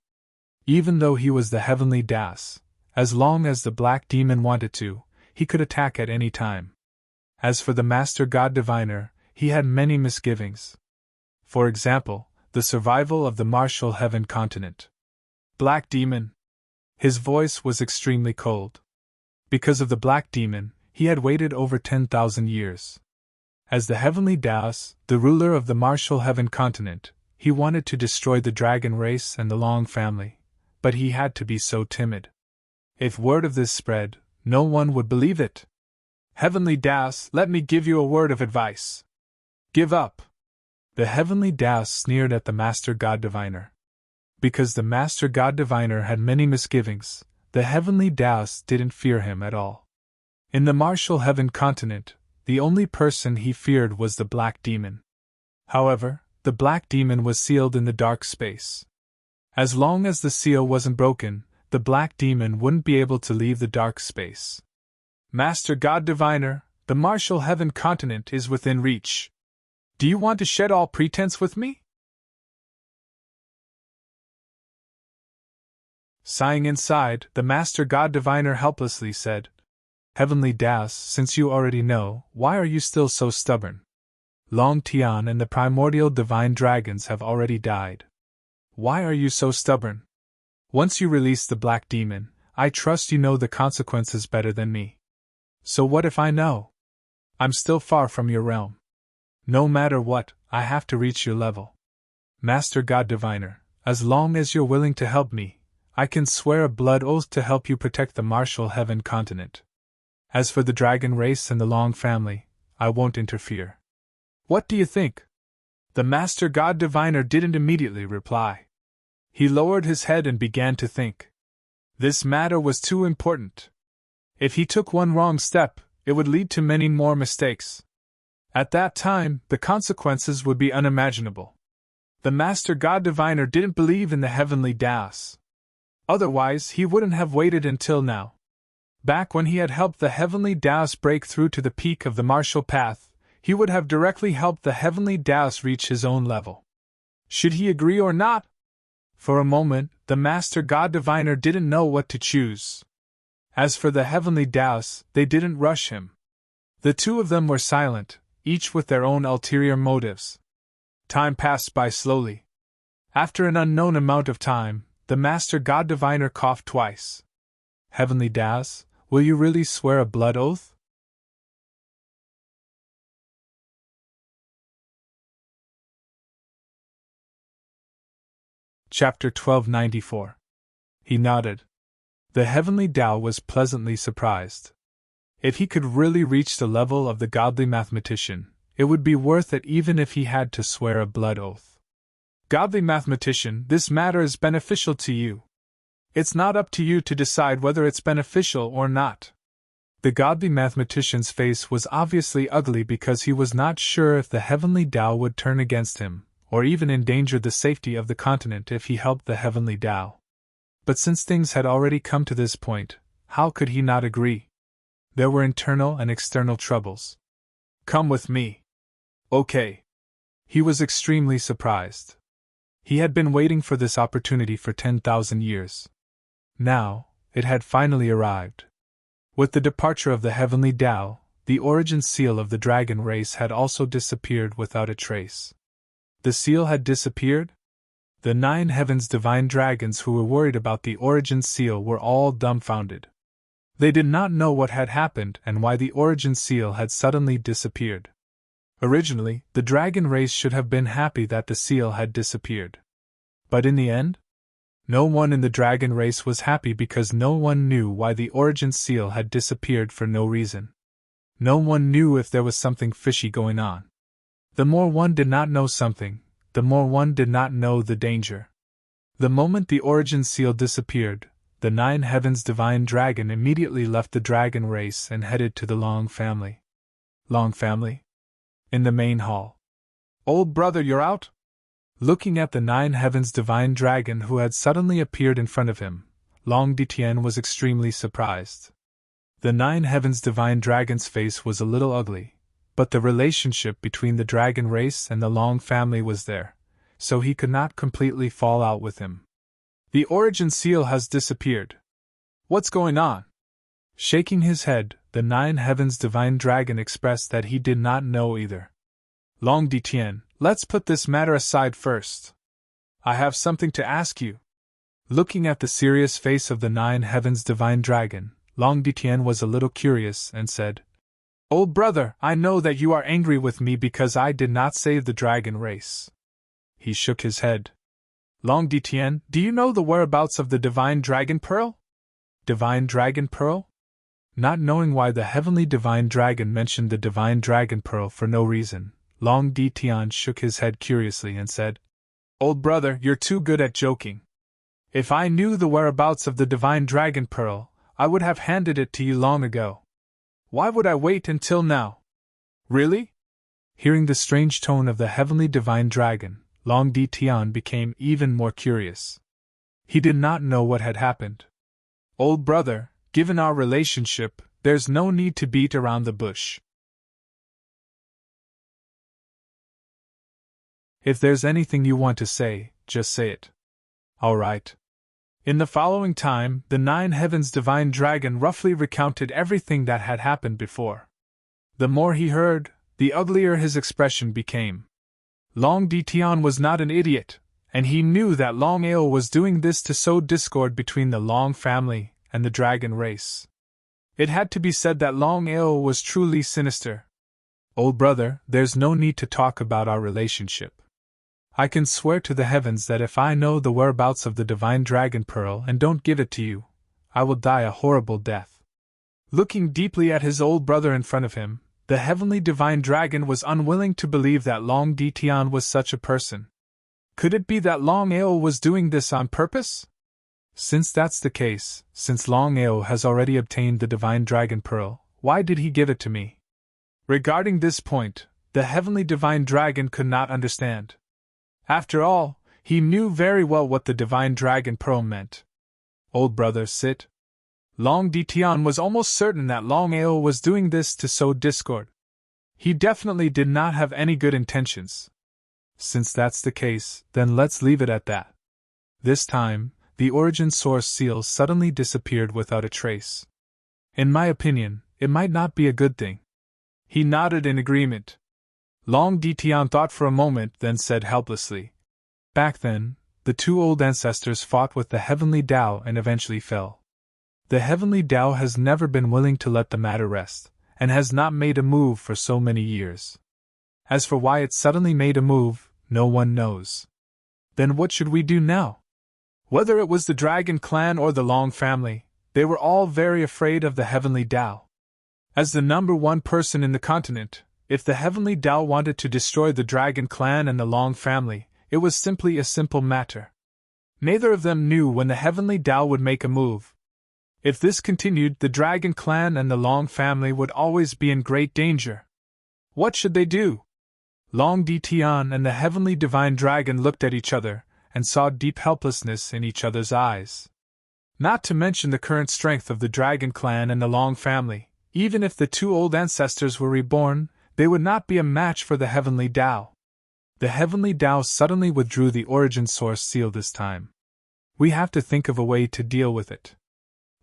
Even though he was the heavenly Taoist, as long as the Black Demon wanted to, he could attack at any time. As for the Master God Diviner, he had many misgivings. For example, the survival of the Martial Heaven continent. Black Demon. His voice was extremely cold. Because of the Black Demon, he had waited over 10,000 years. As the heavenly Taoist, the ruler of the Martial Heaven continent, he wanted to destroy the Dragon Race and the Long family, but he had to be so timid. If word of this spread, no one would believe it. Heavenly Taoist, let me give you a word of advice. Give up. The heavenly Taoist sneered at the Master God Diviner. Because the Master God Diviner had many misgivings, the heavenly Taoists didn't fear him at all. In the Martial Heaven continent, the only person he feared was the Black Demon. However, the Black Demon was sealed in the dark space. As long as the seal wasn't broken, the Black Demon wouldn't be able to leave the dark space. Master God Diviner, the Martial Heaven continent is within reach. Do you want to shed all pretense with me? Sighing inside, the Master God Diviner helplessly said, Heavenly Taoist, since you already know, why are you still so stubborn? Long Tian and the primordial divine dragons have already died. Why are you so stubborn? Once you release the Black Demon, I trust you know the consequences better than me. So what if I know? I'm still far from your realm. No matter what, I have to reach your level. Master God Diviner, as long as you're willing to help me, I can swear a blood oath to help you protect the Martial Heaven continent. As for the Dragon Race and the Long family, I won't interfere. What do you think? The Master God Diviner didn't immediately reply. He lowered his head and began to think. This matter was too important. If he took one wrong step, it would lead to many more mistakes. At that time, the consequences would be unimaginable. The Master God Diviner didn't believe in the heavenly Taoists. Otherwise, he wouldn't have waited until now. Back when he had helped the heavenly Taoists break through to the peak of the martial path, he would have directly helped the heavenly Taoists reach his own level. Should he agree or not? For a moment, the Master God Diviner didn't know what to choose. As for the heavenly Taoists, they didn't rush him. The two of them were silent, each with their own ulterior motives. Time passed by slowly. After an unknown amount of time, the Master God Diviner coughed twice. Heavenly Taoists, will you really swear a blood oath? Chapter 1294. He nodded. The heavenly Tao was pleasantly surprised. If he could really reach the level of the godly mathematician, it would be worth it even if he had to swear a blood oath. Godly mathematician, this matter is beneficial to you. It's not up to you to decide whether it's beneficial or not. The godly mathematician's face was obviously ugly because he was not sure if the heavenly Tao would turn against him, or even endanger the safety of the continent if he helped the heavenly Tao. But since things had already come to this point, how could he not agree? There were internal and external troubles. Come with me. Okay. He was extremely surprised. He had been waiting for this opportunity for 10,000 years. Now, it had finally arrived. With the departure of the heavenly Tao, the origin seal of the dragon race had also disappeared without a trace. The seal had disappeared? The 9 heavens divine dragons who were worried about the origin seal were all dumbfounded. They did not know what had happened and why the origin seal had suddenly disappeared. Originally, the dragon race should have been happy that the seal had disappeared. But in the end? No one in the dragon race was happy because no one knew why the origin seal had disappeared for no reason. No one knew if there was something fishy going on. The more one did not know something, the more one did not know the danger. The moment the origin seal disappeared, the 9 heavens divine dragon immediately left the dragon race and headed to the Long family. Long family? In the main hall. "Old brother, you're out?" Looking at the 9 heavens divine dragon who had suddenly appeared in front of him, Long Ditien was extremely surprised. The 9 heavens divine dragon's face was a little ugly, but the relationship between the dragon race and the Long family was there, so he could not completely fall out with him. "The origin seal has disappeared. What's going on?" Shaking his head, the 9 heavens divine dragon expressed that he did not know either. "Long Ditien, let's put this matter aside first. I have something to ask you." Looking at the serious face of the 9 heavens divine dragon, Long Ditien was a little curious and said, "Old brother, I know that you are angry with me because I did not save the dragon race." He shook his head. "Long Ditien, do you know the whereabouts of the divine dragon pearl?" "Divine dragon pearl?" Not knowing why the heavenly divine dragon mentioned the divine dragon pearl for no reason, Long Ditien shook his head curiously and said, "Old brother, you're too good at joking. If I knew the whereabouts of the divine dragon pearl, I would have handed it to you long ago. Why would I wait until now?" "Really?" Hearing the strange tone of the heavenly divine dragon, Long Ditien became even more curious. He did not know what had happened. "Old brother, given our relationship, there's no need to beat around the bush. If there's anything you want to say, just say it." "All right." In the following time, the 9 heavens divine dragon roughly recounted everything that had happened before. The more he heard, the uglier his expression became. Long Ditien was not an idiot, and he knew that Longao was doing this to sow discord between the Long family and the dragon race. It had to be said that Longao was truly sinister. "Old brother, there's no need to talk about our relationship. I can swear to the heavens that if I know the whereabouts of the divine dragon pearl and don't give it to you, I will die a horrible death." Looking deeply at his old brother in front of him, the heavenly divine dragon was unwilling to believe that Long Ditien was such a person. Could it be that Longao was doing this on purpose? Since that's the case, since Longao has already obtained the divine dragon pearl, why did he give it to me? Regarding this point, the heavenly divine dragon could not understand. After all, he knew very well what the divine dragon pearl meant. "Old brother, sit." Long Ditien was almost certain that Longao was doing this to sow discord. He definitely did not have any good intentions. Since that's the case, then let's leave it at that. This time, the origin source seal suddenly disappeared without a trace. In my opinion, it might not be a good thing. He nodded in agreement. Long Ditien thought for a moment, then said helplessly, "Back then, the 2 old ancestors fought with the heavenly Tao and eventually fell. The heavenly Tao has never been willing to let the matter rest, and has not made a move for so many years. As for why it suddenly made a move, no one knows. Then what should we do now?" Whether it was the Dragon clan or the Long family, they were all very afraid of the heavenly Tao. As the #1 person in the continent, if the heavenly Tao wanted to destroy the Dragon clan and the Long family, it was simply a simple matter. Neither of them knew when the heavenly Tao would make a move. If this continued, the Dragon clan and the Long family would always be in great danger. What should they do? Long Ditien and the heavenly divine dragon looked at each other, and saw deep helplessness in each other's eyes. Not to mention the current strength of the Dragon clan and the Long family, even if the 2 old ancestors were reborn, they would not be a match for the heavenly Tao. The heavenly Tao suddenly withdrew the origin source seal this time. We have to think of a way to deal with it.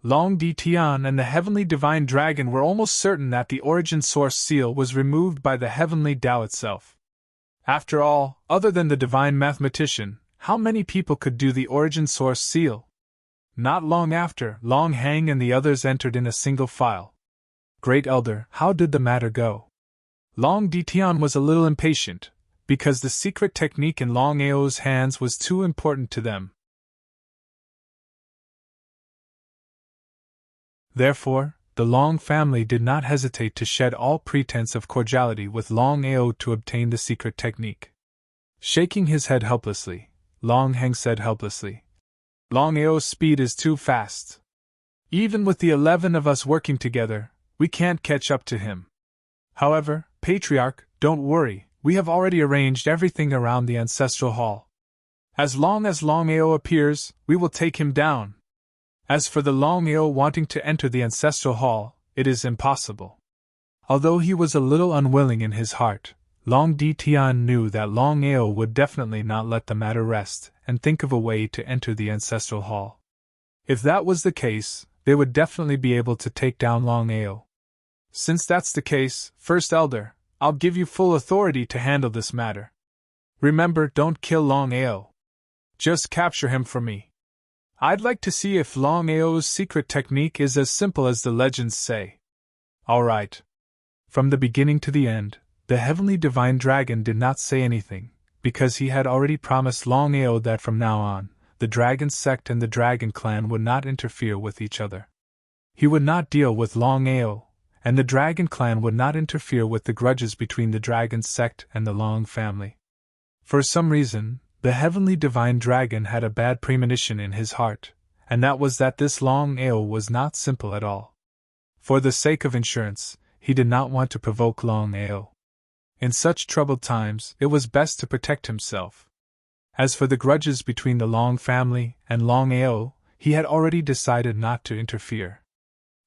Long Tian and the Heavenly Divine Dragon were almost certain that the origin source seal was removed by the Heavenly Tao itself. After all, other than the divine mathematician, how many people could do the origin source seal? Not long after, Long Hang and the others entered in a single file. Great Elder, how did the matter go? Long Tian was a little impatient, because the secret technique in Long Ao's hands was too important to them. Therefore, the Long family did not hesitate to shed all pretense of cordiality with Long Ao to obtain the secret technique. Shaking his head helplessly, Long Heng said helplessly, "Long Ao's speed is too fast. Even with the 11 of us working together, we can't catch up to him. However, Patriarch, don't worry, we have already arranged everything around the ancestral hall. As long as Long Ao appears, we will take him down. As for the Long Ao wanting to enter the ancestral hall, it is impossible." Although he was a little unwilling in his heart, Long Tian knew that Long Ao would definitely not let the matter rest and think of a way to enter the ancestral hall. If that was the case, they would definitely be able to take down Long Ao. "Since that's the case, First Elder, I'll give you full authority to handle this matter. Remember, don't kill Long Ao. Just capture him for me. I'd like to see if Long Ao's secret technique is as simple as the legends say." "All right." From the beginning to the end, the Heavenly Divine Dragon did not say anything, because he had already promised Long Ao that from now on, the Dragon Sect and the Dragon Clan would not interfere with each other. He would not deal with Long Ao, and the Dragon Clan would not interfere with the grudges between the Dragon Sect and the Long family. For some reason, the Heavenly Divine Dragon had a bad premonition in his heart, and that was that this Long Ao was not simple at all. For the sake of insurance, he did not want to provoke Long Ao. In such troubled times, it was best to protect himself. As for the grudges between the Long family and Long Ao, he had already decided not to interfere.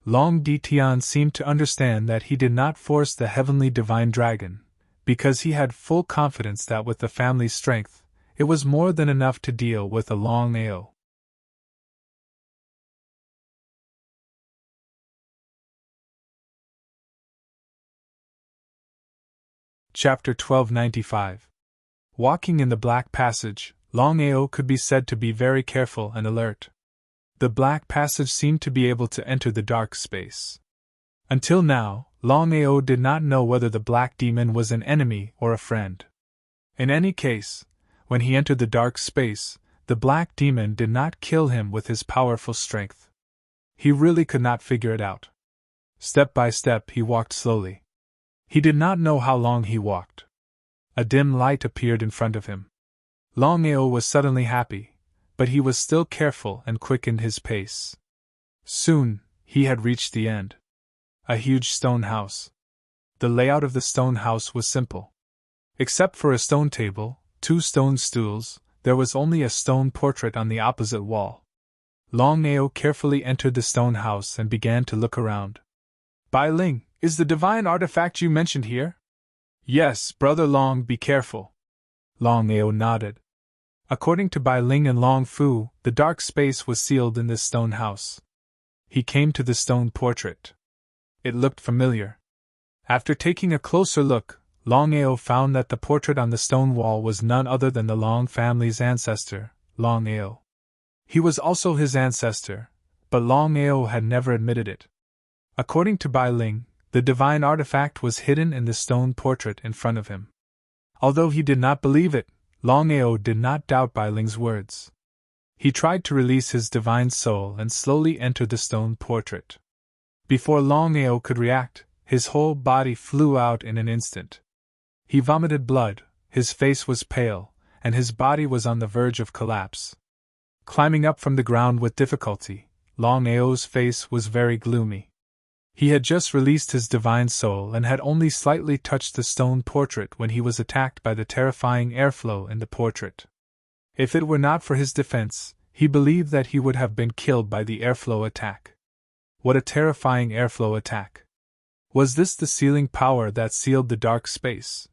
Long Tian seemed to understand that he did not force the Heavenly Divine Dragon, because he had full confidence that with the family's strength, it was more than enough to deal with a Long Ao. Chapter 1295. Walking in the Black Passage, Long Ao could be said to be very careful and alert. The Black Passage seemed to be able to enter the dark space. Until now, Long Ao did not know whether the Black Demon was an enemy or a friend. In any case, when he entered the dark space, the Black Demon did not kill him with his powerful strength. He really could not figure it out. Step by step he walked slowly. He did not know how long he walked. A dim light appeared in front of him. Long Ao was suddenly happy, but he was still careful and quickened his pace. Soon, he had reached the end. A huge stone house. The layout of the stone house was simple. Except for a stone table, 2 stone stools, there was only a stone portrait on the opposite wall. Long Ao carefully entered the stone house and began to look around. "Bai Ling, is the divine artifact you mentioned here?" "Yes, Brother Long, be careful." Long Ao nodded. According to Bai Ling and Long Fu, the dark space was sealed in this stone house. He came to the stone portrait. It looked familiar. After taking a closer look, Long Ao found that the portrait on the stone wall was none other than the Long family's ancestor, Long Ao. He was also his ancestor, but Long Ao had never admitted it. According to Bai Ling, the divine artifact was hidden in the stone portrait in front of him. Although he did not believe it, Long Ao did not doubt Bai Ling's words. He tried to release his divine soul and slowly entered the stone portrait. Before Long Ao could react, his whole body flew out in an instant. He vomited blood, his face was pale, and his body was on the verge of collapse. Climbing up from the ground with difficulty, Long Ao's face was very gloomy. He had just released his divine soul and had only slightly touched the stone portrait when he was attacked by the terrifying airflow in the portrait. If it were not for his defense, he believed that he would have been killed by the airflow attack. What a terrifying airflow attack! Was this the sealing power that sealed the dark space?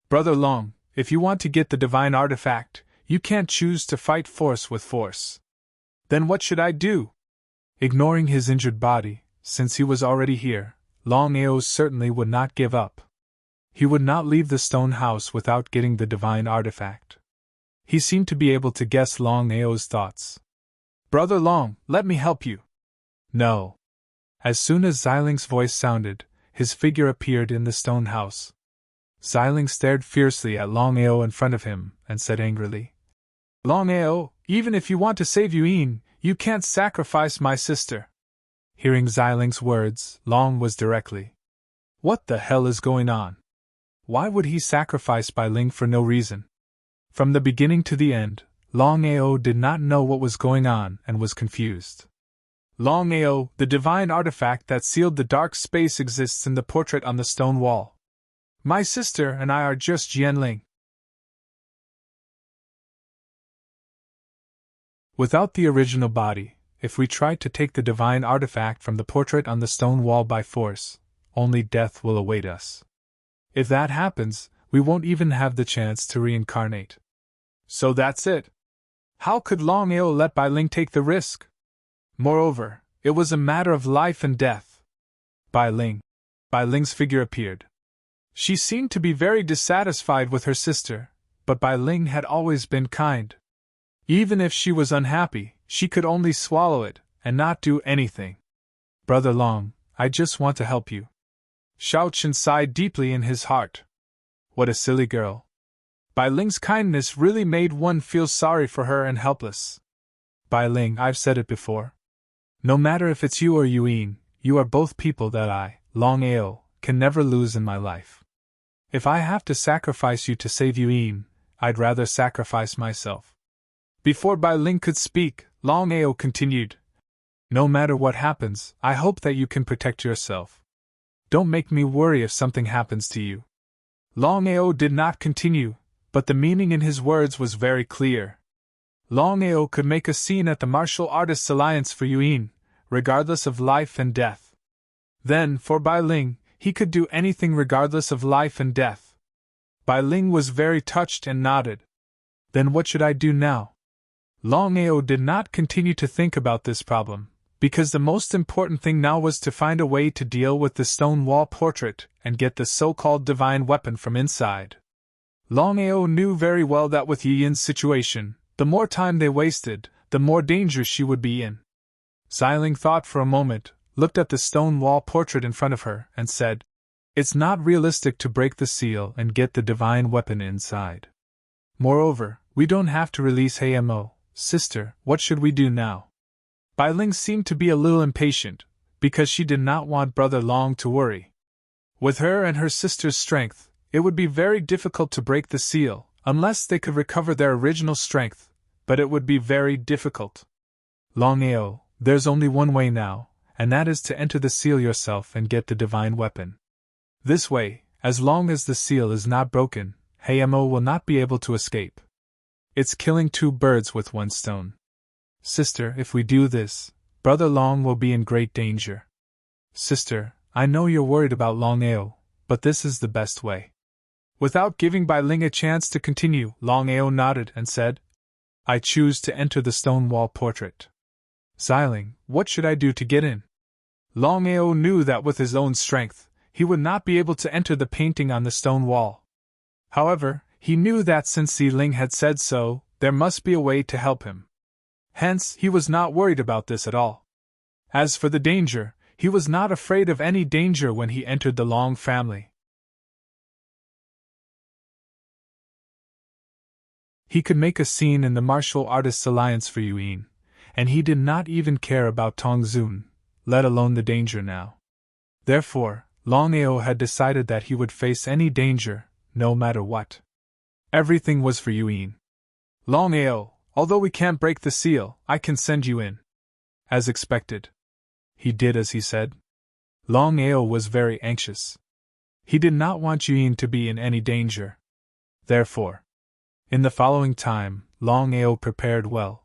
"Brother Long, if you want to get the divine artifact, you can't choose to fight force with force." "Then what should I do?" Ignoring his injured body, since he was already here, Longao certainly would not give up. He would not leave the stone house without getting the divine artifact. He seemed to be able to guess Longao's thoughts. "Brother Long, let me help you." "No." As soon as Xiling's voice sounded, his figure appeared in the stone house. Xiling stared fiercely at Longao in front of him, and said angrily, "Longao, even if you want to save Yuin, you can't sacrifice my sister." Hearing Xiling's words, Long was directly, "What the hell is going on? Why would he sacrifice Bai Ling for no reason?" From the beginning to the end, Longao did not know what was going on and was confused. "Longao, the divine artifact that sealed the dark space exists in the portrait on the stone wall. My sister and I are just Jianling." Without the original body, if we try to take the divine artifact from the portrait on the stone wall by force, only death will await us. If that happens, we won't even have the chance to reincarnate. So that's it. How could Longao let Bai Ling take the risk? Moreover, it was a matter of life and death. Bai Ling's figure appeared. She seemed to be very dissatisfied with her sister, but Bai Ling had always been kind. Even if she was unhappy, she could only swallow it, and not do anything. "Brother Long, I just want to help you." Xiao Chen sighed deeply in his heart. What a silly girl. Bai Ling's kindness really made one feel sorry for her and helpless. "Bai Ling, I've said it before. No matter if it's you or Yuin, you are both people that I, Longao, can never lose in my life. If I have to sacrifice you to save Yuin, I'd rather sacrifice myself." Before Bai Ling could speak, Longao continued, "No matter what happens, I hope that you can protect yourself. Don't make me worry if something happens to you." Longao did not continue, but the meaning in his words was very clear. Longao could make a scene at the Martial Artists' Alliance for Yuin, regardless of life and death. Then, for Bai Ling, he could do anything regardless of life and death. Bai Ling was very touched and nodded. Then what should I do now? Longao did not continue to think about this problem, because the most important thing now was to find a way to deal with the stone wall portrait and get the so-called divine weapon from inside. Longao knew very well that with Yi Yin's situation, the more time they wasted, the more danger she would be in. Xiling thought for a moment, looked at the stone wall portrait in front of her, and said, "It's not realistic to break the seal and get the divine weapon inside. Moreover, we don't have to release Hamo. Sister, what should we do now?" Bai Ling seemed to be a little impatient, because she did not want Brother Long to worry. With her and her sister's strength, it would be very difficult to break the seal, unless they could recover their original strength, but it would be very difficult. "Longao, there's only one way now, and that is to enter the seal yourself and get the divine weapon. This way, as long as the seal is not broken, Hamo will not be able to escape. It's killing two birds with one stone. Sister, if we do this, Brother Long will be in great danger. Sister, I know you're worried about Longao, but this is the best way." Without giving Bai Ling a chance to continue, Longao nodded and said, "I choose to enter the stone wall portrait." "Xiling, what should I do to get in?" Longao knew that with his own strength, he would not be able to enter the painting on the stone wall. However, he knew that since Xiling had said so, there must be a way to help him. Hence, he was not worried about this at all. As for the danger, he was not afraid of any danger when he entered the Long family. He could make a scene in the Martial Artists' Alliance for Yuin, and he did not even care about Tongzun, let alone the danger now. Therefore, Longao had decided that he would face any danger, no matter what. Everything was for Yuin. "Longao, although we can't break the seal, I can send you in." As expected. He did as he said. Longao was very anxious. He did not want Yuin to be in any danger. Therefore, in the following time, Longao prepared well.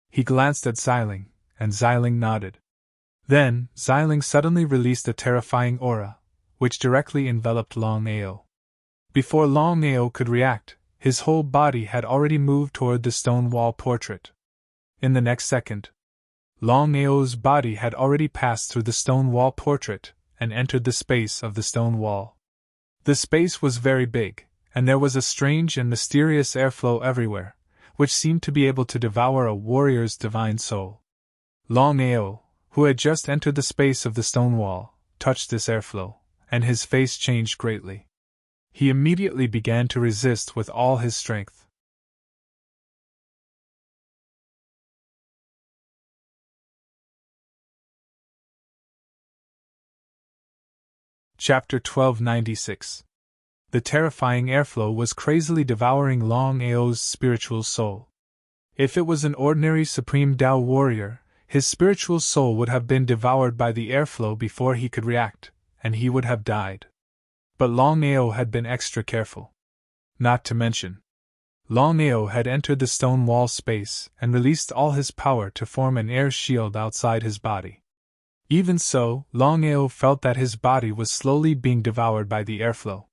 He glanced at Xiling, and Xiling nodded. Then, Xiling suddenly released a terrifying aura, which directly enveloped Longao. Before Longao could react, his whole body had already moved toward the stone wall portrait. In the next second, Longao's body had already passed through the stone wall portrait and entered the space of the stone wall. The space was very big, and there was a strange and mysterious airflow everywhere, which seemed to be able to devour a warrior's divine soul. Longao, who had just entered the space of the stone wall, touched this airflow, and his face changed greatly. He immediately began to resist with all his strength. Chapter 1296. The terrifying airflow was crazily devouring Longao's spiritual soul. If it was an ordinary Supreme Tao warrior, his spiritual soul would have been devoured by the airflow before he could react, and he would have died. But Longao had been extra careful. Not to mention, Longao had entered the stone wall space and released all his power to form an air shield outside his body. Even so, Longao felt that his body was slowly being devoured by the airflow.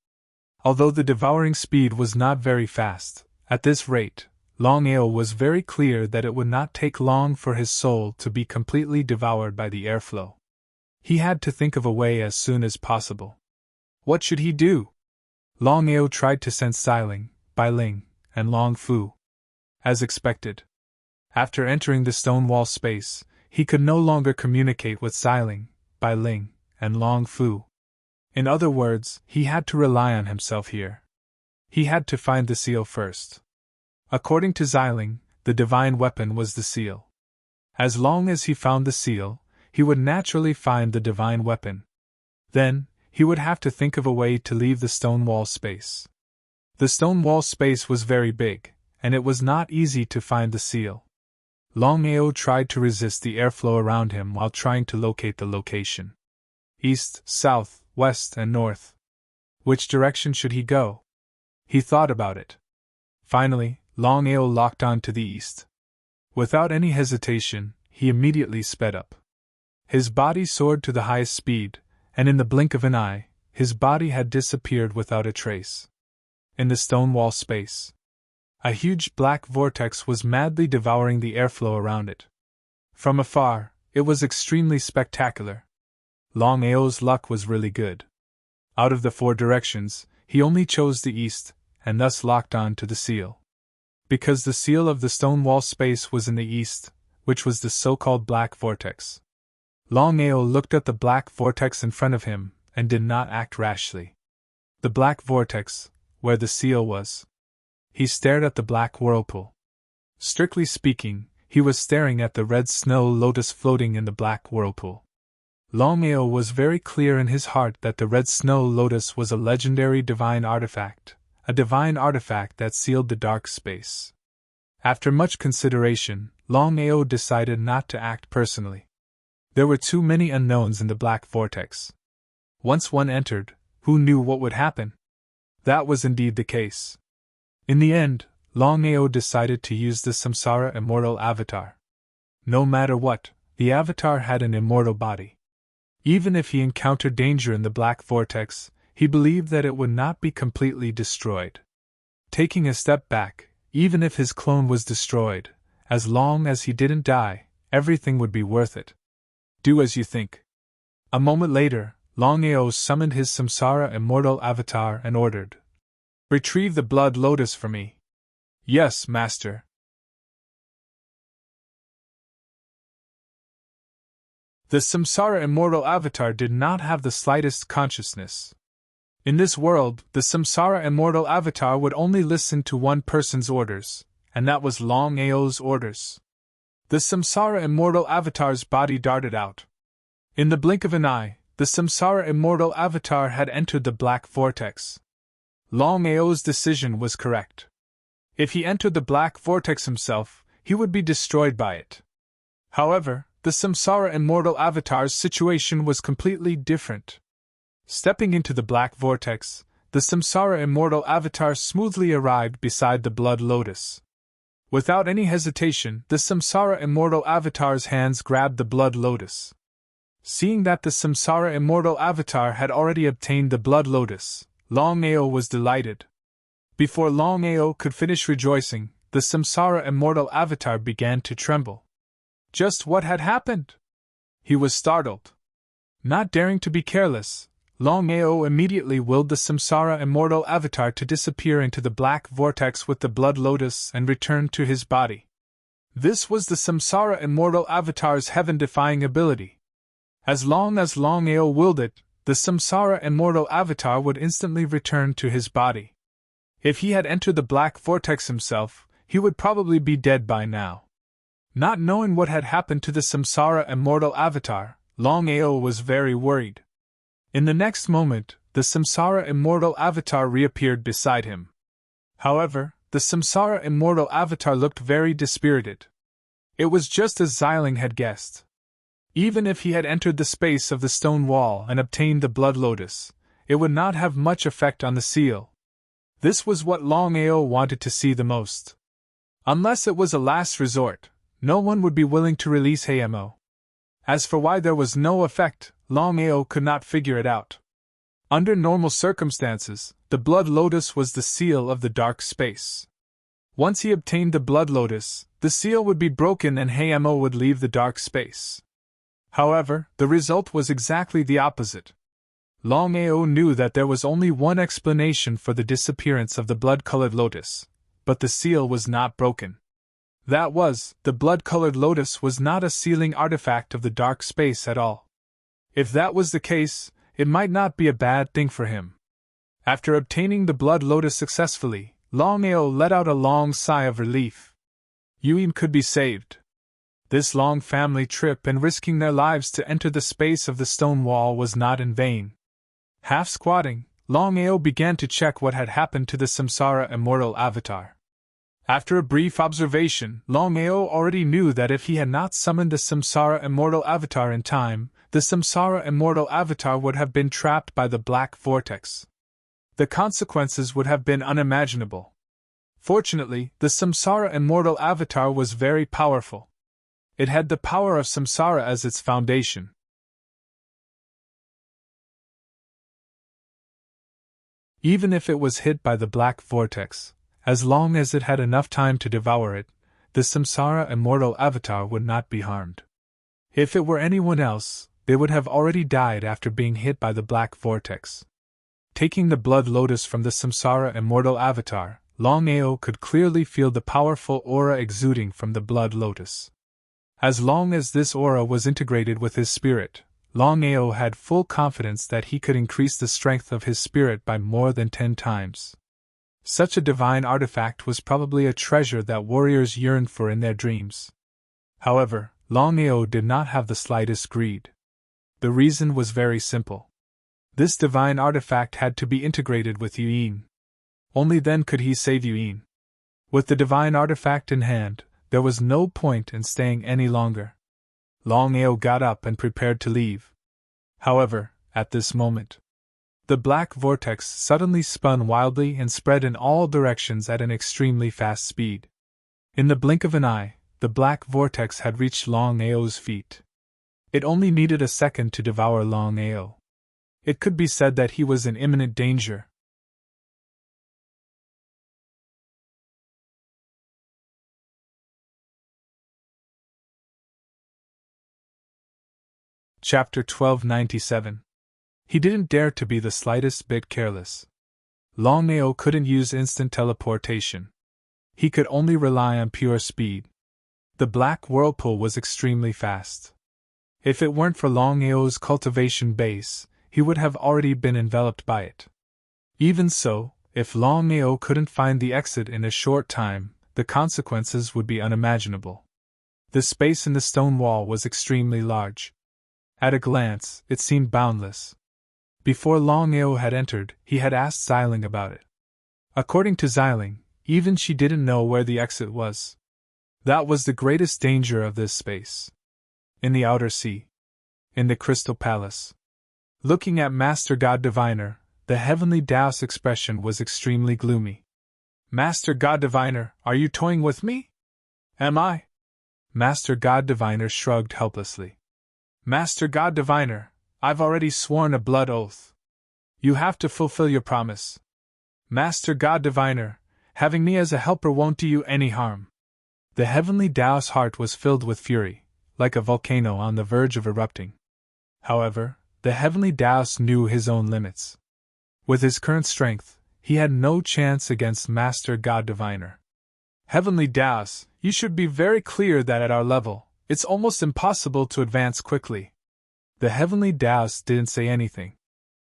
Although the devouring speed was not very fast, at this rate, Longao was very clear that it would not take long for his soul to be completely devoured by the airflow. He had to think of a way as soon as possible. What should he do? Longao tried to send Xiling, Bailing, and Long Fu. As expected. After entering the stone wall space, he could no longer communicate with Xiling, Bailing, and Long Fu. In other words, he had to rely on himself here. He had to find the seal first. According to Xiling, the divine weapon was the seal. As long as he found the seal, he would naturally find the divine weapon. Then, he would have to think of a way to leave the stone wall space. The stone wall space was very big, and it was not easy to find the seal. Longao tried to resist the airflow around him while trying to locate the location. East, south, west, and north. Which direction should he go? He thought about it. Finally, Longao locked on to the east. Without any hesitation, he immediately sped up. His body soared to the highest speed, and in the blink of an eye, his body had disappeared without a trace. In the stone wall space, a huge black vortex was madly devouring the airflow around it. From afar, it was extremely spectacular. Longao's luck was really good. Out of the 4 directions, he only chose the east, and thus locked on to the seal. Because the seal of the stone wall space was in the east, which was the so-called black vortex. Longao looked at the black vortex in front of him, and did not act rashly. The black vortex, where the seal was. He stared at the black whirlpool. Strictly speaking, he was staring at the red snow lotus floating in the black whirlpool. Longao was very clear in his heart that the red snow lotus was a legendary divine artifact, a divine artifact that sealed the dark space. After much consideration, Longao decided not to act personally. There were too many unknowns in the black vortex. Once one entered, who knew what would happen? That was indeed the case. In the end, Longao decided to use the Samsara immortal avatar. No matter what, the avatar had an immortal body. Even if he encountered danger in the black vortex, he believed that it would not be completely destroyed. Taking a step back, even if his clone was destroyed, as long as he didn't die, everything would be worth it. Do as you think. A moment later, Longao summoned his Samsara immortal avatar and ordered, "Retrieve the blood lotus for me." "Yes, master." The Samsara immortal avatar did not have the slightest consciousness. In this world, the Samsara immortal avatar would only listen to one person's orders, and that was Longao's orders. The Samsara immortal avatar's body darted out. In the blink of an eye, the Samsara immortal avatar had entered the black vortex. Longao's decision was correct. If he entered the black vortex himself, he would be destroyed by it. However, the Samsara immortal avatar's situation was completely different. Stepping into the black vortex, the Samsara immortal avatar smoothly arrived beside the blood lotus. Without any hesitation, the Samsara immortal avatar's hands grabbed the blood lotus. Seeing that the Samsara immortal avatar had already obtained the blood lotus, Longao was delighted. Before Longao could finish rejoicing, the Samsara immortal avatar began to tremble. Just what had happened? He was startled. Not daring to be careless, Longao immediately willed the Samsara immortal avatar to disappear into the black vortex with the blood lotus and return to his body. This was the Samsara immortal avatar's heaven-defying ability. As long as Longao willed it, the Samsara immortal avatar would instantly return to his body. If he had entered the black vortex himself, he would probably be dead by now. Not knowing what had happened to the Samsara immortal avatar, Longao was very worried. In the next moment, the Samsara immortal avatar reappeared beside him. However, the Samsara immortal avatar looked very dispirited. It was just as Xiling had guessed. Even if he had entered the space of the stone wall and obtained the blood lotus, it would not have much effect on the seal. This was what Longao wanted to see the most. Unless it was a last resort, no one would be willing to release Hayamo. As for why there was no effect, Longao could not figure it out. Under normal circumstances, the blood lotus was the seal of the dark space. Once he obtained the blood lotus, the seal would be broken and Hayamo would leave the dark space. However, the result was exactly the opposite. Longao knew that there was only one explanation for the disappearance of the blood-colored lotus, but the seal was not broken. That was, the blood-colored lotus was not a sealing artifact of the dark space at all. If that was the case, it might not be a bad thing for him. After obtaining the blood lotus successfully, Longao let out a long sigh of relief. Yuin could be saved. This long family trip and risking their lives to enter the space of the stone wall was not in vain. Half squatting, Longao began to check what had happened to the Samsara immortal avatar. After a brief observation, Longao already knew that if he had not summoned the Samsara immortal avatar in time, the Samsara immortal avatar would have been trapped by the black vortex. The consequences would have been unimaginable. Fortunately, the Samsara immortal avatar was very powerful. It had the power of samsara as its foundation. Even if it was hit by the black vortex, as long as it had enough time to devour it, the samsara immortal avatar would not be harmed. If it were anyone else, they would have already died after being hit by the black vortex. Taking the blood lotus from the samsara immortal avatar, Longao could clearly feel the powerful aura exuding from the blood lotus. As long as this aura was integrated with his spirit, Longao had full confidence that he could increase the strength of his spirit by more than 10 times. Such a divine artifact was probably a treasure that warriors yearned for in their dreams. However, Longao did not have the slightest greed. The reason was very simple. This divine artifact had to be integrated with Yuin. Only then could he save Yuin. With the divine artifact in hand, there was no point in staying any longer. Longao got up and prepared to leave. However, at this moment, the black vortex suddenly spun wildly and spread in all directions at an extremely fast speed. In the blink of an eye, the black vortex had reached Longao's feet. It only needed a second to devour Longao. It could be said that he was in imminent danger. Chapter 1297. He didn't dare to be the slightest bit careless. Longao couldn't use instant teleportation. He could only rely on pure speed. The black whirlpool was extremely fast. If it weren't for Longao's cultivation base, he would have already been enveloped by it. Even so, if Longao couldn't find the exit in a short time, the consequences would be unimaginable. The space in the stone wall was extremely large. At a glance, it seemed boundless. Before Longao had entered, he had asked Xiling about it. According to Xiling, even she didn't know where the exit was. That was the greatest danger of this space. In the outer sea. In the Crystal Palace. Looking at Master God Diviner, the heavenly Tao's expression was extremely gloomy. Master God Diviner, are you toying with me? Am I? Master God Diviner shrugged helplessly. Master God Diviner, I've already sworn a blood oath. You have to fulfill your promise. Master God Diviner, having me as a helper won't do you any harm. The heavenly Tao's heart was filled with fury. like a volcano on the verge of erupting. However, the heavenly Taoist knew his own limits. With his current strength, he had no chance against Master God Diviner. Heavenly Taoist, you should be very clear that at our level, it's almost impossible to advance quickly. The heavenly Taoist didn't say anything.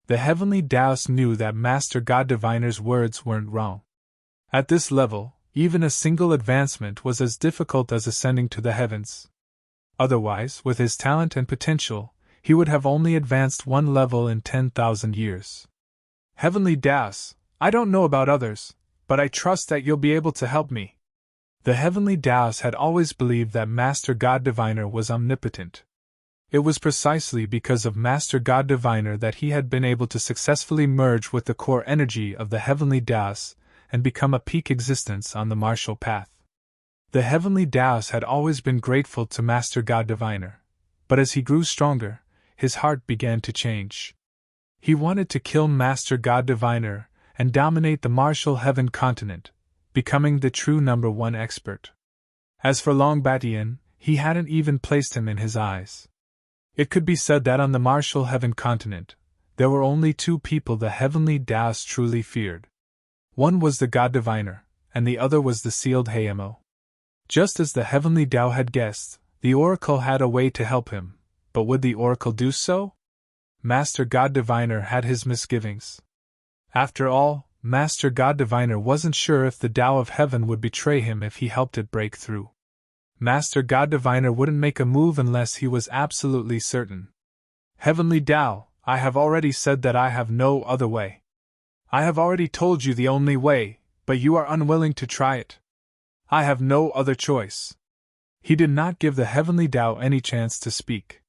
The heavenly Taoist knew that Master God Diviner's words weren't wrong. At this level, even a single advancement was as difficult as ascending to the heavens. Otherwise, with his talent and potential, he would have only advanced one level in 10,000 years. Heavenly Taoist, I don't know about others, but I trust that you'll be able to help me. The heavenly Taoist had always believed that Master God Diviner was omnipotent. It was precisely because of Master God Diviner that he had been able to successfully merge with the core energy of the heavenly Taoist and become a peak existence on the martial path. The heavenly Taoist had always been grateful to Master God Diviner, but as he grew stronger, his heart began to change. He wanted to kill Master God Diviner and dominate the martial heaven continent, becoming the true number one expert. As for Longao, he hadn't even placed him in his eyes. It could be said that on the martial heaven continent, there were only two people the heavenly Taoist truly feared. One was the God Diviner, and the other was the sealed Hayamo. Just as the heavenly Tao had guessed, the oracle had a way to help him, but would the oracle do so? Master God Diviner had his misgivings. After all, Master God Diviner wasn't sure if the Tao of Heaven would betray him if he helped it break through. Master God Diviner wouldn't make a move unless he was absolutely certain. Heavenly Tao, I have already said that I have no other way. I have already told you the only way, but you are unwilling to try it. I have no other choice. He did not give the heavenly Tao any chance to speak.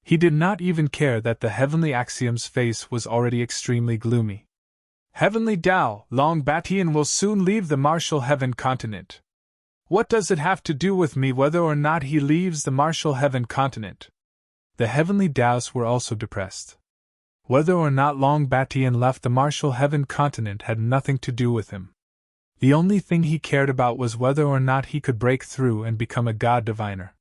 He did not even care that the heavenly Axiom's face was already extremely gloomy. Heavenly Tao, Longao will soon leave the martial heaven continent. What does it have to do with me whether or not he leaves the martial heaven continent? The heavenly Taoists were also depressed. Whether or not Longao left the martial heaven continent had nothing to do with him. The only thing he cared about was whether or not he could break through and become a God Diviner.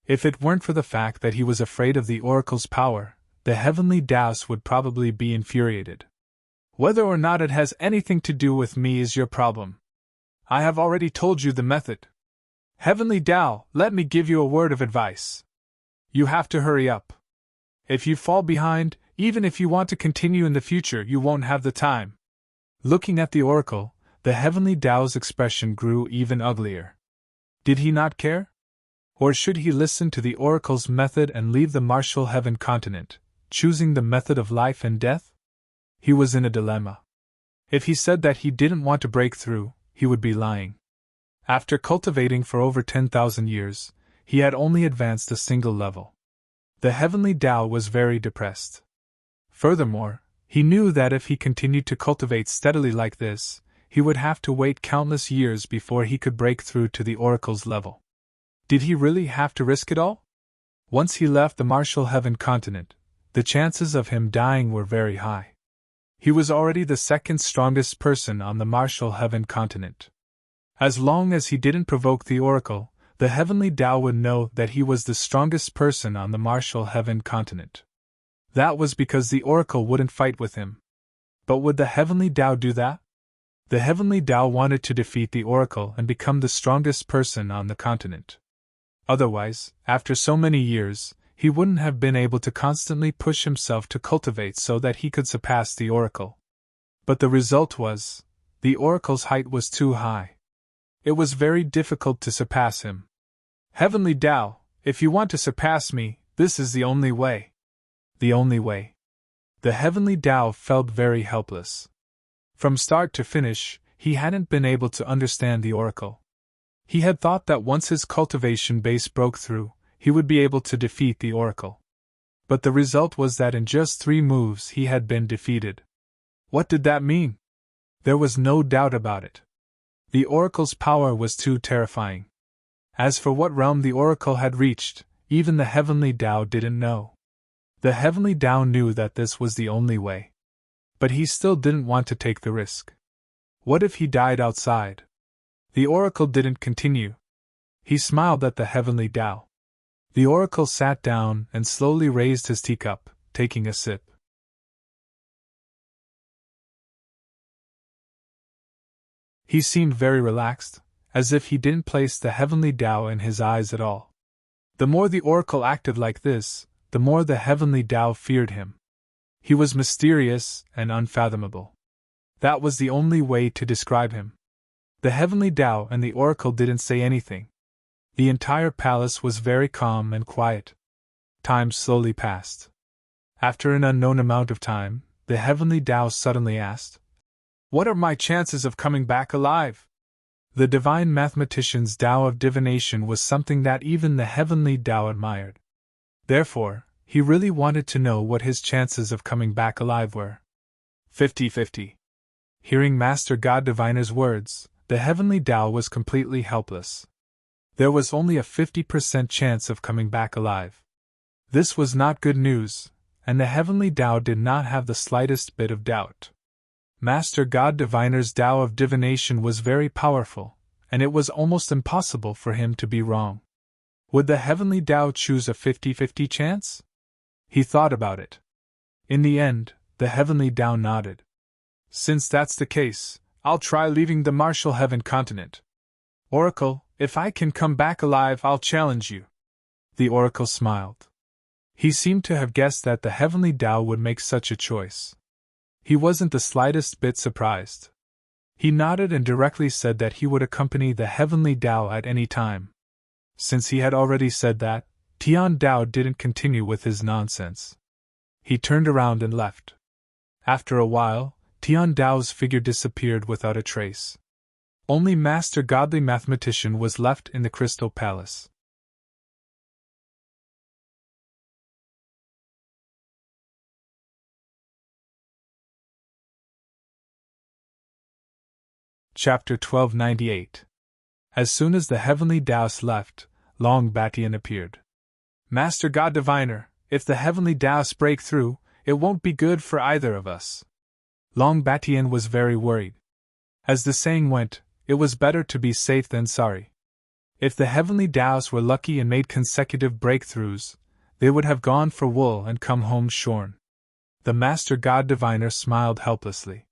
If it weren't for the fact that he was afraid of the oracle's power, the heavenly Taoist would probably be infuriated. Whether or not it has anything to do with me is your problem. I have already told you the method. Heavenly Tao, let me give you a word of advice. You have to hurry up. If you fall behind, even if you want to continue in the future, you won't have the time. Looking at the oracle, the heavenly Tao's expression grew even uglier. Did he not care? Or should he listen to the oracle's method and leave the martial heaven continent, choosing the method of life and death? He was in a dilemma. If he said that he didn't want to break through, he would be lying. After cultivating for over 10,000 years, he had only advanced a single level. The heavenly Tao was very depressed. Furthermore, he knew that if he continued to cultivate steadily like this, he would have to wait countless years before he could break through to the oracle's level. Did he really have to risk it all? Once he left the martial heaven continent, the chances of him dying were very high. He was already the second strongest person on the martial heaven continent. As long as he didn't provoke the oracle, the heavenly Tao would know that he was the strongest person on the martial heaven continent. That was because the oracle wouldn't fight with him. But would the heavenly Tao do that? The heavenly Tao wanted to defeat the oracle and become the strongest person on the continent. Otherwise, after so many years, he wouldn't have been able to constantly push himself to cultivate so that he could surpass the oracle. But the result was, the oracle's height was too high. It was very difficult to surpass him. Heavenly Tao, if you want to surpass me, this is the only way. The only way. The heavenly Tao felt very helpless. From start to finish, he hadn't been able to understand the oracle. He had thought that once his cultivation base broke through, he would be able to defeat the oracle. But the result was that in just 3 moves he had been defeated. What did that mean? There was no doubt about it. The oracle's power was too terrifying. As for what realm the oracle had reached, even the heavenly Tao didn't know. The heavenly Tao knew that this was the only way. But he still didn't want to take the risk. What if he died outside? The oracle didn't continue. He smiled at the heavenly Tao. The oracle sat down and slowly raised his teacup, taking a sip. He seemed very relaxed, as if he didn't place the heavenly Tao in his eyes at all. The more the oracle acted like this, the more the heavenly Tao feared him. He was mysterious and unfathomable. That was the only way to describe him. The heavenly Tao and the oracle didn't say anything. The entire palace was very calm and quiet. Time slowly passed. After an unknown amount of time, the heavenly Tao suddenly asked, "What are my chances of coming back alive?" The divine mathematician's Tao of divination was something that even the heavenly Tao admired. Therefore, he really wanted to know what his chances of coming back alive were. 50-50. Hearing Master God Diviner's words, the heavenly Tao was completely helpless. There was only a 50% chance of coming back alive. This was not good news, and the heavenly Tao did not have the slightest bit of doubt. Master God Diviner's Tao of divination was very powerful, and it was almost impossible for him to be wrong. Would the heavenly Tao choose a 50-50 chance? He thought about it. In the end, the heavenly Tao nodded. "Since that's the case, I'll try leaving the martial heaven continent. Oracle, if I can come back alive, I'll challenge you." The oracle smiled. He seemed to have guessed that the heavenly Tao would make such a choice. He wasn't the slightest bit surprised. He nodded and directly said that he would accompany the heavenly Tao at any time. Since he had already said that, Tian Tao didn't continue with his nonsense. He turned around and left. After a while, Tian Tao's figure disappeared without a trace. Only Master Godly Mathematician was left in the Crystal Palace. Chapter 1298. As soon as the heavenly Taoist left, Long Batian appeared. "Master God Diviner, if the heavenly Taoists break through, it won't be good for either of us." Long Batian was very worried. As the saying went, it was better to be safe than sorry. If the heavenly Taoists were lucky and made consecutive breakthroughs, they would have gone for wool and come home shorn. The Master God Diviner smiled helplessly.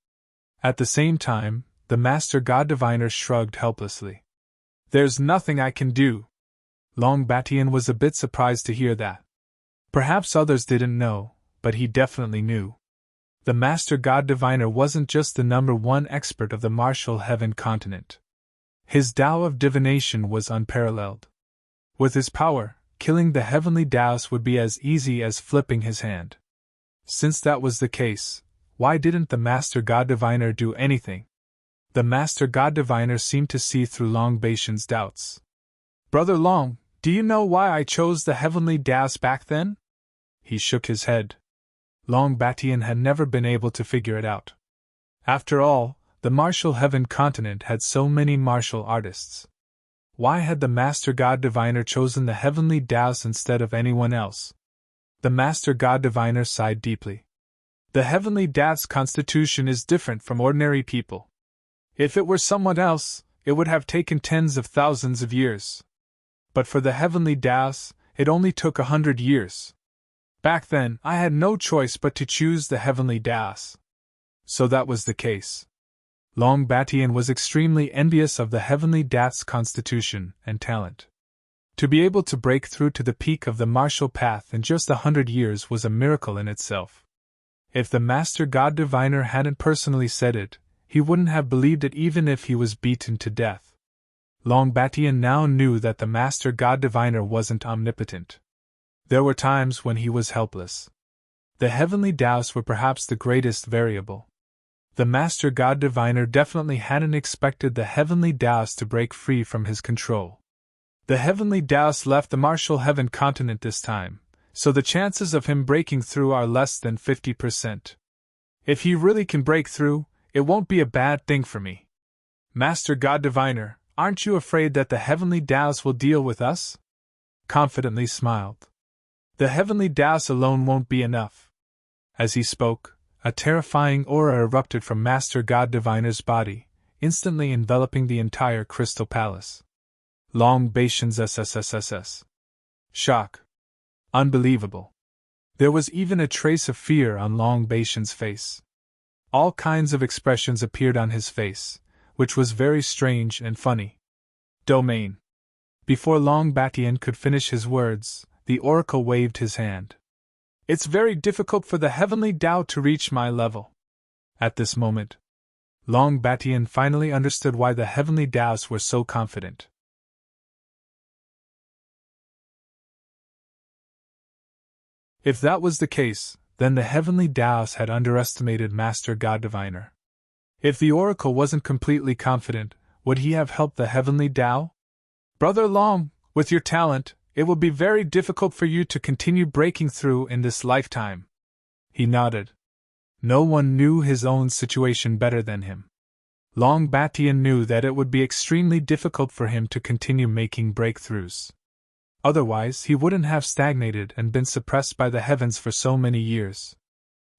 At the same time, the Master God Diviner shrugged helplessly. "There's nothing I can do." Long Batian was a bit surprised to hear that. Perhaps others didn't know, but he definitely knew. The Master God Diviner wasn't just the #1 expert of the martial heaven continent. His Tao of divination was unparalleled. With his power, killing the heavenly Taoist would be as easy as flipping his hand. Since that was the case, why didn't the Master God Diviner do anything? The Master God Diviner seemed to see through Long Batian's doubts. "Brother Long, do you know why I chose the heavenly Taoist back then?" He shook his head. Long Batian had never been able to figure it out. After all, the martial heaven continent had so many martial artists. Why had the Master God Diviner chosen the heavenly Taoist instead of anyone else? The Master God Diviner sighed deeply. "The heavenly Taoist's constitution is different from ordinary people. If it were someone else, it would have taken tens of thousands of years. But for the heavenly Taoist, it only took 100 years. Back then, I had no choice but to choose the heavenly Taoist." So that was the case. Long Batian was extremely envious of the heavenly Taoist's constitution and talent. To be able to break through to the peak of the martial path in just 100 years was a miracle in itself. If the Master God Diviner hadn't personally said it, he wouldn't have believed it even if he was beaten to death. Long Batian now knew that the Master God Diviner wasn't omnipotent. There were times when he was helpless. The heavenly Taoists were perhaps the greatest variable. The Master God Diviner definitely hadn't expected the heavenly Taoist to break free from his control. The heavenly Taoist left the martial heaven continent this time, so the chances of him breaking through are less than 50%. If he really can break through, it won't be a bad thing for me. Master God Diviner, aren't you afraid that the heavenly Taoist will deal with us? Confidently smiled. The heavenly Taoist alone won't be enough. As he spoke, a terrifying aura erupted from Master God Diviner's body, instantly enveloping the entire crystal palace. Longbation's SSSSS. Shock. Unbelievable. There was even a trace of fear on Longbation's face. All kinds of expressions appeared on his face, which was very strange and funny. Domain. Before Longbation could finish his words, the oracle waved his hand. It's very difficult for the heavenly Tao to reach my level. At this moment, Longbation finally understood why the heavenly Taos were so confident. If that was the case, then the heavenly Taos had underestimated Master God Diviner. If the oracle wasn't completely confident, would he have helped the heavenly Tao? Brother Long, with your talent, it will be very difficult for you to continue breaking through in this lifetime. He nodded. No one knew his own situation better than him. Longbation knew that it would be extremely difficult for him to continue making breakthroughs. Otherwise, he wouldn't have stagnated and been suppressed by the heavens for so many years.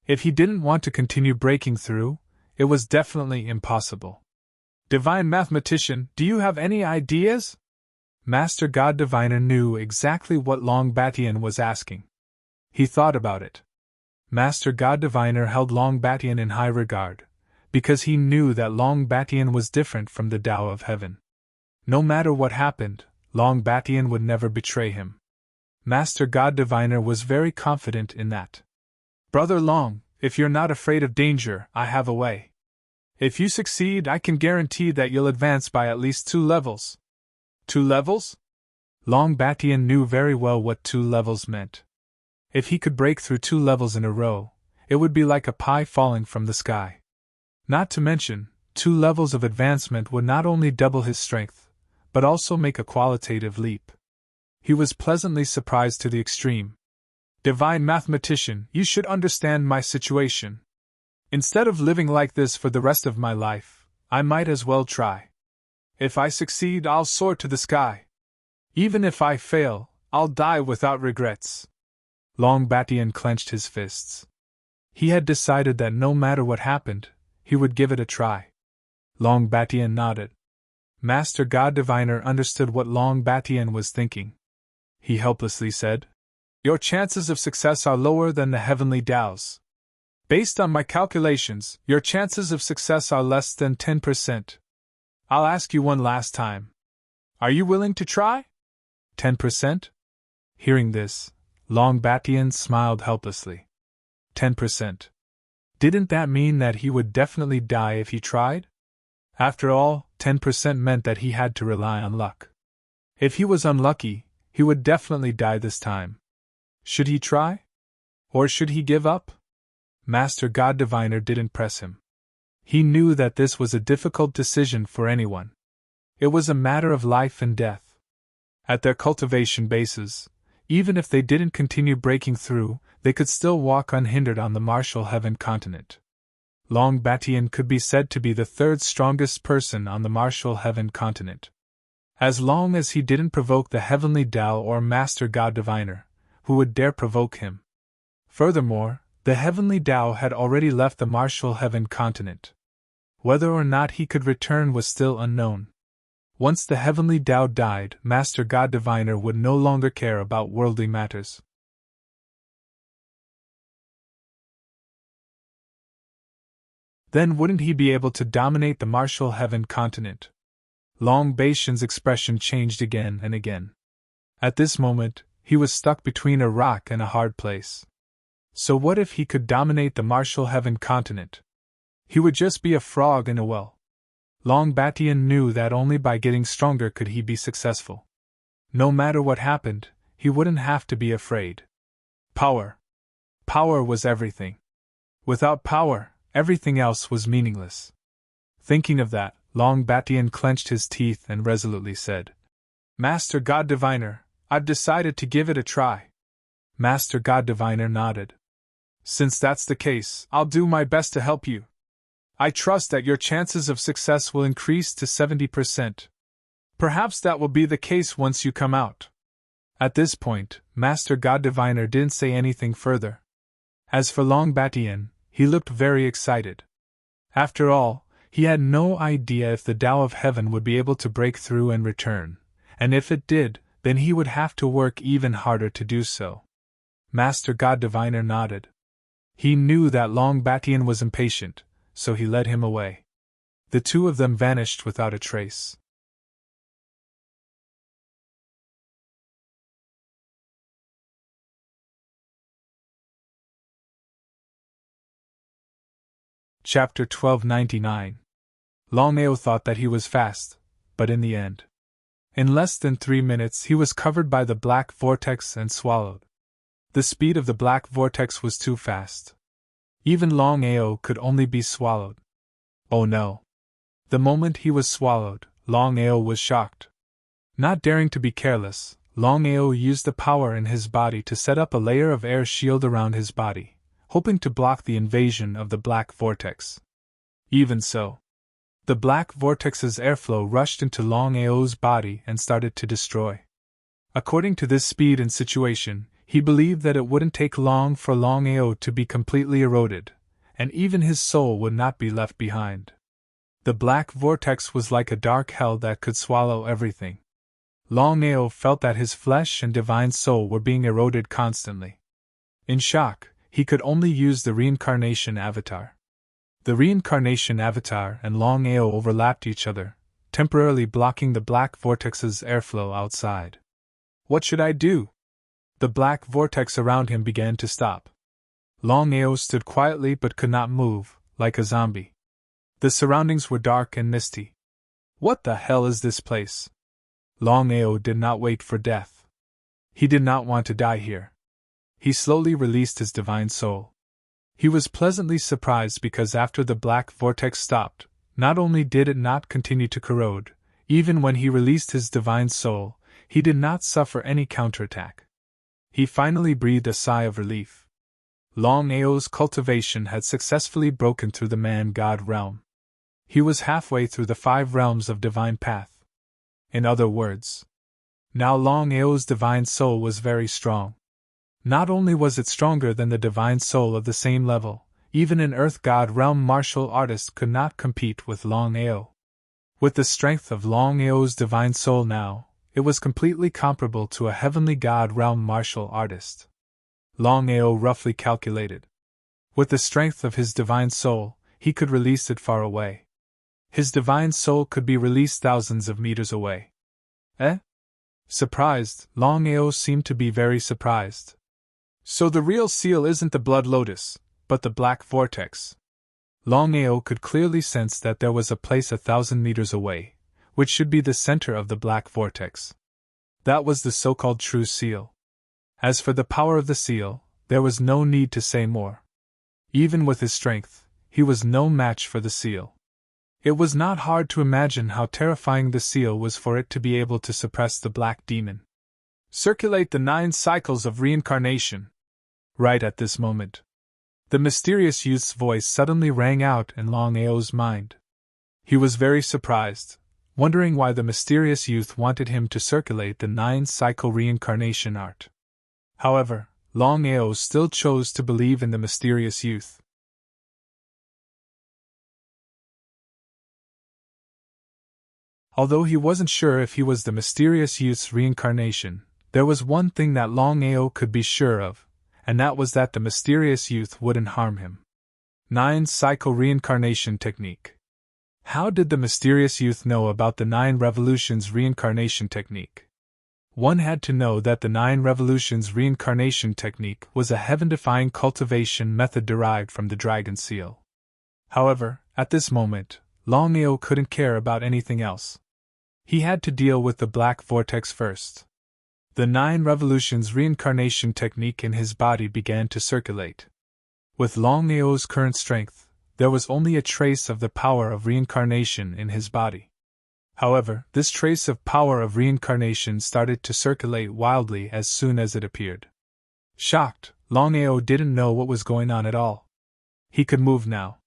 If he didn't want to continue breaking through, it was definitely impossible. Divine Mathematician, do you have any ideas? Master God Diviner knew exactly what Longbation was asking. He thought about it. Master God Diviner held Longbation in high regard, because he knew that Longbation was different from the Tao of Heaven. No matter what happened, Longbation would never betray him. Master God Diviner was very confident in that. Brother Long, if you're not afraid of danger, I have a way. If you succeed, I can guarantee that you'll advance by at least 2 levels. 2 levels? Longbation knew very well what 2 levels meant. If he could break through 2 levels in a row, it would be like a pie falling from the sky. Not to mention, 2 levels of advancement would not only double his strength, but also make a qualitative leap. He was pleasantly surprised to the extreme. Divine Mathematician, you should understand my situation. Instead of living like this for the rest of my life, I might as well try. If I succeed, I'll soar to the sky. Even if I fail, I'll die without regrets. Longbation clenched his fists. He had decided that no matter what happened, he would give it a try. Longbation nodded. Master God Diviner understood what Longbation was thinking. He helplessly said, Your chances of success are lower than the heavenly Taos. Based on my calculations, your chances of success are less than 10%. I'll ask you one last time. Are you willing to try? 10%? Hearing this, Longbation smiled helplessly. 10%. Didn't that mean that he would definitely die if he tried? After all, 10% meant that he had to rely on luck. If he was unlucky, he would definitely die this time. Should he try? Or should he give up? Master God Diviner didn't press him. He knew that this was a difficult decision for anyone. It was a matter of life and death. At their cultivation bases, even if they didn't continue breaking through, they could still walk unhindered on the Martial Heaven continent. Longbation could be said to be the 3rd strongest person on the Martial Heaven continent. As long as he didn't provoke the Heavenly Tao or Master God Diviner, who would dare provoke him? Furthermore, the Heavenly Tao had already left the Martial Heaven continent. Whether or not he could return was still unknown. Once the Heavenly Tao died, Master God Diviner would no longer care about worldly matters. Then wouldn't he be able to dominate the Martial Heaven continent? Longbation's expression changed again and again. At this moment, he was stuck between a rock and a hard place. So what if he could dominate the Martial Heaven continent? He would just be a frog in a well. Longbation knew that only by getting stronger could he be successful. No matter what happened, he wouldn't have to be afraid. Power. Power was everything. Without power, everything else was meaningless. Thinking of that, Longbation clenched his teeth and resolutely said, Master God Diviner, I've decided to give it a try. Master God Diviner nodded. Since that's the case, I'll do my best to help you. I trust that your chances of success will increase to 70%. Perhaps that will be the case once you come out. At this point, Master God Diviner didn't say anything further. As for Longbation, he looked very excited. After all, He had no idea if the Tao of Heaven would be able to break through and return, and if it did, then he would have to work even harder to do so. Master God Diviner nodded. He knew that Long Batian was impatient, so he led him away. The two of them vanished without a trace. Chapter 1299. Longao thought that he was fast, but in the end. In less than 3 minutes he was covered by the black vortex and swallowed. The speed of the black vortex was too fast. Even Longao could only be swallowed. Oh no! The moment he was swallowed, Longao was shocked. Not daring to be careless, Longao used the power in his body to set up a layer of air shield around his body, hoping to block the invasion of the black vortex. Even so, the black vortex's airflow rushed into Longao's body and started to destroy. According to this speed and situation, he believed that it wouldn't take long for Longao to be completely eroded, and even his soul would not be left behind. The black vortex was like a dark hell that could swallow everything. Longao felt that his flesh and divine soul were being eroded constantly. In shock, he could only use the reincarnation avatar. The reincarnation avatar and Longao overlapped each other, temporarily blocking the black vortex's airflow outside. What should I do? The black vortex around him began to stop. Longao stood quietly but could not move, like a zombie. The surroundings were dark and misty. What the hell is this place? Longao did not wait for death. He did not want to die here. He slowly released his divine soul. He was pleasantly surprised because after the black vortex stopped, not only did it not continue to corrode, even when he released his divine soul, he did not suffer any counterattack. He finally breathed a sigh of relief. Longao's cultivation had successfully broken through the man-god realm. He was halfway through the 5 realms of divine path. In other words, now Longao's divine soul was very strong. Not only was it stronger than the divine soul of the same level, even an earth god realm martial artist could not compete with Longao. With the strength of Longao's divine soul now, it was completely comparable to a heavenly god realm martial artist. Longao roughly calculated. With the strength of his divine soul, he could release it far away. His divine soul could be released thousands of meters away. Eh? Surprised, Longao seemed to be very surprised. So the real seal isn't the blood lotus, but the black vortex. Longao could clearly sense that there was a place 1,000 meters away, which should be the center of the black vortex. That was the so-called true seal. As for the power of the seal, there was no need to say more. Even with his strength, he was no match for the seal. It was not hard to imagine how terrifying the seal was for it to be able to suppress the black demon. Circulate the 9 cycles of reincarnation. Right at this moment, the mysterious youth's voice suddenly rang out in Longao's mind. He was very surprised, wondering why the mysterious youth wanted him to circulate the 9-cycle reincarnation art. However, Longao still chose to believe in the mysterious youth. Although he wasn't sure if he was the mysterious youth's reincarnation, there was one thing that Longao could be sure of, and that was that the mysterious youth wouldn't harm him. 9-cycle reincarnation technique. How did the mysterious youth know about the 9 revolutions reincarnation technique? One had to know that the 9 revolutions reincarnation technique was a heaven-defying cultivation method derived from the dragon seal. However, at this moment, Longao couldn't care about anything else. He had to deal with the black vortex first. The 9 revolutions reincarnation technique in his body began to circulate. With Longao's current strength, there was only a trace of the power of reincarnation in his body. However, this trace of power of reincarnation started to circulate wildly as soon as it appeared. Shocked, Longao didn't know what was going on at all. He could move now.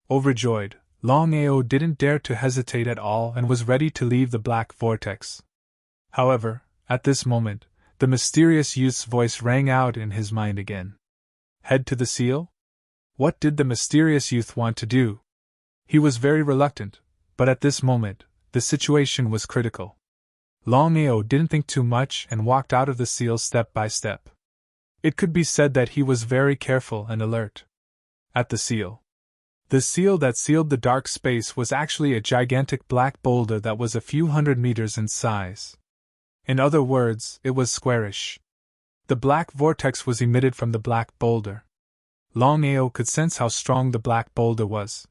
Overjoyed, Longao didn't dare to hesitate at all and was ready to leave the black vortex. However, at this moment, the mysterious youth's voice rang out in his mind again. Head to the seal? What did the mysterious youth want to do? He was very reluctant, but at this moment, the situation was critical. Longao didn't think too much and walked out of the seal step by step. It could be said that he was very careful and alert. At the seal. The seal that sealed the dark space was actually a gigantic black boulder that was a few hundred meters in size. In other words, it was squarish. The black vortex was emitted from the black boulder. Longao could sense how strong the black boulder was.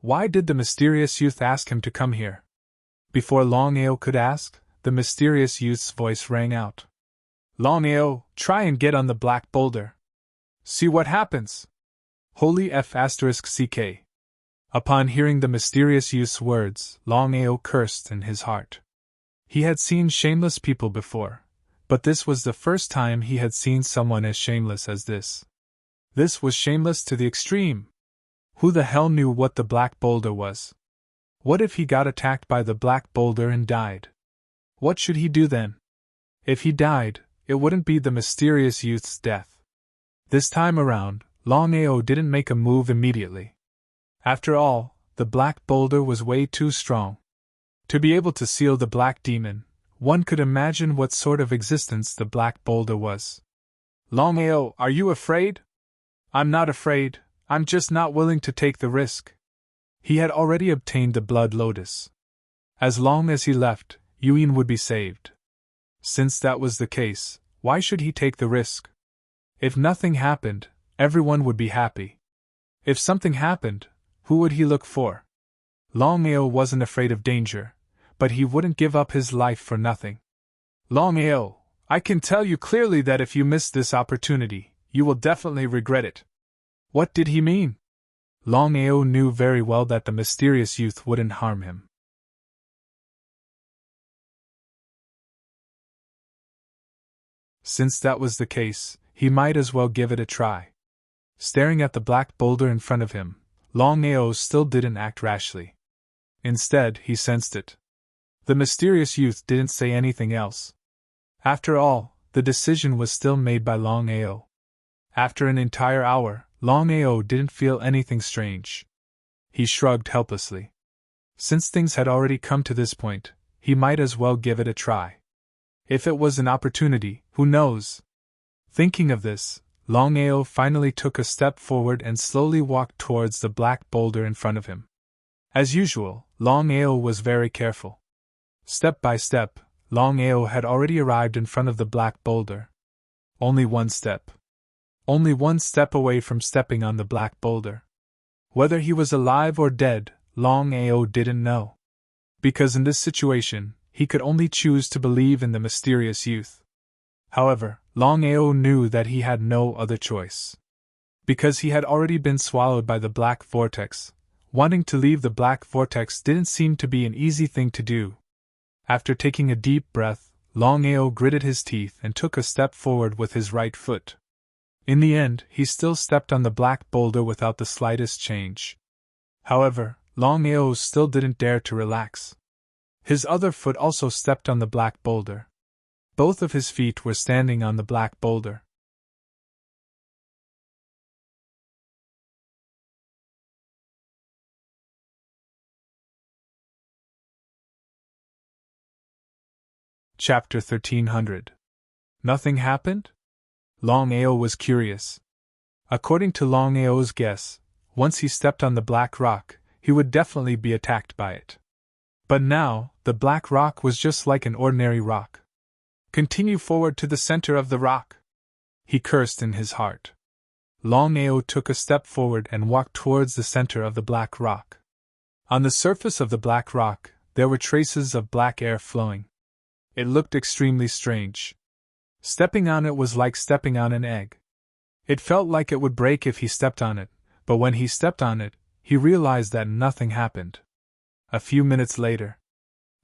Why did the mysterious youth ask him to come here? Before Longao could ask, the mysterious youth's voice rang out. Longao, try and get on the black boulder. See what happens. Holy F***CK. Upon hearing the mysterious youth's words, Longao cursed in his heart. He had seen shameless people before, but this was the first time he had seen someone as shameless as this. This was shameless to the extreme. Who the hell knew what the black boulder was? What if he got attacked by the black boulder and died? What should he do then? If he died, it wouldn't be the mysterious youth's death. This time around, Longao didn't make a move immediately. After all, the black boulder was way too strong. To be able to seal the black demon, one could imagine what sort of existence the black boulder was. Longao, are you afraid? I'm not afraid, I'm just not willing to take the risk. He had already obtained the blood lotus. As long as he left, Yuan would be saved. Since that was the case, why should he take the risk? If nothing happened, everyone would be happy. If something happened, who would he look for? Longao wasn't afraid of danger, but he wouldn't give up his life for nothing. Longao, I can tell you clearly that if you miss this opportunity, you will definitely regret it. What did he mean? Longao knew very well that the mysterious youth wouldn't harm him. Since that was the case, he might as well give it a try. Staring at the black boulder in front of him, Longao still didn't act rashly. Instead, he sensed it. The mysterious youth didn't say anything else. After all, the decision was still made by Longao. After an entire hour, Longao didn't feel anything strange. He shrugged helplessly. Since things had already come to this point, he might as well give it a try. If it was an opportunity, who knows? Thinking of this, Longao finally took a step forward and slowly walked towards the black boulder in front of him. As usual, Longao was very careful. Step by step, Longao had already arrived in front of the black boulder. Only one step. Only one step away from stepping on the black boulder. Whether he was alive or dead, Longao didn't know. Because in this situation, he could only choose to believe in the mysterious youth. However, Longao knew that he had no other choice. Because he had already been swallowed by the black vortex, wanting to leave the black vortex didn't seem to be an easy thing to do. After taking a deep breath, Longao gritted his teeth and took a step forward with his right foot. In the end, he still stepped on the black boulder without the slightest change. However, Longao still didn't dare to relax. His other foot also stepped on the black boulder. Both of his feet were standing on the black boulder. Chapter 1300. Nothing happened? Longao was curious. According to Longao's guess, once he stepped on the black rock, he would definitely be attacked by it. But now, the black rock was just like an ordinary rock. Continue forward to the center of the rock, he cursed in his heart. Longao took a step forward and walked towards the center of the black rock. On the surface of the black rock, there were traces of black air flowing. It looked extremely strange. Stepping on it was like stepping on an egg. It felt like it would break if he stepped on it, but when he stepped on it, he realized that nothing happened. A few minutes later,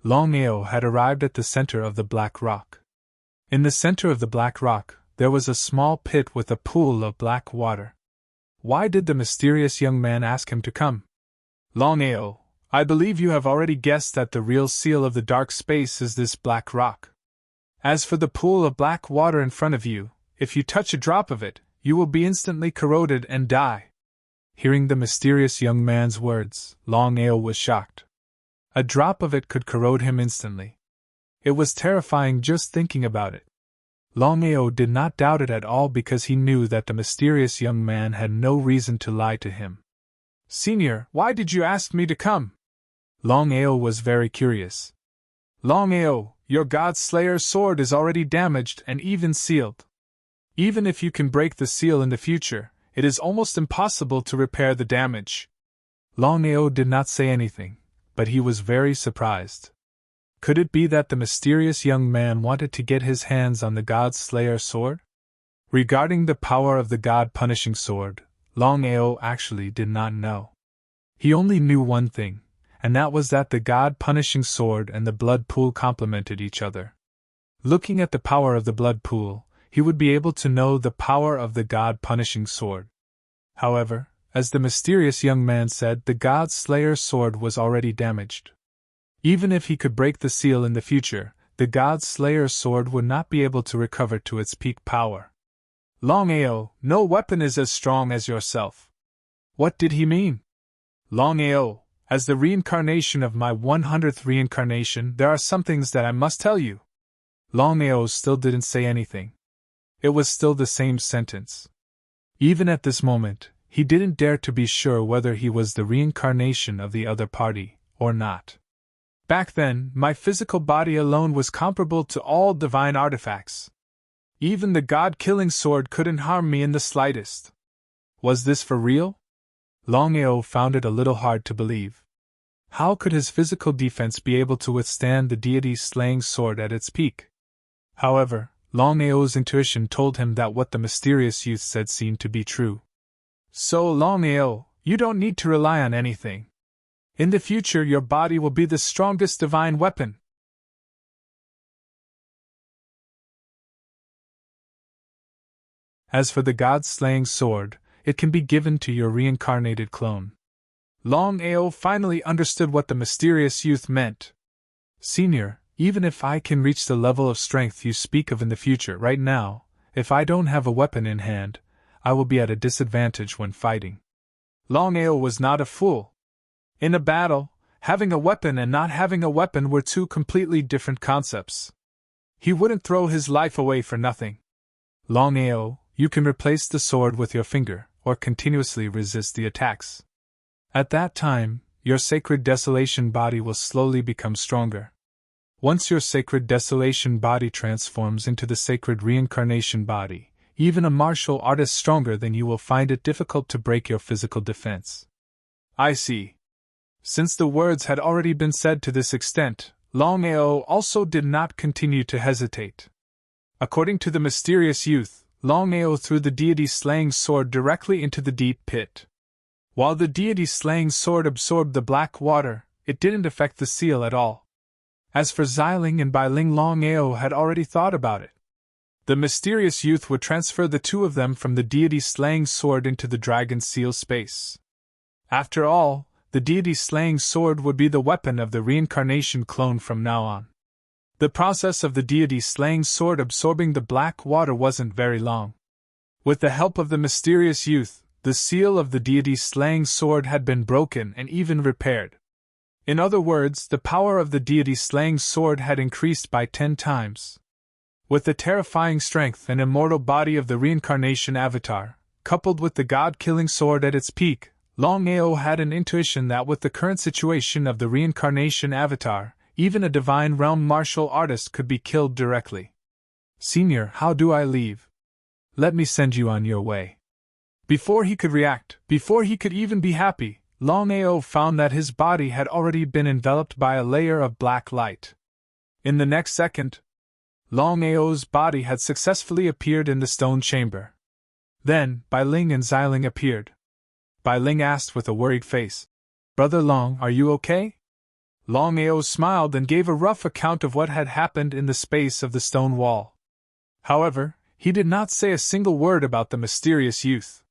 Longao had arrived at the center of the black rock. In the center of the black rock, there was a small pit with a pool of black water. Why did the mysterious young man ask him to come? Longao, I believe you have already guessed that the real seal of the dark space is this black rock. As for the pool of black water in front of you, if you touch a drop of it, you will be instantly corroded and die. Hearing the mysterious young man's words, Longao was shocked. A drop of it could corrode him instantly. It was terrifying just thinking about it. Longao did not doubt it at all because he knew that the mysterious young man had no reason to lie to him. "Senior, why did you ask me to come?" Longao was very curious. "Longao, your God Slayer's sword is already damaged and even sealed. Even if you can break the seal in the future, it is almost impossible to repair the damage." Longao did not say anything, but he was very surprised. Could it be that the mysterious young man wanted to get his hands on the God Slayer sword? Regarding the power of the God-punishing sword, Longao actually did not know. He only knew one thing, and that was that the God-punishing sword and the blood pool complemented each other. Looking at the power of the blood pool, he would be able to know the power of the God-punishing sword. However, as the mysterious young man said, the God Slayer's sword was already damaged. Even if he could break the seal in the future, the God Slayer's sword would not be able to recover to its peak power. "Longao, no weapon is as strong as yourself." What did he mean? "Longao, as the reincarnation of my 100th reincarnation, there are some things that I must tell you." Longao still didn't say anything. It was still the same sentence. Even at this moment, he didn't dare to be sure whether he was the reincarnation of the other party, or not. "Back then, my physical body alone was comparable to all divine artifacts. Even the God-killing sword couldn't harm me in the slightest." Was this for real? Longao found it a little hard to believe. How could his physical defense be able to withstand the deity's slaying sword at its peak? However, Longao's intuition told him that what the mysterious youth said seemed to be true. "So, Longao, you don't need to rely on anything. In the future, your body will be the strongest divine weapon." As for the God-slaying sword, it can be given to your reincarnated clone. Longao finally understood what the mysterious youth meant. "Senior, even if I can reach the level of strength you speak of in the future, right now, if I don't have a weapon in hand, I will be at a disadvantage when fighting." Longao was not a fool. In a battle, having a weapon and not having a weapon were two completely different concepts. He wouldn't throw his life away for nothing. "Longao, you can replace the sword with your finger, or continuously resist the attacks. At that time, your sacred desolation body will slowly become stronger. Once your sacred desolation body transforms into the sacred reincarnation body, even a martial artist stronger than you will find it difficult to break your physical defense." "I see." Since the words had already been said to this extent, Longao also did not continue to hesitate. According to the mysterious youth, Longao threw the deity-slaying sword directly into the deep pit. While the deity-slaying sword absorbed the black water, it didn't affect the seal at all. As for Xiling and Bailing, Longao had already thought about it. The mysterious youth would transfer the two of them from the deity-slaying sword into the dragon seal space. After all, the deity-slaying sword would be the weapon of the reincarnation clone from now on. The process of the deity-slaying sword absorbing the black water wasn't very long. With the help of the mysterious youth, the seal of the deity-slaying sword had been broken and even repaired. In other words, the power of the deity-slaying sword had increased by 10 times. With the terrifying strength and immortal body of the reincarnation avatar, coupled with the god-killing sword at its peak, Longao had an intuition that with the current situation of the reincarnation avatar, even a divine realm martial artist could be killed directly. "Senior, how do I leave? Let me send you on your way." Before he could react, before he could even be happy, Longao found that his body had already been enveloped by a layer of black light. In the next second, Longao's body had successfully appeared in the stone chamber. Then, Bailing and Xiling appeared. Bailing asked with a worried face, "Brother Long, are you okay?" Longao smiled and gave a rough account of what had happened in the space of the stone wall. However, he did not say a single word about the mysterious youth.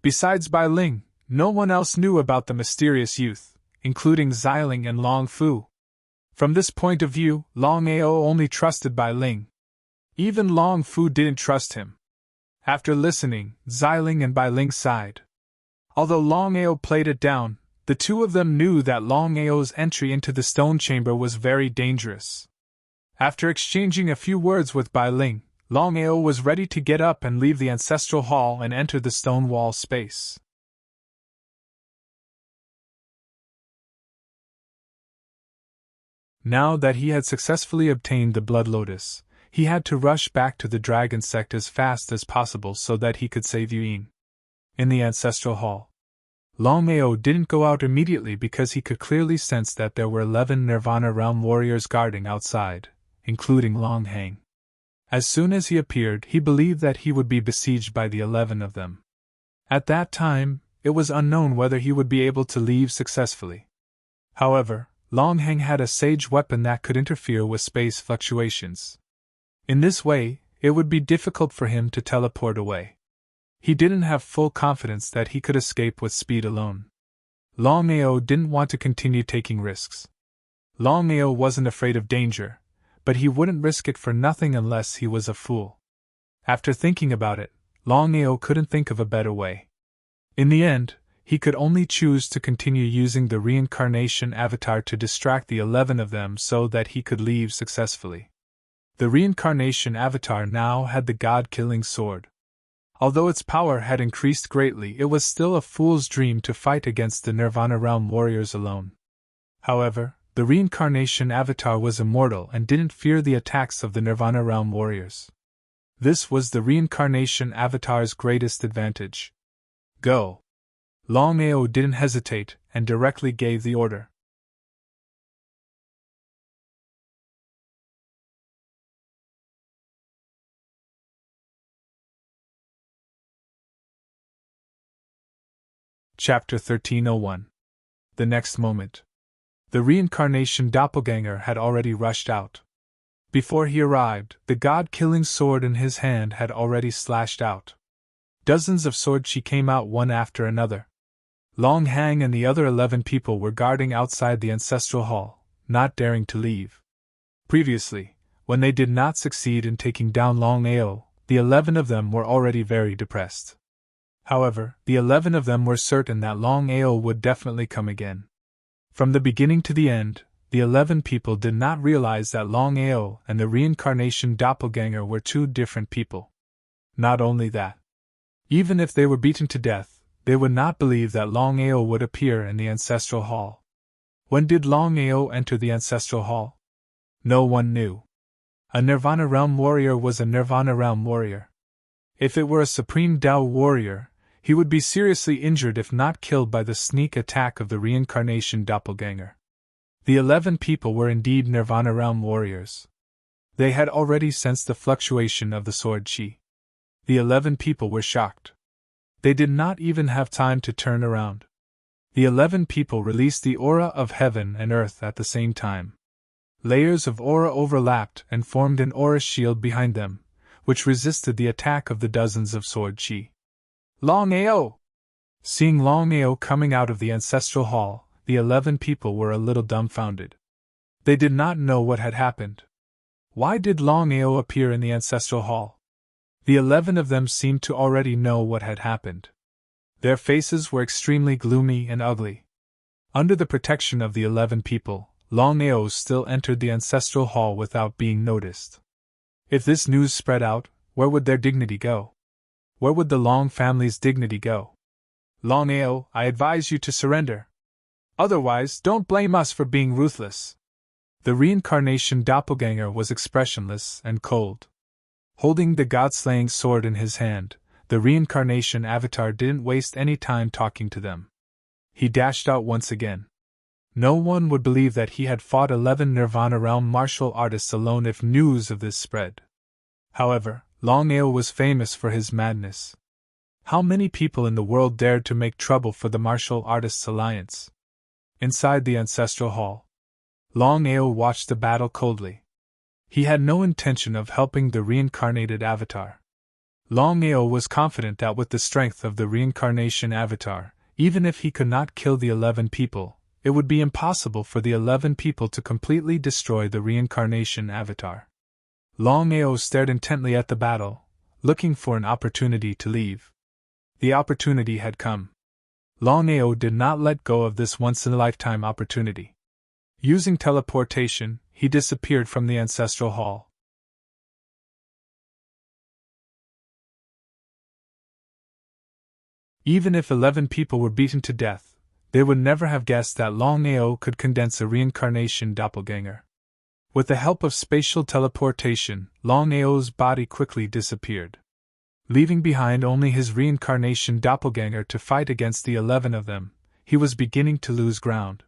Besides Bailing, no one else knew about the mysterious youth, including Xiling and Long Fu. From this point of view, Longao only trusted Bailing. Even Long Fu didn't trust him. After listening, Xiling and Bailing sighed. Although Longao played it down, the two of them knew that Longao's entry into the stone chamber was very dangerous. After exchanging a few words with Bai Ling, Longao was ready to get up and leave the ancestral hall and enter the stone wall space. Now that he had successfully obtained the Blood Lotus, he had to rush back to the dragon sect as fast as possible so that he could save Yuan. In the ancestral hall, Longao didn't go out immediately because he could clearly sense that there were 11 Nirvana Realm warriors guarding outside, including Long Hang. As soon as he appeared, he believed that he would be besieged by the 11 of them. At that time, it was unknown whether he would be able to leave successfully. However, Long Hang had a sage weapon that could interfere with space fluctuations. In this way, it would be difficult for him to teleport away. He didn't have full confidence that he could escape with speed alone. Longao didn't want to continue taking risks. Longao wasn't afraid of danger, but he wouldn't risk it for nothing unless he was a fool. After thinking about it, Longao couldn't think of a better way. In the end, he could only choose to continue using the reincarnation avatar to distract the 11 of them so that he could leave successfully. The reincarnation avatar now had the god-killing sword. Although its power had increased greatly, it was still a fool's dream to fight against the Nirvana Realm warriors alone. However, the reincarnation avatar was immortal and didn't fear the attacks of the Nirvana Realm warriors. This was the reincarnation avatar's greatest advantage. Go! Longao didn't hesitate and directly gave the order. Chapter 1301. The next moment, the reincarnation doppelganger had already rushed out. Before he arrived, the god-killing sword in his hand had already slashed out. Dozens of sword chi came out one after another. Long Hang and the other 11 people were guarding outside the ancestral hall, not daring to leave. Previously, when they did not succeed in taking down Longao, the 11 of them were already very depressed. However, the 11 of them were certain that Longao would definitely come again. From the beginning to the end, the 11 people did not realize that Longao and the reincarnation doppelganger were two different people. Not only that, even if they were beaten to death, they would not believe that Longao would appear in the ancestral hall. When did Longao enter the ancestral hall? No one knew. A Nirvana Realm warrior was a Nirvana Realm warrior. If it were a Supreme Tao warrior, he would be seriously injured if not killed by the sneak attack of the reincarnation doppelganger. The 11 people were indeed Nirvana Realm warriors. They had already sensed the fluctuation of the sword chi. The 11 people were shocked. They did not even have time to turn around. The 11 people released the aura of heaven and earth at the same time. Layers of aura overlapped and formed an aura shield behind them, which resisted the attack of the dozens of sword chi. Longao! Seeing Longao coming out of the ancestral hall, the 11 people were a little dumbfounded. They did not know what had happened. Why did Longao appear in the ancestral hall? The 11 of them seemed to already know what had happened. Their faces were extremely gloomy and ugly. Under the protection of the 11 people, Longao still entered the ancestral hall without being noticed. If this news spread out, where would their dignity go? Where would the Long family's dignity go? Longao, I advise you to surrender. Otherwise, don't blame us for being ruthless. The reincarnation doppelganger was expressionless and cold. Holding the god-slaying sword in his hand, the reincarnation avatar didn't waste any time talking to them. He dashed out once again. No one would believe that he had fought 11 Nirvana Realm martial artists alone if news of this spread. However, Longao was famous for his madness. How many people in the world dared to make trouble for the Martial Artists Alliance? Inside the ancestral hall, Longao watched the battle coldly. He had no intention of helping the reincarnated avatar. Longao was confident that with the strength of the reincarnation avatar, even if he could not kill the 11 people, it would be impossible for the 11 people to completely destroy the reincarnation avatar. Longao stared intently at the battle, looking for an opportunity to leave. The opportunity had come. Longao did not let go of this once-in-a-lifetime opportunity. Using teleportation, he disappeared from the ancestral hall. Even if 11 people were beaten to death, they would never have guessed that Longao could condense a reincarnation doppelganger. With the help of spatial teleportation, Longao's body quickly disappeared, leaving behind only his reincarnation doppelganger to fight against the 11 of them. He was beginning to lose ground.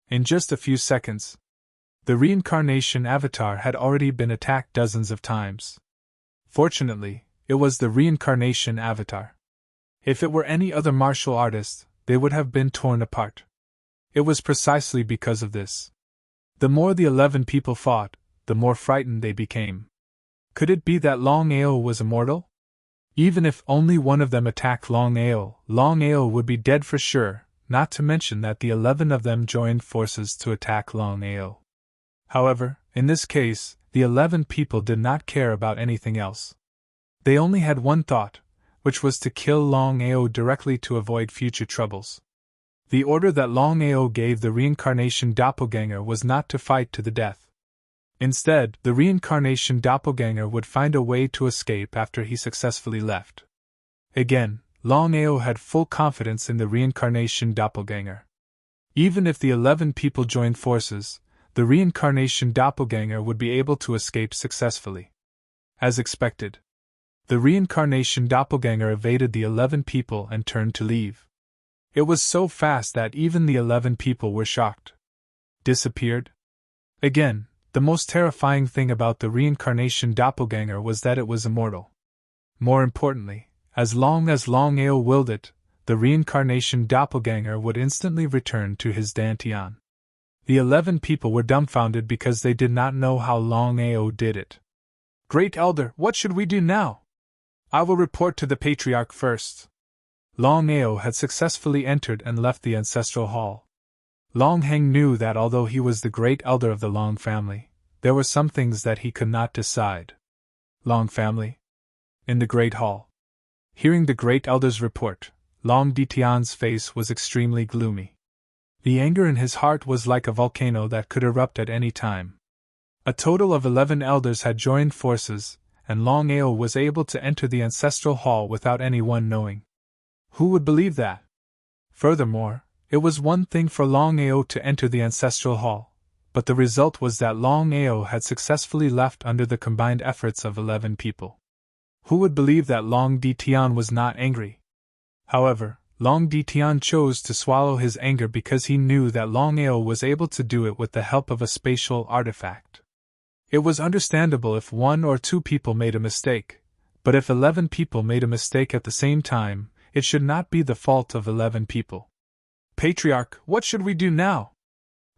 In just a few seconds, the reincarnation avatar had already been attacked dozens of times. Fortunately, it was the reincarnation avatar. If it were any other martial artist, they would have been torn apart. It was precisely because of this. The more the 11 people fought, the more frightened they became. Could it be that Longao was immortal? Even if only one of them attacked Longao would be dead for sure, not to mention that the 11 of them joined forces to attack Longao. However, in this case, the 11 people did not care about anything else. They only had one thought, which was to kill Longao directly to avoid future troubles. The order that Longao gave the reincarnation doppelganger was not to fight to the death. Instead, the reincarnation doppelganger would find a way to escape after he successfully left. Again, Longao had full confidence in the reincarnation doppelganger. Even if the 11 people joined forces, the reincarnation doppelganger would be able to escape successfully. As expected, the reincarnation doppelganger evaded the 11 people and turned to leave. It was so fast that even the 11 people were shocked. Disappeared? Again, the most terrifying thing about the reincarnation doppelganger was that it was immortal. More importantly, as long as Longao willed it, the reincarnation doppelganger would instantly return to his dantian. The 11 people were dumbfounded because they did not know how Longao did it. Great Elder, what should we do now? I will report to the Patriarch first. Longao had successfully entered and left the ancestral hall. Longheng knew that although he was the great elder of the Long family, there were some things that he could not decide. Long family? In the great hall. Hearing the great elder's report, Long Ditian's face was extremely gloomy. The anger in his heart was like a volcano that could erupt at any time. A total of 11 elders had joined forces, and Longao was able to enter the ancestral hall without anyone knowing. Who would believe that? Furthermore, it was one thing for Longao to enter the ancestral hall, but the result was that Longao had successfully left under the combined efforts of 11 people. Who would believe that Long Ditian was not angry? However, Long Ditian chose to swallow his anger because he knew that Longao was able to do it with the help of a spatial artifact. It was understandable if 1 or 2 people made a mistake, but if 11 people made a mistake at the same time, it should not be the fault of 11 people. Patriarch, what should we do now?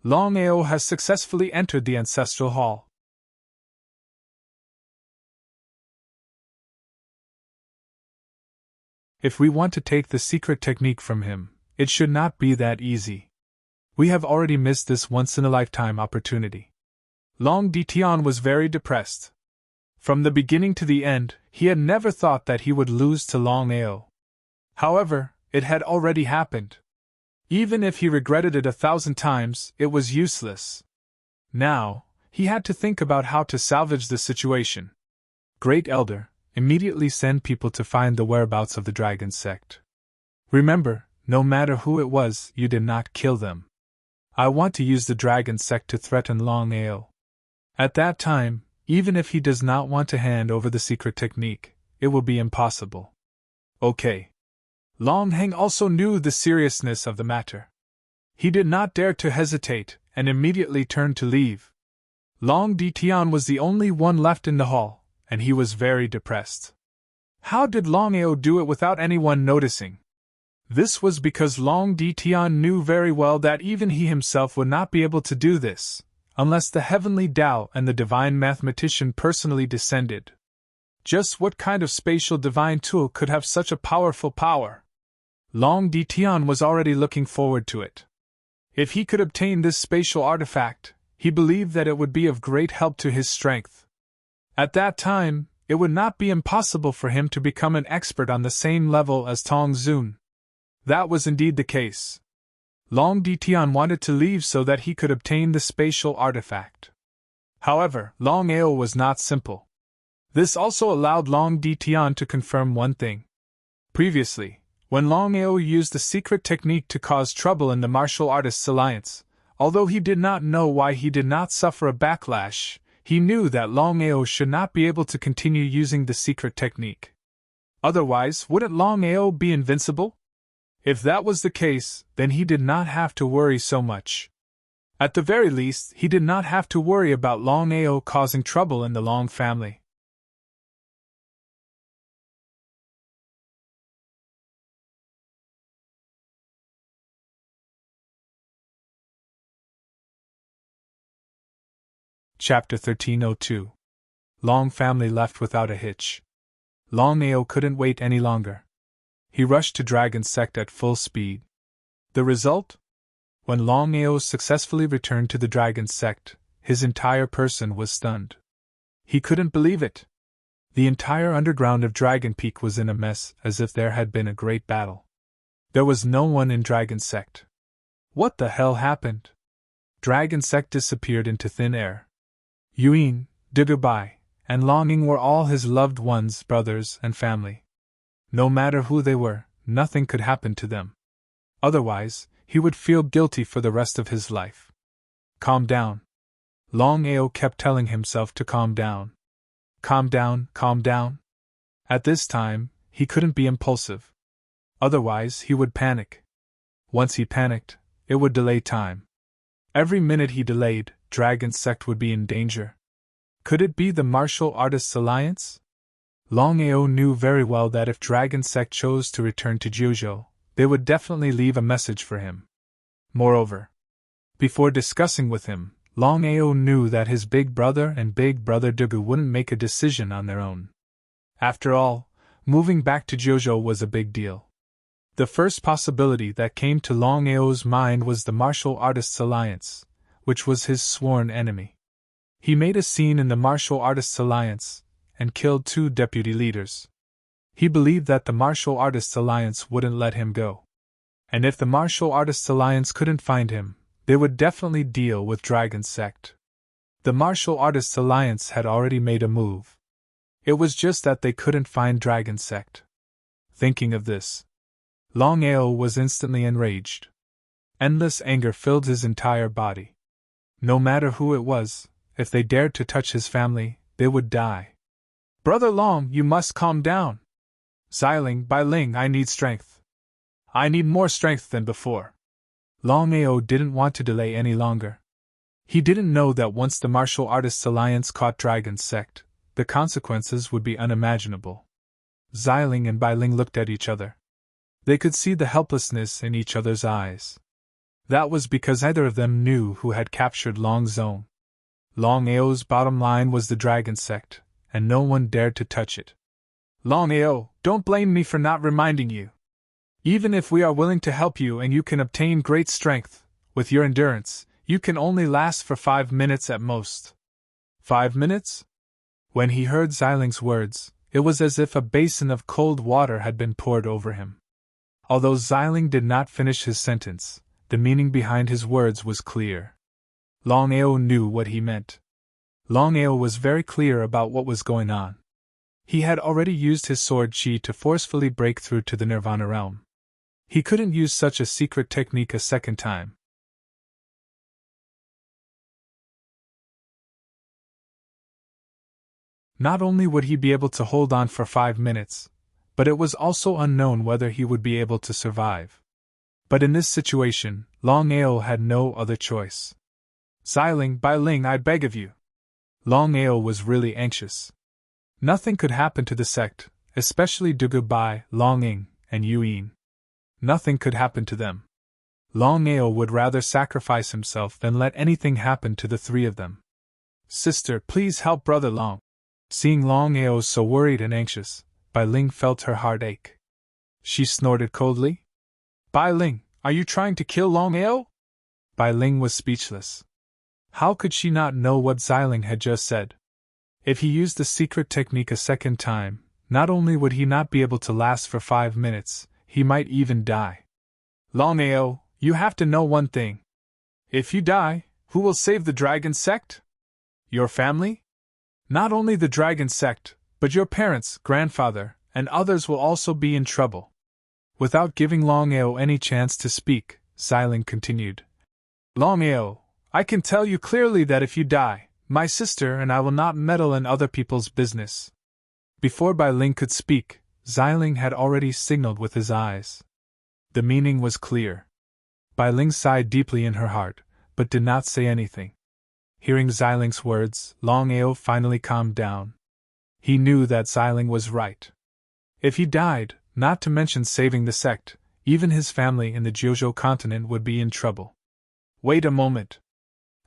Longao has successfully entered the ancestral hall. If we want to take the secret technique from him, it should not be that easy. We have already missed this once-in-a-lifetime opportunity. Long Ditian was very depressed. From the beginning to the end, he had never thought that he would lose to Longao. However, it had already happened. Even if he regretted it 1,000 times, it was useless. Now, he had to think about how to salvage the situation. Great Elder, immediately send people to find the whereabouts of the dragon sect. Remember, no matter who it was, you did not kill them. I want to use the dragon sect to threaten Longao. At that time, even if he does not want to hand over the secret technique, it will be impossible. Okay. Longheng also knew the seriousness of the matter. He did not dare to hesitate, and immediately turned to leave. Long Ditian was the only one left in the hall, and he was very depressed. How did Longao do it without anyone noticing? This was because Long Ditian knew very well that even he himself would not be able to do this, unless the heavenly Tao and the divine mathematician personally descended. Just what kind of spatial divine tool could have such a powerful power? Long Ditian was already looking forward to it. If he could obtain this spatial artifact, he believed that it would be of great help to his strength. At that time, it would not be impossible for him to become an expert on the same level as Tong Zun. That was indeed the case. Long Tian wanted to leave so that he could obtain the spatial artifact. However, Longao was not simple. This also allowed Long Tian to confirm one thing. Previously, when Longao used the secret technique to cause trouble in the martial artists' alliance, although he did not know why he did not suffer a backlash, he knew that Longao should not be able to continue using the secret technique. Otherwise, wouldn't Longao be invincible? If that was the case, then he did not have to worry so much. At the very least, he did not have to worry about Longao causing trouble in the Long family. Chapter 1302. Long family left without a hitch. Longao couldn't wait any longer. He rushed to Dragon Sect at full speed. The result? When Longao successfully returned to the Dragon Sect, his entire person was stunned. He couldn't believe it. The entire underground of Dragon Peak was in a mess, as if there had been a great battle. There was no one in Dragon Sect. What the hell happened? Dragon Sect disappeared into thin air. Yuan, Dugubai, and Longing were all his loved ones, brothers, and family. No matter who they were, nothing could happen to them. Otherwise, he would feel guilty for the rest of his life. Calm down. Longao kept telling himself to calm down. Calm down, calm down. At this time, he couldn't be impulsive. Otherwise, he would panic. Once he panicked, it would delay time. Every minute he delayed, Dragon Sect would be in danger. Could it be the Martial Artists Alliance? Longao knew very well that if Dragon Sect chose to return to Jiuzhou, they would definitely leave a message for him. Moreover, before discussing with him, Longao knew that his big brother and big brother Dugu wouldn't make a decision on their own. After all, moving back to Jiuzhou was a big deal. The first possibility that came to Longao's mind was the Martial Artists Alliance, which was his sworn enemy. He made a scene in the Martial Artists Alliance and killed 2 deputy leaders. He believed that the Martial Artists Alliance wouldn't let him go. And if the Martial Artists Alliance couldn't find him, they would definitely deal with Dragon Sect. The Martial Artists Alliance had already made a move. It was just that they couldn't find Dragon Sect. Thinking of this, Longao was instantly enraged. Endless anger filled his entire body. No matter who it was, if they dared to touch his family, they would die. Brother Long, you must calm down. Xiling, Bai Ling, I need strength. I need more strength than before. Longao didn't want to delay any longer. He didn't know that once the Martial Artists Alliance caught Dragon Sect, the consequences would be unimaginable. Xiling and Bai Ling looked at each other. They could see the helplessness in each other's eyes. That was because neither of them knew who had captured Long Zone. Longao's bottom line was the Dragon Sect, and no one dared to touch it. Longao, don't blame me for not reminding you. Even if we are willing to help you and you can obtain great strength, with your endurance, you can only last for 5 minutes at most. 5 minutes? When he heard Xiling's words, it was as if a basin of cold water had been poured over him. Although Xiling did not finish his sentence, the meaning behind his words was clear. Longao knew what he meant. Longao was very clear about what was going on. He had already used his sword chi to forcefully break through to the Nirvana realm. He couldn't use such a secret technique a second time. Not only would he be able to hold on for 5 minutes, but it was also unknown whether he would be able to survive. But in this situation, Longao had no other choice. Xiling, Bai Ling, I beg of you. Longao was really anxious. Nothing could happen to the sect, especially Dugu Bai, Longing, and Yuan. Nothing could happen to them. Longao would rather sacrifice himself than let anything happen to the 3 of them. Sister, please help Brother Long. Seeing Longao so worried and anxious, Bai Ling felt her heart ache. She snorted coldly. Bai Ling, are you trying to kill Longao? Bai Ling was speechless. How could she not know what Xiling had just said? If he used the secret technique a second time, not only would he not be able to last for 5 minutes, he might even die. Longao, you have to know one thing. If you die, who will save the dragon sect? Your family? Not only the dragon sect, but your parents, grandfather, and others will also be in trouble. Without giving Longao any chance to speak, Xiling continued. Longao, I can tell you clearly that if you die, my sister and I will not meddle in other people's business. Before Bai Ling could speak, Xiling had already signaled with his eyes. The meaning was clear. Bai Ling sighed deeply in her heart, but did not say anything. Hearing Xiling's words, Longao finally calmed down. He knew that Xiling was right. If he died, not to mention saving the sect, even his family in the Jiuzhou continent would be in trouble. Wait a moment.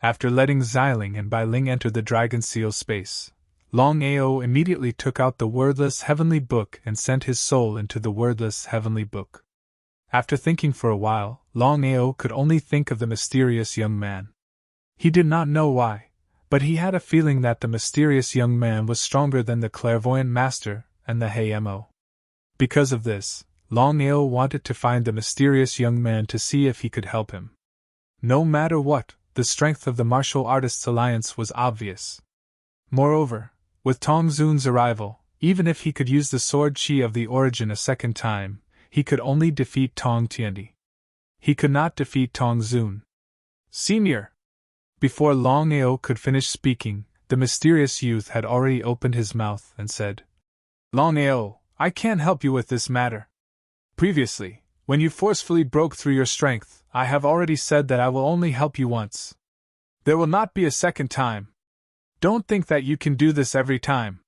After letting Xiling and Bai Ling enter the Dragon Seal space, Longao immediately took out the wordless heavenly book and sent his soul into the wordless heavenly book. After thinking for a while, Longao could only think of the mysterious young man. He did not know why, but he had a feeling that the mysterious young man was stronger than the clairvoyant master and the Hayemo. Because of this, Longao wanted to find the mysterious young man to see if he could help him. No matter what, the strength of the Martial Artists Alliance was obvious. Moreover, with Tong Zun's arrival, even if he could use the sword chi of the origin a second time, he could only defeat Tong Tiandi. He could not defeat Tong Zun. Senior! Before Longao could finish speaking, the mysterious youth had already opened his mouth and said, Longao, I can't help you with this matter. Previously, when you forcefully broke through your strength, I have already said that I will only help you once. There will not be a second time. Don't think that you can do this every time.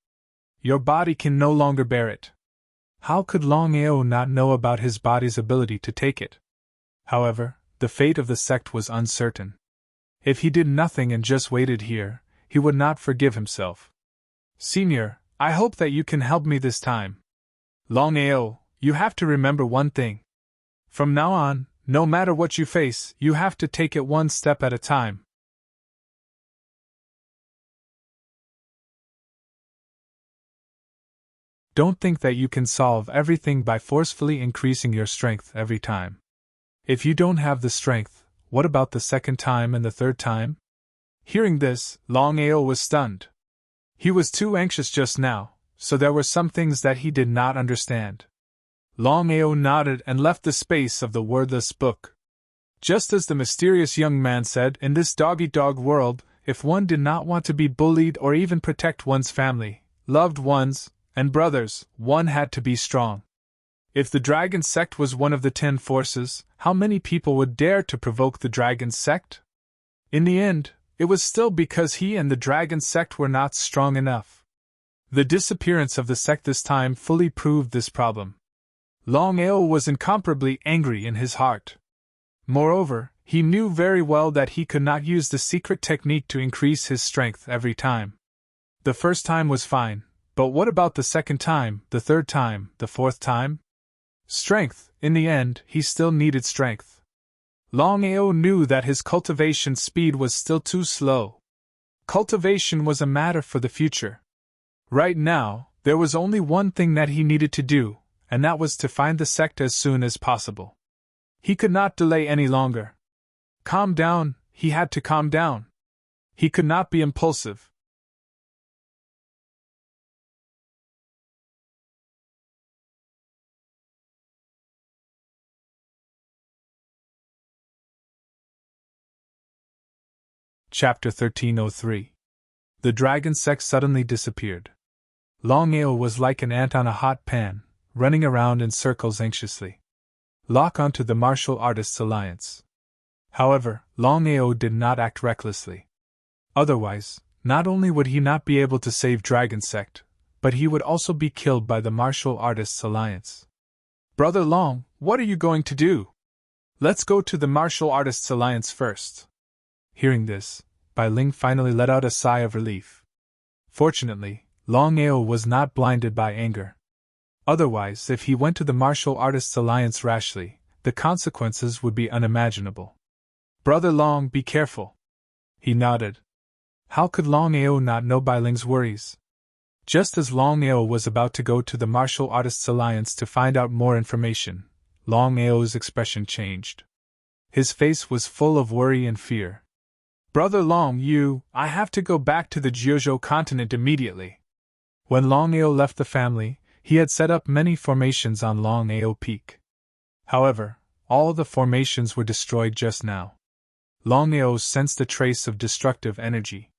Your body can no longer bear it. How could Longao not know about his body's ability to take it? However, the fate of the sect was uncertain. If he did nothing and just waited here, he would not forgive himself. Senior, I hope that you can help me this time. Longao, you have to remember one thing. From now on, no matter what you face, you have to take it one step at a time. Don't think that you can solve everything by forcefully increasing your strength every time. If you don't have the strength, what about the second time and the third time? Hearing this, Longao was stunned. He was too anxious just now, so there were some things that he did not understand. Longao nodded and left the space of the wordless book. Just as the mysterious young man said, in this dog-eat-dog world, if one did not want to be bullied or even protect one's family, loved ones, and brothers, one had to be strong. If the dragon sect was one of the 10 forces, how many people would dare to provoke the dragon sect? In the end, it was still because he and the dragon sect were not strong enough. The disappearance of the sect this time fully proved this problem. Longao was incomparably angry in his heart. Moreover, he knew very well that he could not use the secret technique to increase his strength every time. The first time was fine, but what about the second time, the third time, the fourth time? Strength, in the end, he still needed strength. Longao knew that his cultivation speed was still too slow. Cultivation was a matter for the future. Right now, there was only one thing that he needed to do, and that was to find the sect as soon as possible. He could not delay any longer. Calm down, he had to calm down. He could not be impulsive. Chapter 1303. The dragon sect suddenly disappeared. Longao was like an ant on a hot pan, running around in circles anxiously. Lock onto the Martial Artists Alliance. However, Longao did not act recklessly. Otherwise, not only would he not be able to save Dragon Sect, but he would also be killed by the Martial Artists Alliance. Brother Long, what are you going to do? Let's go to the Martial Artists Alliance first. Hearing this, Bai Ling finally let out a sigh of relief. Fortunately, Longao was not blinded by anger. Otherwise, if he went to the Martial Artists Alliance rashly, the consequences would be unimaginable. Brother Long, be careful. He nodded. How could Longao not know Bai Ling's worries? Just as Longao was about to go to the Martial Artists Alliance to find out more information, Longao's expression changed. His face was full of worry and fear. Brother Long, I have to go back to the Jiuzhou continent immediately. When Longao left the family, he had set up many formations on Longao Peak. However, all the formations were destroyed just now. Longao sensed a trace of destructive energy.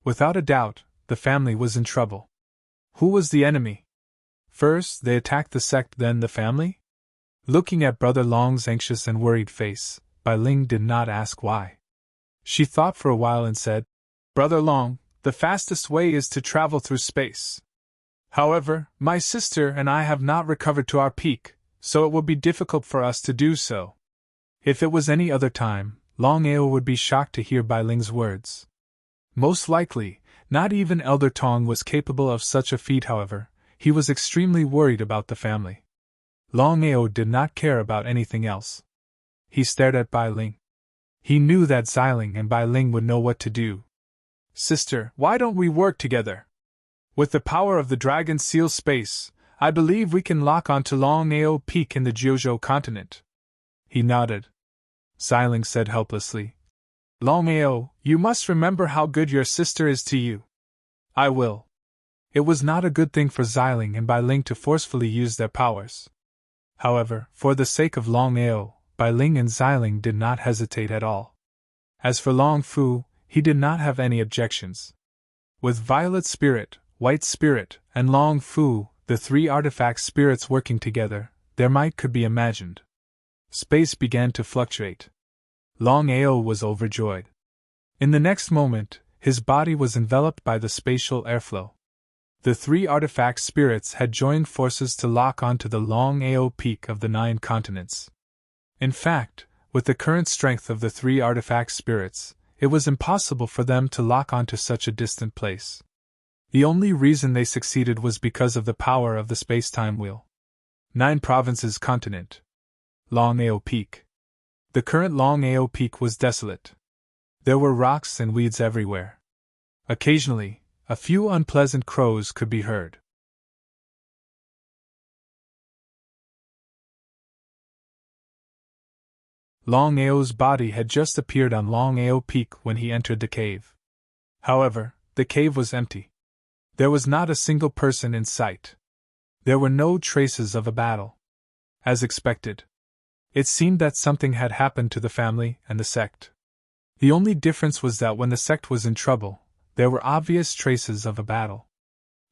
Without a doubt, the family was in trouble. Who was the enemy? First, they attacked the sect, then the family? Looking at Brother Long's anxious and worried face, Bai Ling did not ask why. She thought for a while and said, Brother Long, the fastest way is to travel through space. However, my sister and I have not recovered to our peak, so it will be difficult for us to do so. If it was any other time, Longao would be shocked to hear Bai Ling's words. Most likely, not even Elder Tong was capable of such a feat. However, he was extremely worried about the family. Longao did not care about anything else. He stared at Bai Ling. He knew that Xiling and Bai Ling would know what to do. Sister, why don't we work together? With the power of the Dragon Seal Space, I believe we can lock onto Longao Peak in the Jiuzhou continent. He nodded. Xiling said helplessly, Longao, you must remember how good your sister is to you. I will. It was not a good thing for Xiling and Bai Ling to forcefully use their powers. However, for the sake of Longao, Bai Ling and Xiling did not hesitate at all. As for Long Fu, he did not have any objections. With Violet Spirit, White Spirit, and Long Fu, the three artifact spirits working together, their might could be imagined. Space began to fluctuate. Longao was overjoyed. In the next moment, his body was enveloped by the spatial airflow. The three artifact spirits had joined forces to lock onto the Longao Peak of the 9 continents. In fact, with the current strength of the three artifact spirits, it was impossible for them to lock onto such a distant place. The only reason they succeeded was because of the power of the space-time wheel. 9 provinces continent. Longao Peak. The current Longao Peak was desolate. There were rocks and weeds everywhere. Occasionally, a few unpleasant crows could be heard. Longao's body had just appeared on Longao Peak when he entered the cave. However, the cave was empty. There was not a single person in sight. There were no traces of a battle. As expected, it seemed that something had happened to the family and the sect. The only difference was that when the sect was in trouble, there were obvious traces of a battle.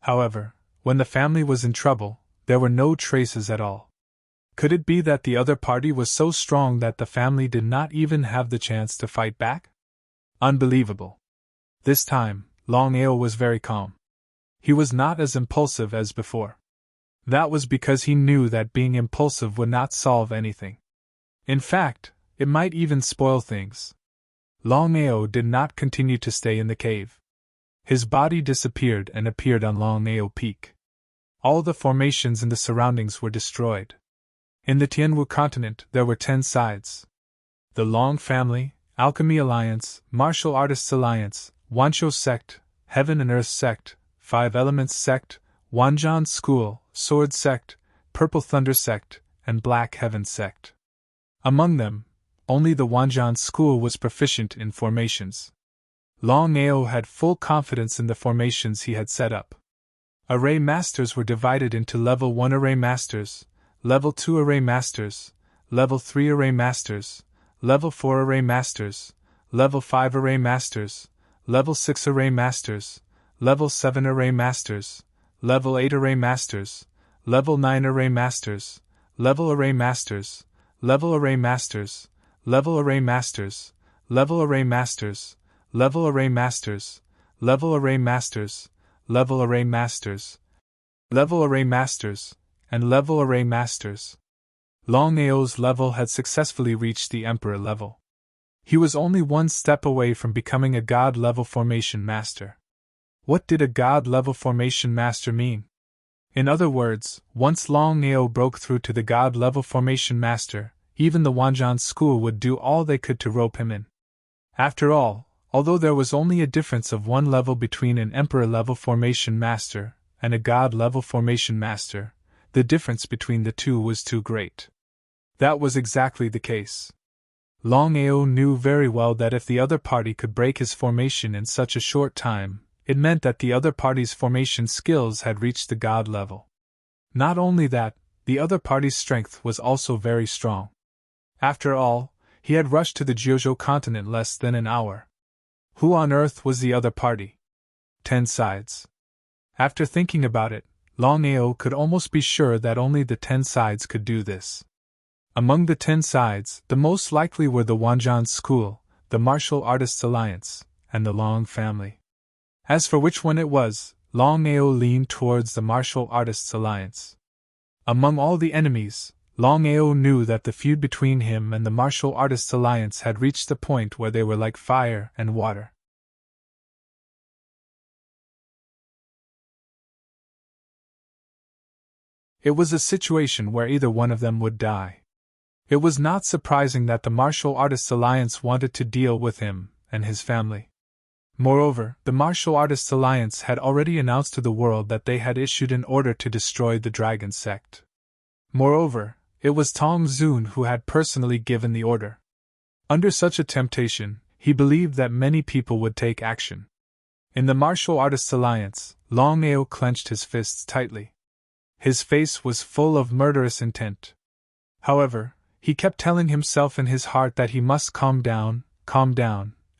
However, when the family was in trouble, there were no traces at all. Could it be that the other party was so strong that the family did not even have the chance to fight back? Unbelievable. This time, Longao was very calm. He was not as impulsive as before. That was because he knew that being impulsive would not solve anything. In fact, it might even spoil things. Longao did not continue to stay in the cave. His body disappeared and appeared on Longao Peak. All the formations in the surroundings were destroyed. In the Tianwu continent, there were 10 sides. The Long Family, Alchemy Alliance, Martial Artists Alliance, Wanzhou Sect, Heaven and Earth Sect, 5 Elements Sect, Wanzhan School, Sword Sect, Purple Thunder Sect, and Black Heaven Sect. Among them, only the Wanzhan School was proficient in formations. Longao had full confidence in the formations he had set up. Array Masters were divided into Level 1 Array Masters, Level 2 Array Masters, Level 3 Array Masters, Level 4 Array Masters, Level 5 Array Masters, Level 6 Array Masters, Level 7 Array Masters, Level 8 Array Masters, Level 9 Array Masters, Level Array Masters, Level Array Masters, Level Array Masters, Level Array Masters, Level Array Masters, Level Array Masters, Level Array Masters, Level Array Masters, and Level Array Masters. Longao's level had successfully reached the Emperor level. He was only one step away from becoming a God-level formation master. What did a God-level formation master mean? In other words, once Longao broke through to the God-level formation master, even the Wanzhan School would do all they could to rope him in. After all, although there was only a difference of 1 level between an Emperor-level formation master and a God-level formation master, the difference between the two was too great. That was exactly the case. Longao knew very well that if the other party could break his formation in such a short time, it meant that the other party's formation skills had reached the god level. Not only that, the other party's strength was also very strong. After all, he had rushed to the Jiuzhou continent less than an hour. Who on earth was the other party? 10 sides. After thinking about it, Longao could almost be sure that only the 10 sides could do this. Among the 10 sides, the most likely were the Wanzhan School, the Martial Artists Alliance, and the Long family. As for which one it was, Longao leaned towards the Martial Artists Alliance. Among all the enemies, Longao knew that the feud between him and the Martial Artists Alliance had reached the point where they were like fire and water. It was a situation where either one of them would die. It was not surprising that the Martial Artists Alliance wanted to deal with him and his family. Moreover, the Martial Artists Alliance had already announced to the world that they had issued an order to destroy the Dragon Sect. Moreover, it was Tong Zun who had personally given the order. Under such a temptation, he believed that many people would take action. In the Martial Artists Alliance, Longao clenched his fists tightly. His face was full of murderous intent. However, he kept telling himself in his heart that he must calm down,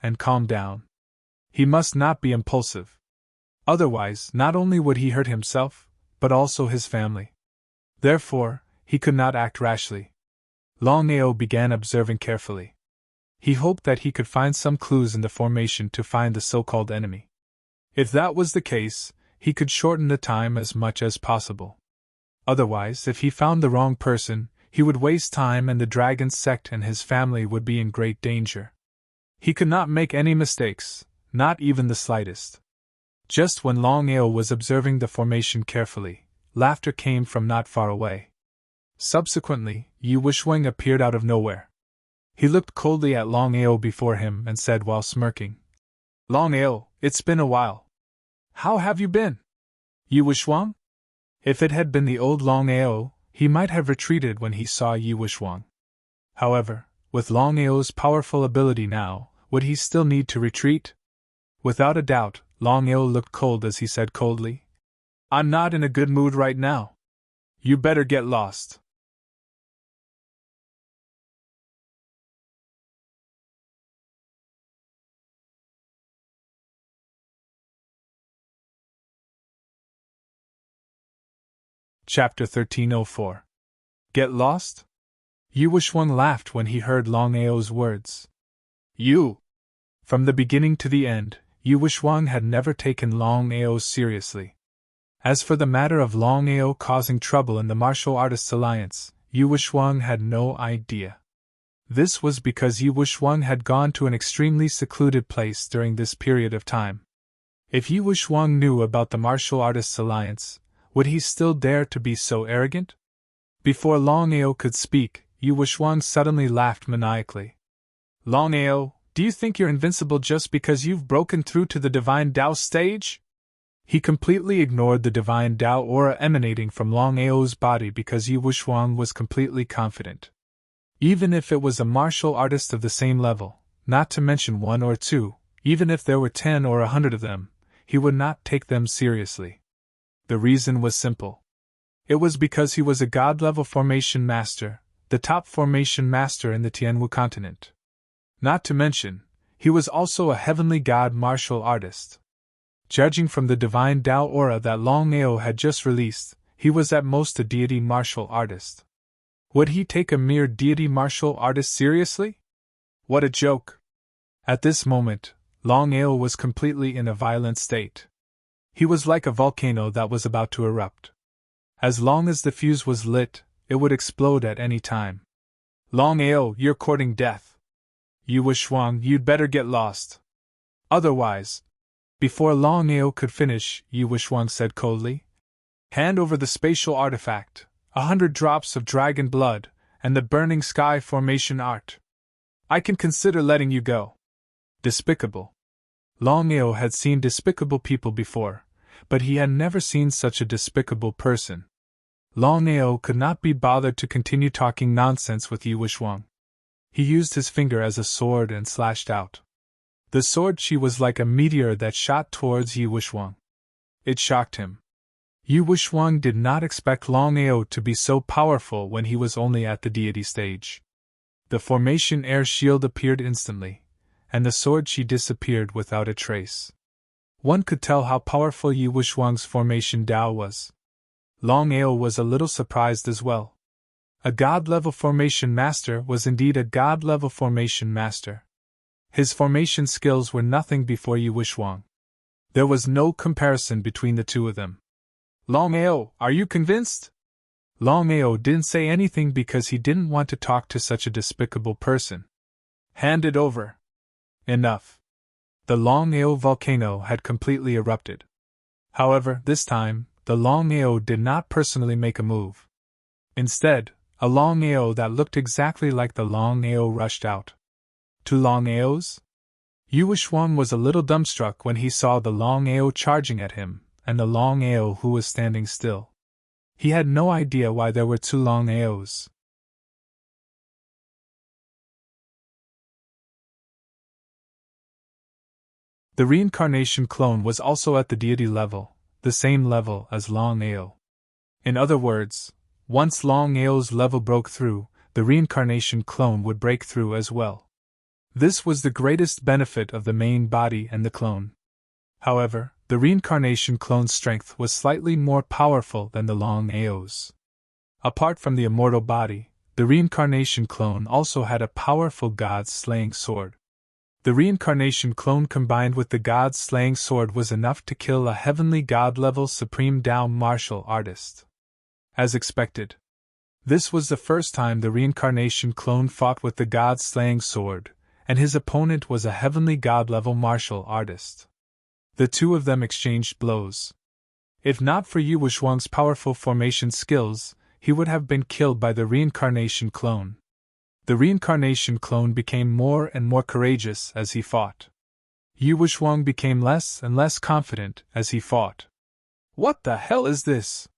and calm down. He must not be impulsive. Otherwise, not only would he hurt himself, but also his family. Therefore, he could not act rashly. Longao began observing carefully. He hoped that he could find some clues in the formation to find the so-called enemy. If that was the case, he could shorten the time as much as possible. Otherwise, if he found the wrong person, he would waste time and the Dragon Sect and his family would be in great danger. He could not make any mistakes, not even the slightest. Just when Longao was observing the formation carefully, laughter came from not far away. Subsequently, Yu Wushwang appeared out of nowhere. He looked coldly at Longao before him and said while smirking, "Longao, it's been a while. How have you been?" Yu Wushwang? If it had been the old Longao, he might have retreated when he saw Yu Wushwang. However, with Longao's powerful ability now, would he still need to retreat? Without a doubt, Longao looked cold as he said coldly, "I'm not in a good mood right now. You better get lost." Chapter 1304. Get lost? Yu Wushwang laughed when he heard Longao's words. You! From the beginning to the end, Yu Wushwang had never taken Longao seriously. As for the matter of Longao causing trouble in the Martial Artists Alliance, Yu Wushwang had no idea. This was because Yu Wushwang had gone to an extremely secluded place during this period of time. If Yu Wushwang knew about the Martial Artists Alliance, would he still dare to be so arrogant? Before Longao could speak, Yu Wushwang suddenly laughed maniacally. "Longao, do you think you're invincible just because you've broken through to the Divine Tao stage?" He completely ignored the Divine Tao aura emanating from Longao's body because Yu Wushwang was completely confident. Even if it was a martial artist of the same level, not to mention 1 or 2, even if there were 10 or 100 of them, he would not take them seriously. The reason was simple. It was because he was a god-level formation master, the top formation master in the Tianwu continent. Not to mention, he was also a heavenly god martial artist. Judging from the Divine Tao aura that Longao had just released, he was at most a deity martial artist. Would he take a mere deity martial artist seriously? What a joke! At this moment, Longao was completely in a violent state. He was like a volcano that was about to erupt. As long as the fuse was lit, it would explode at any time. "Longao, you're courting death. Yu Wushwang, you'd better get lost. Otherwise..." Before Longao could finish, Yu Wushwang said coldly, "Hand over the spatial artifact, 100 drops of dragon blood, and the burning sky formation art. I can consider letting you go." Despicable. Longao had seen despicable people before, but he had never seen such a despicable person. Longao could not be bothered to continue talking nonsense with Yi Wushuang. He used his finger as a sword and slashed out. The sword she was like a meteor that shot towards Yi Wushuang. It shocked him. Yi Wushuang did not expect Longao to be so powerful when he was only at the deity stage. The formation air shield appeared instantly, and the sword she disappeared without a trace. One could tell how powerful Yi Wushuang's formation Dao was. Longao was a little surprised as well. A god-level formation master was indeed a god-level formation master. His formation skills were nothing before Yi Wushuang. There was no comparison between the two of them. Longao, are you convinced? Longao didn't say anything because he didn't want to talk to such a despicable person. Hand it over. Enough. The Longao volcano had completely erupted. However, this time, the Longao did not personally make a move. Instead, a Longao that looked exactly like the Longao rushed out. Two Longaos? Yi Wushuang was a little dumbstruck when he saw the Longao charging at him, and the Longao who was standing still. He had no idea why there were two Longaos. The reincarnation clone was also at the deity level, the same level as Longao. In other words, once Longao's level broke through, the reincarnation clone would break through as well. This was the greatest benefit of the main body and the clone. However, the reincarnation clone's strength was slightly more powerful than the Longao's. Apart from the immortal body, the reincarnation clone also had a powerful god-slaying sword. The reincarnation clone combined with the god-slaying sword was enough to kill a heavenly god-level supreme Dao martial artist. As expected. This was the first time the reincarnation clone fought with the god-slaying sword, and his opponent was a heavenly god-level martial artist. The two of them exchanged blows. If not for Yi Wushuang's powerful formation skills, he would have been killed by the reincarnation clone. The reincarnation clone became more and more courageous as he fought. Yi Wushuang became less and less confident as he fought. What the hell is this?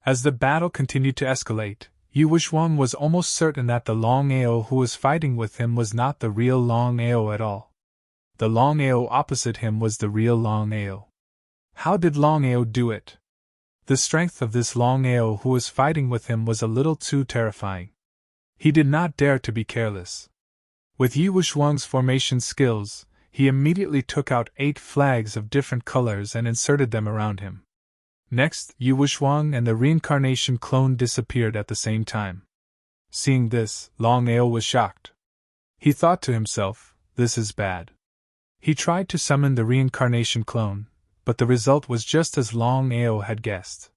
As the battle continued to escalate, Yi Wushuang was almost certain that the Longao who was fighting with him was not the real Longao at all. The Longao opposite him was the real Longao. How did Longao do it? The strength of this Longao who was fighting with him was a little too terrifying. He did not dare to be careless. With Yi Wushuang's formation skills, he immediately took out 8 flags of different colors and inserted them around him. Next, Yi Wushuang and the reincarnation clone disappeared at the same time. Seeing this, Longao was shocked. He thought to himself, this is bad. He tried to summon the reincarnation clone, but the result was just as Longao had guessed.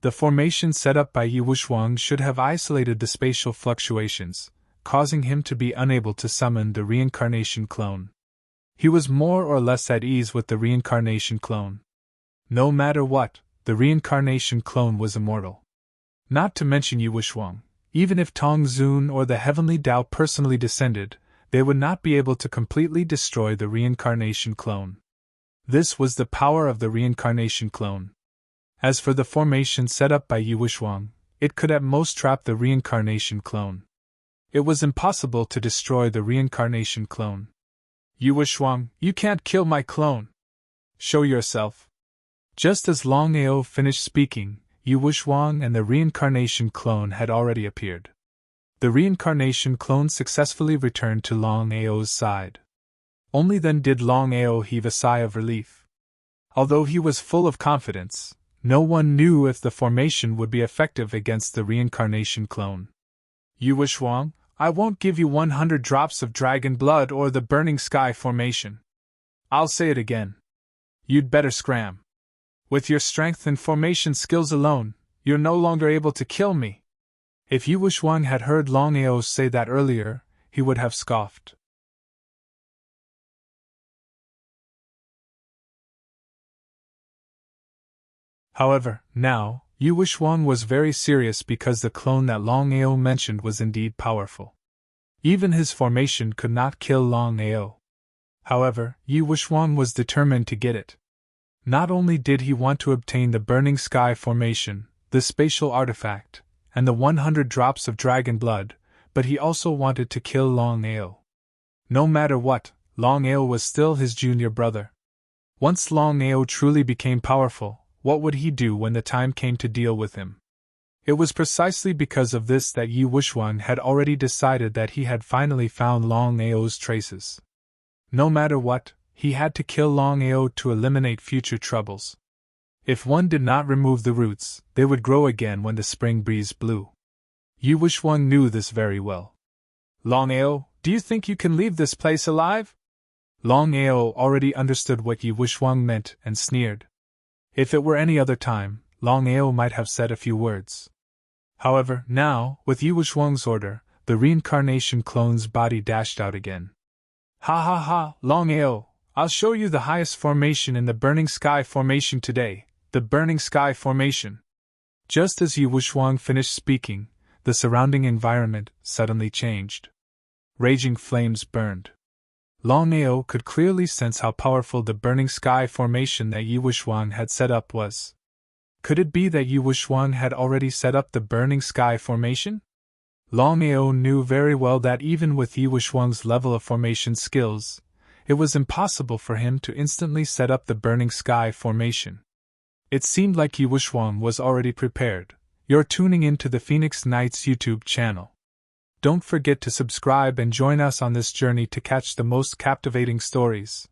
The formation set up by Yi Wushuang should have isolated the spatial fluctuations, causing him to be unable to summon the reincarnation clone. He was more or less at ease with the reincarnation clone. No matter what, the reincarnation clone was immortal. Not to mention Yi Wushuang, even if Tong Zun or the heavenly Tao personally descended, they would not be able to completely destroy the reincarnation clone. This was the power of the reincarnation clone. As for the formation set up by Yi Wushuang, it could at most trap the reincarnation clone. It was impossible to destroy the reincarnation clone. Yi Wushuang, you can't kill my clone. Show yourself. Just as Longao finished speaking, Yi Wushuang and the reincarnation clone had already appeared. The reincarnation clone successfully returned to Longao's side. Only then did Longao heave a sigh of relief. Although he was full of confidence, no one knew if the formation would be effective against the reincarnation clone. Yi Wushuang, I won't give you 100 drops of dragon blood or the burning sky formation. I'll say it again. You'd better scram. With your strength and formation skills alone, you're no longer able to kill me. If Yi Wushuang had heard Longao say that earlier, he would have scoffed. However, now, Yi Wushuang was very serious because the clone that Longao mentioned was indeed powerful. Even his formation could not kill Longao. However, Yi Wushuang was determined to get it. Not only did he want to obtain the burning sky formation, the spatial artifact, and the 100 drops of dragon blood, but he also wanted to kill Longao. No matter what, Longao was still his junior brother. Once Longao truly became powerful, what would he do when the time came to deal with him? It was precisely because of this that Yi Wuxiang had already decided that he had finally found Longao's traces. No matter what, he had to kill Longao to eliminate future troubles. If one did not remove the roots, they would grow again when the spring breeze blew. Yi Wuxiang knew this very well. Longao, do you think you can leave this place alive? Longao already understood what Yi Wuxiang meant and sneered. If it were any other time, Longao might have said a few words. However, now, with Yi Wuxiang's order, the reincarnation clone's body dashed out again. Ha ha ha, Longao, I'll show you the highest formation in the Burning Sky Formation today, the Burning Sky Formation. Just as Yi Wuxiang finished speaking, the surrounding environment suddenly changed. Raging flames burned. Longao could clearly sense how powerful the Burning Sky Formation that Yi Wuxiang had set up was. Could it be that Yi Wuxiang had already set up the Burning Sky Formation? Longao knew very well that even with Yi Wuxiang's level of formation skills, it was impossible for him to instantly set up the Burning Sky Formation. It seemed like Yi Wuxiang was already prepared. You're tuning into the Phoenix Knights YouTube channel. Don't forget to subscribe and join us on this journey to catch the most captivating stories.